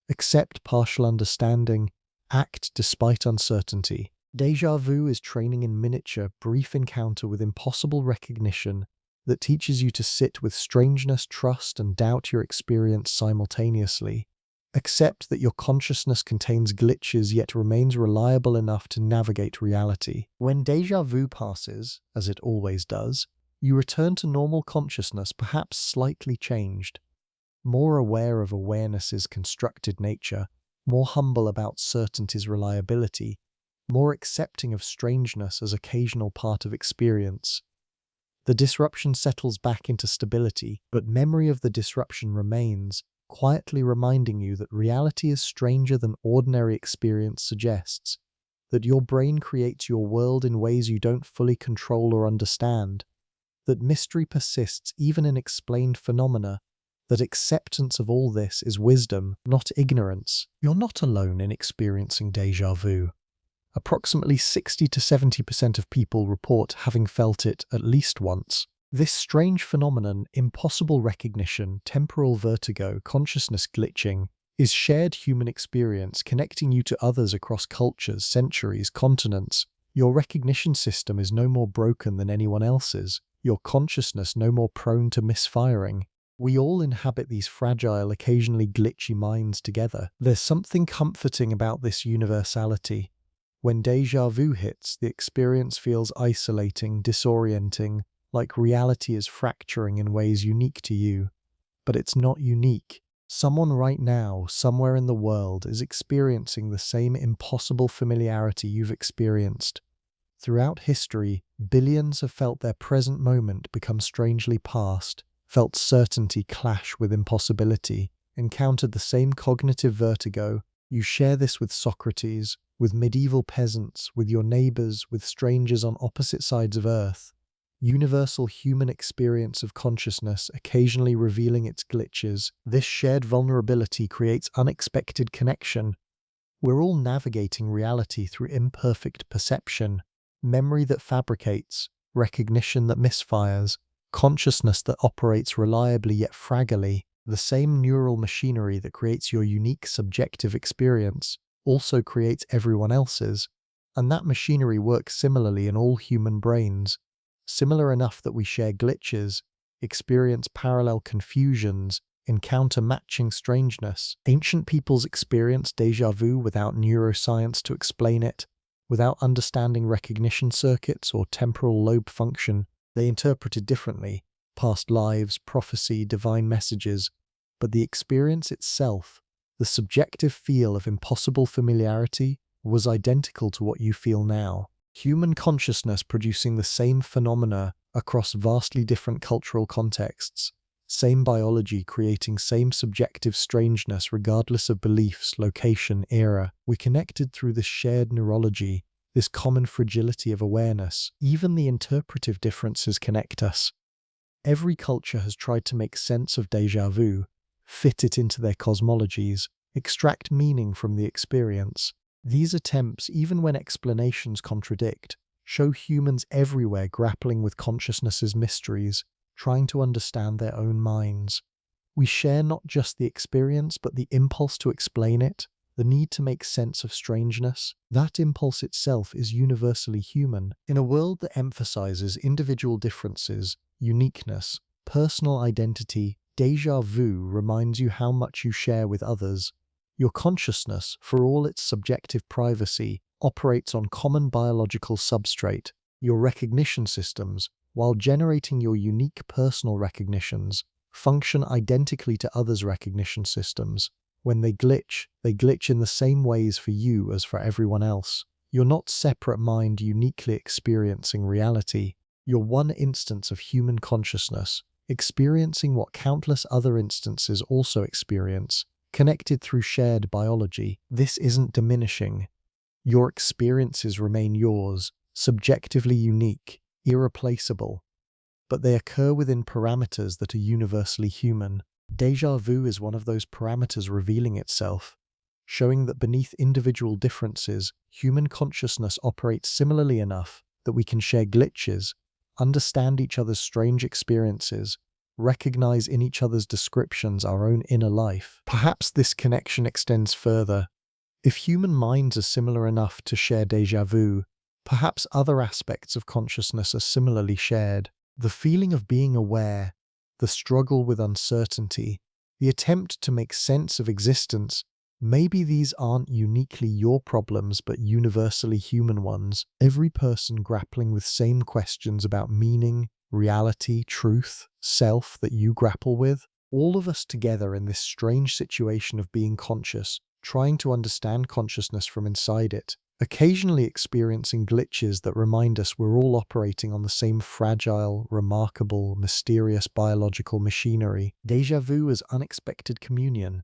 accept partial understanding, act despite uncertainty. Déjà vu is training in miniature, brief encounter with impossible recognition that teaches you to sit with strangeness, trust, and doubt your experience simultaneously. Accept that your consciousness contains glitches yet remains reliable enough to navigate reality. When déjà vu passes, as it always does, you return to normal consciousness, perhaps slightly changed, more aware of awareness's constructed nature, more humble about certainty's reliability, more accepting of strangeness as occasional part of experience. The disruption settles back into stability, but memory of the disruption remains, quietly reminding you that reality is stranger than ordinary experience suggests, that your brain creates your world in ways you don't fully control or understand, that mystery persists even in explained phenomena, that acceptance of all this is wisdom, not ignorance. You're not alone in experiencing déjà vu. Approximately 60 to 70% of people report having felt it at least once. This strange phenomenon, impossible recognition, temporal vertigo, consciousness glitching, is shared human experience connecting you to others across cultures, centuries, continents. Your recognition system is no more broken than anyone else's, your consciousness no more prone to misfiring. We all inhabit these fragile, occasionally glitchy minds together. There's something comforting about this universality. When déjà vu hits, the experience feels isolating, disorienting, like reality is fracturing in ways unique to you. But it's not unique. Someone right now, somewhere in the world, is experiencing the same impossible familiarity you've experienced. Throughout history, billions have felt their present moment become strangely past, felt certainty clash with impossibility, encountered the same cognitive vertigo. You share this with Socrates, with medieval peasants, with your neighbors, with strangers on opposite sides of Earth. universal human experience of consciousness occasionally revealing its glitches. This shared vulnerability creates unexpected connection. We're all navigating reality through imperfect perception, memory that fabricates, recognition that misfires, consciousness that operates reliably yet fragilely. The same neural machinery that creates your unique subjective experience also creates everyone else's, and that machinery works similarly in all human brains, similar enough that we share glitches, experience parallel confusions, encounter matching strangeness. Ancient peoples experienced déjà vu without neuroscience to explain it, without understanding recognition circuits or temporal lobe function. They interpreted differently, past lives, prophecy, divine messages, but the experience itself, the subjective feel of impossible familiarity, was identical to what you feel now. Human consciousness producing the same phenomena across vastly different cultural contexts, same biology creating same subjective strangeness regardless of beliefs, location, era. We connected through this shared neurology, this common fragility of awareness. Even the interpretive differences connect us. Every culture has tried to make sense of déjà vu, fit it into their cosmologies, extract meaning from the experience. These attempts, even when explanations contradict, show humans everywhere grappling with consciousness's mysteries, trying to understand their own minds. We share not just the experience, but the impulse to explain it, the need to make sense of strangeness. That impulse itself is universally human. In a world that emphasizes individual differences, uniqueness, personal identity, déjà vu reminds you how much you share with others. Your consciousness, for all its subjective privacy, operates on common biological substrate. Your recognition systems, while generating your unique personal recognitions, function identically to others' recognition systems. When they glitch in the same ways for you as for everyone else. You're not separate mind uniquely experiencing reality. You're one instance of human consciousness, experiencing what countless other instances also experience, connected through shared biology. This isn't diminishing. Your experiences remain yours, subjectively unique, irreplaceable, but they occur within parameters that are universally human. Déjà vu is one of those parameters revealing itself, showing that beneath individual differences, human consciousness operates similarly enough that we can share glitches, understand each other's strange experiences, recognize in each other's descriptions our own inner life. Perhaps this connection extends further. If human minds are similar enough to share déjà vu, perhaps other aspects of consciousness are similarly shared. The feeling of being aware, the struggle with uncertainty, the attempt to make sense of existence, maybe these aren't uniquely your problems but universally human ones. Every person grappling with same questions about meaning, reality, truth, self that you grapple with. All of us together in this strange situation of being conscious, trying to understand consciousness from inside it, occasionally experiencing glitches that remind us we're all operating on the same fragile, remarkable, mysterious biological machinery. Déjà vu is unexpected communion,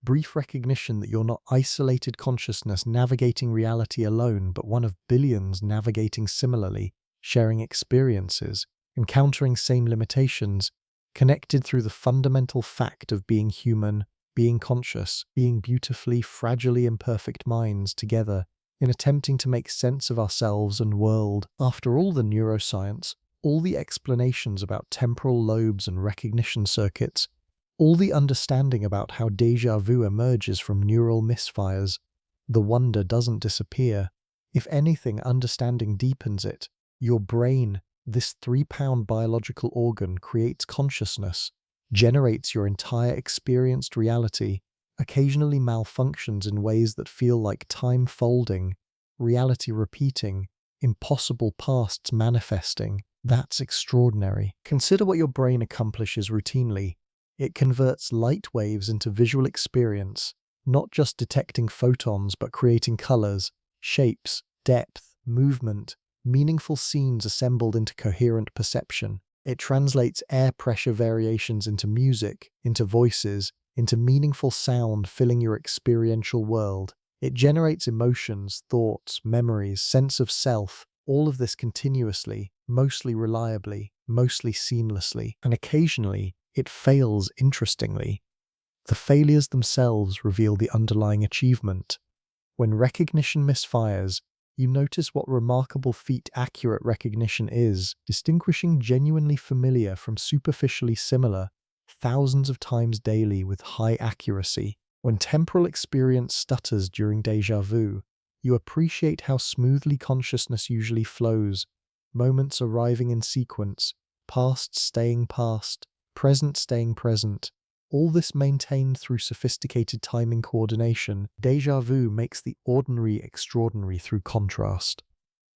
brief recognition that you're not isolated consciousness navigating reality alone, but one of billions navigating similarly, sharing experiences, encountering same limitations, connected through the fundamental fact of being human, being conscious, being beautifully, fragilely imperfect minds together, in attempting to make sense of ourselves and world. After all the neuroscience, all the explanations about temporal lobes and recognition circuits, all the understanding about how déjà vu emerges from neural misfires, the wonder doesn't disappear. If anything, understanding deepens it. Your brain, this 3-pound biological organ, creates consciousness, generates your entire experienced reality, occasionally malfunctions in ways that feel like time folding, reality repeating, impossible pasts manifesting. That's extraordinary. Consider what your brain accomplishes routinely. It converts light waves into visual experience, not just detecting photons but creating colors, shapes, depth, movement, meaningful scenes assembled into coherent perception. It translates air pressure variations into music, into voices, into meaningful sound filling your experiential world. It generates emotions, thoughts, memories, sense of self, all of this continuously. mostly reliably, mostly seamlessly, and occasionally it fails interestingly. The failures themselves reveal the underlying achievement. When recognition misfires, you notice what remarkable feat accurate recognition is, distinguishing genuinely familiar from superficially similar, thousands of times daily with high accuracy. When temporal experience stutters during déjà vu, you appreciate how smoothly consciousness usually flows, moments arriving in sequence, past staying past, present staying present. All this maintained through sophisticated timing coordination. Déjà vu makes the ordinary extraordinary through contrast.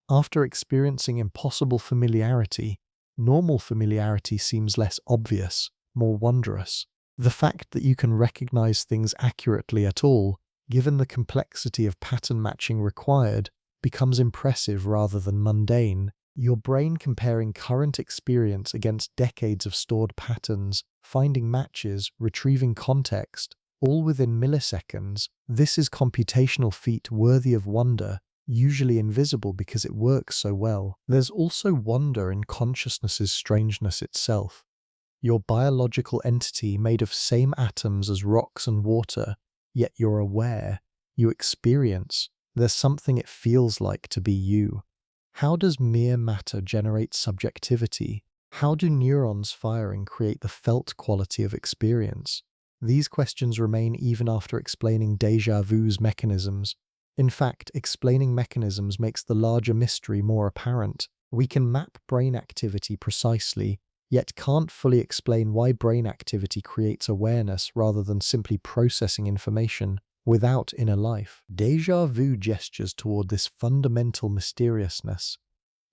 After experiencing impossible familiarity, normal familiarity seems less obvious, more wondrous. The fact that you can recognize things accurately at all, given the complexity of pattern matching required, becomes impressive rather than mundane. Your brain comparing current experience against decades of stored patterns, finding matches, retrieving context, all within milliseconds. This is computational feat worthy of wonder, usually invisible because it works so well. There's also wonder in consciousness's strangeness itself. Your biological entity made of same atoms as rocks and water, yet you're aware, you experience. There's something it feels like to be you. How does mere matter generate subjectivity? How do neurons firing create the felt quality of experience? These questions remain even after explaining déjà vu's mechanisms. In fact, explaining mechanisms makes the larger mystery more apparent. We can map brain activity precisely, yet can't fully explain why brain activity creates awareness rather than simply processing information without inner life. Déjà vu gestures toward this fundamental mysteriousness.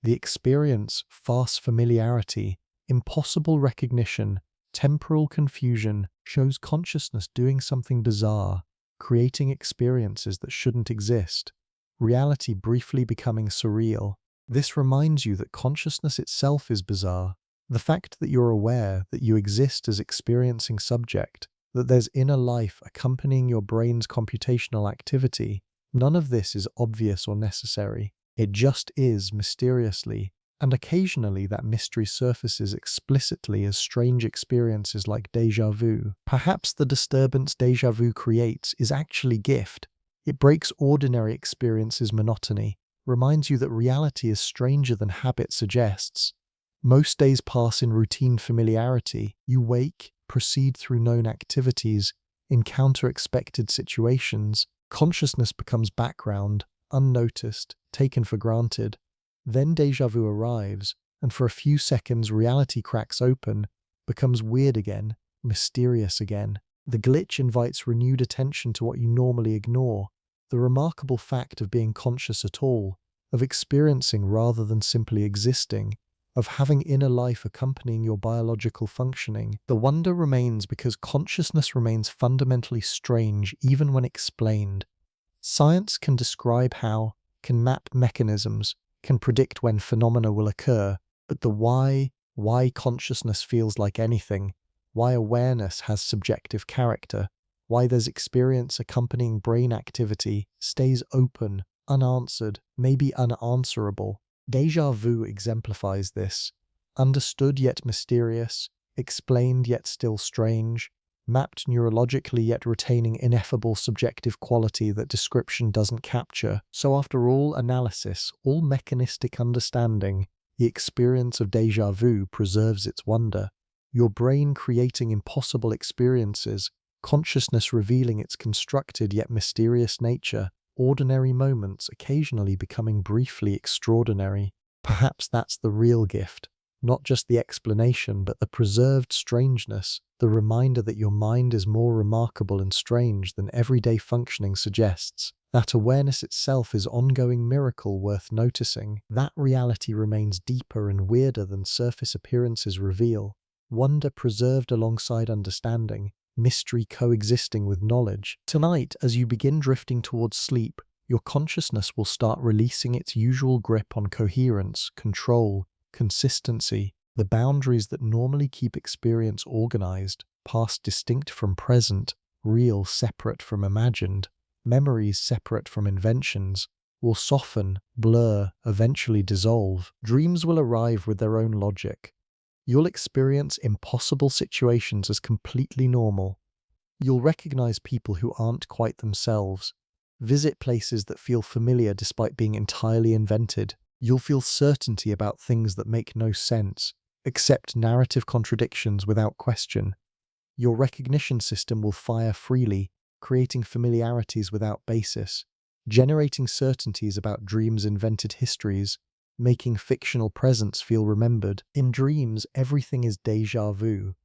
The experience, fast familiarity, impossible recognition, temporal confusion shows consciousness doing something bizarre, creating experiences that shouldn't exist, reality briefly becoming surreal. This reminds you that consciousness itself is bizarre. The fact that you're aware that you exist as experiencing subject, that there's inner life accompanying your brain's computational activity, none of this is obvious or necessary. It just is mysteriously, and occasionally that mystery surfaces explicitly as strange experiences like déjà vu. Perhaps the disturbance déjà vu creates is actually gift. It breaks ordinary experiences' monotony, reminds you that reality is stranger than habit suggests. Most days pass in routine familiarity. You wake, proceed through known activities, encounter expected situations. Consciousness becomes background, unnoticed, taken for granted. Then déjà vu arrives, and for a few seconds reality cracks open, becomes weird again, mysterious again. The glitch invites renewed attention to what you normally ignore, the remarkable fact of being conscious at all, of experiencing rather than simply existing, of having inner life accompanying your biological functioning. The wonder remains because consciousness remains fundamentally strange even when explained. Science can describe how, can map mechanisms, can predict when phenomena will occur, but the why consciousness feels like anything, why awareness has subjective character, why there's experience accompanying brain activity, stays open, unanswered, maybe unanswerable. Déjà vu exemplifies this. Understood yet mysterious, explained yet still strange, mapped neurologically yet retaining ineffable subjective quality that description doesn't capture. So after all analysis, all mechanistic understanding, the experience of déjà vu preserves its wonder. Your brain creating impossible experiences, consciousness revealing its constructed yet mysterious nature, ordinary moments occasionally becoming briefly extraordinary. Perhaps that's the real gift. Not just the explanation, but the preserved strangeness, the reminder that your mind is more remarkable and strange than everyday functioning suggests. That awareness itself is ongoing miracle worth noticing. That reality remains deeper and weirder than surface appearances reveal. Wonder preserved alongside understanding, mystery coexisting with knowledge. Tonight, as you begin drifting towards sleep, your consciousness will start releasing its usual grip on coherence, control, consistency, the boundaries that normally keep experience organized, past distinct from present, real separate from imagined, memories separate from inventions. will soften, blur, eventually dissolve. Dreams will arrive with their own logic. You'll experience impossible situations as completely normal. You'll recognize people who aren't quite themselves, visit places that feel familiar despite being entirely invented. You'll feel certainty about things that make no sense, accept narrative contradictions without question. Your recognition system will fire freely, creating familiarities without basis, generating certainties about dreams' invented histories, making fictional presents feel remembered. In dreams, everything is déjà vu.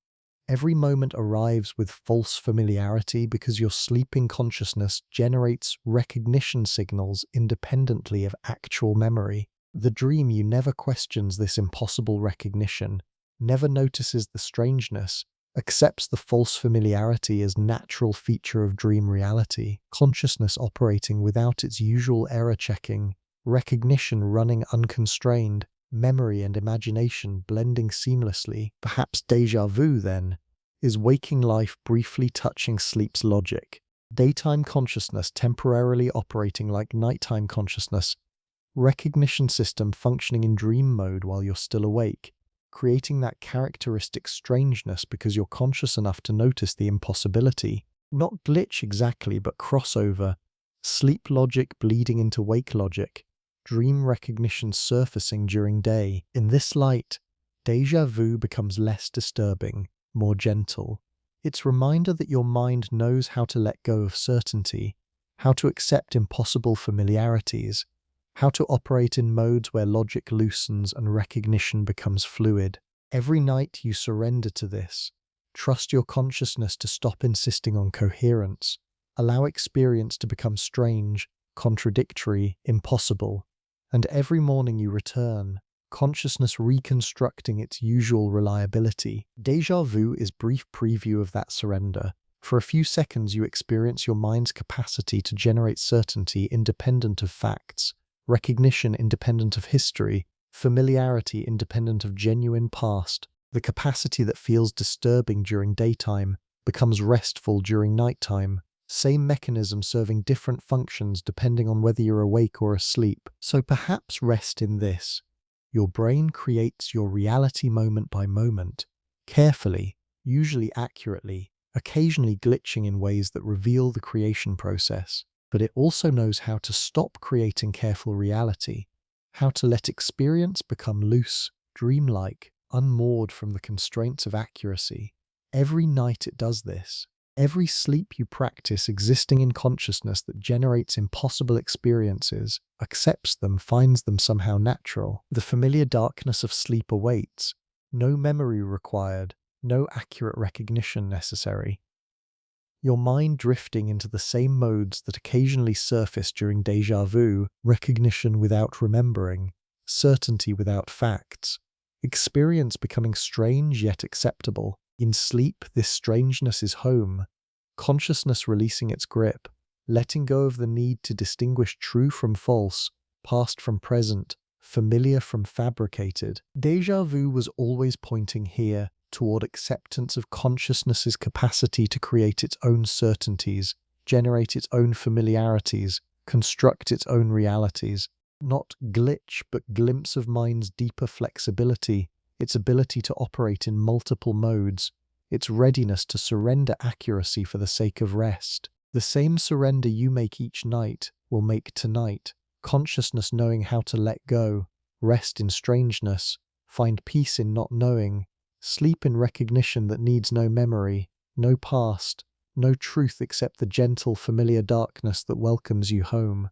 Every moment arrives with false familiarity because your sleeping consciousness generates recognition signals independently of actual memory. The dream you never questions this impossible recognition, never notices the strangeness, accepts the false familiarity as natural feature of dream reality, consciousness operating without its usual error checking, recognition running unconstrained, memory and imagination blending seamlessly. Perhaps déjà vu, then, is waking life briefly touching sleep's logic, daytime consciousness temporarily operating like nighttime consciousness, recognition system functioning in dream mode while you're still awake, creating that characteristic strangeness because you're conscious enough to notice the impossibility. Not glitch exactly, but crossover, sleep logic bleeding into wake logic, dream recognition surfacing during day. In this light, déjà vu becomes less disturbing, more gentle. It's a reminder that your mind knows how to let go of certainty, how to accept impossible familiarities, how to operate in modes where logic loosens and recognition becomes fluid. Every night you surrender to this. Trust your consciousness to stop insisting on coherence. Allow experience to become strange, contradictory, impossible. And every morning you return, consciousness reconstructing its usual reliability. Déjà vu is brief preview of that surrender. For a few seconds you experience your mind's capacity to generate certainty independent of facts, recognition independent of history, familiarity independent of genuine past. The capacity that feels disturbing during daytime becomes restful during nighttime. Same mechanism serving different functions depending on whether you're awake or asleep. So perhaps rest in this. Your brain creates your reality moment by moment, carefully, usually accurately, occasionally glitching in ways that reveal the creation process. But it also knows how to stop creating careful reality, how to let experience become loose, dreamlike, unmoored from the constraints of accuracy. Every night it does this. Every sleep you practice existing in consciousness that generates impossible experiences, accepts them, finds them somehow natural. The familiar darkness of sleep awaits. No memory required, no accurate recognition necessary. Your mind drifting into the same modes that occasionally surface during déjà vu, recognition without remembering, certainty without facts, experience becoming strange yet acceptable. In sleep, this strangeness is home, consciousness releasing its grip, letting go of the need to distinguish true from false, past from present, familiar from fabricated. Déjà vu was always pointing here, toward acceptance of consciousness's capacity to create its own certainties, generate its own familiarities, construct its own realities. Not glitch, but glimpse of mind's deeper flexibility, its ability to operate in multiple modes, its readiness to surrender accuracy for the sake of rest. The same surrender you make each night will make tonight, consciousness knowing how to let go, rest in strangeness, find peace in not knowing, sleep in recognition that needs no memory, no past, no truth except the gentle, familiar darkness that welcomes you home.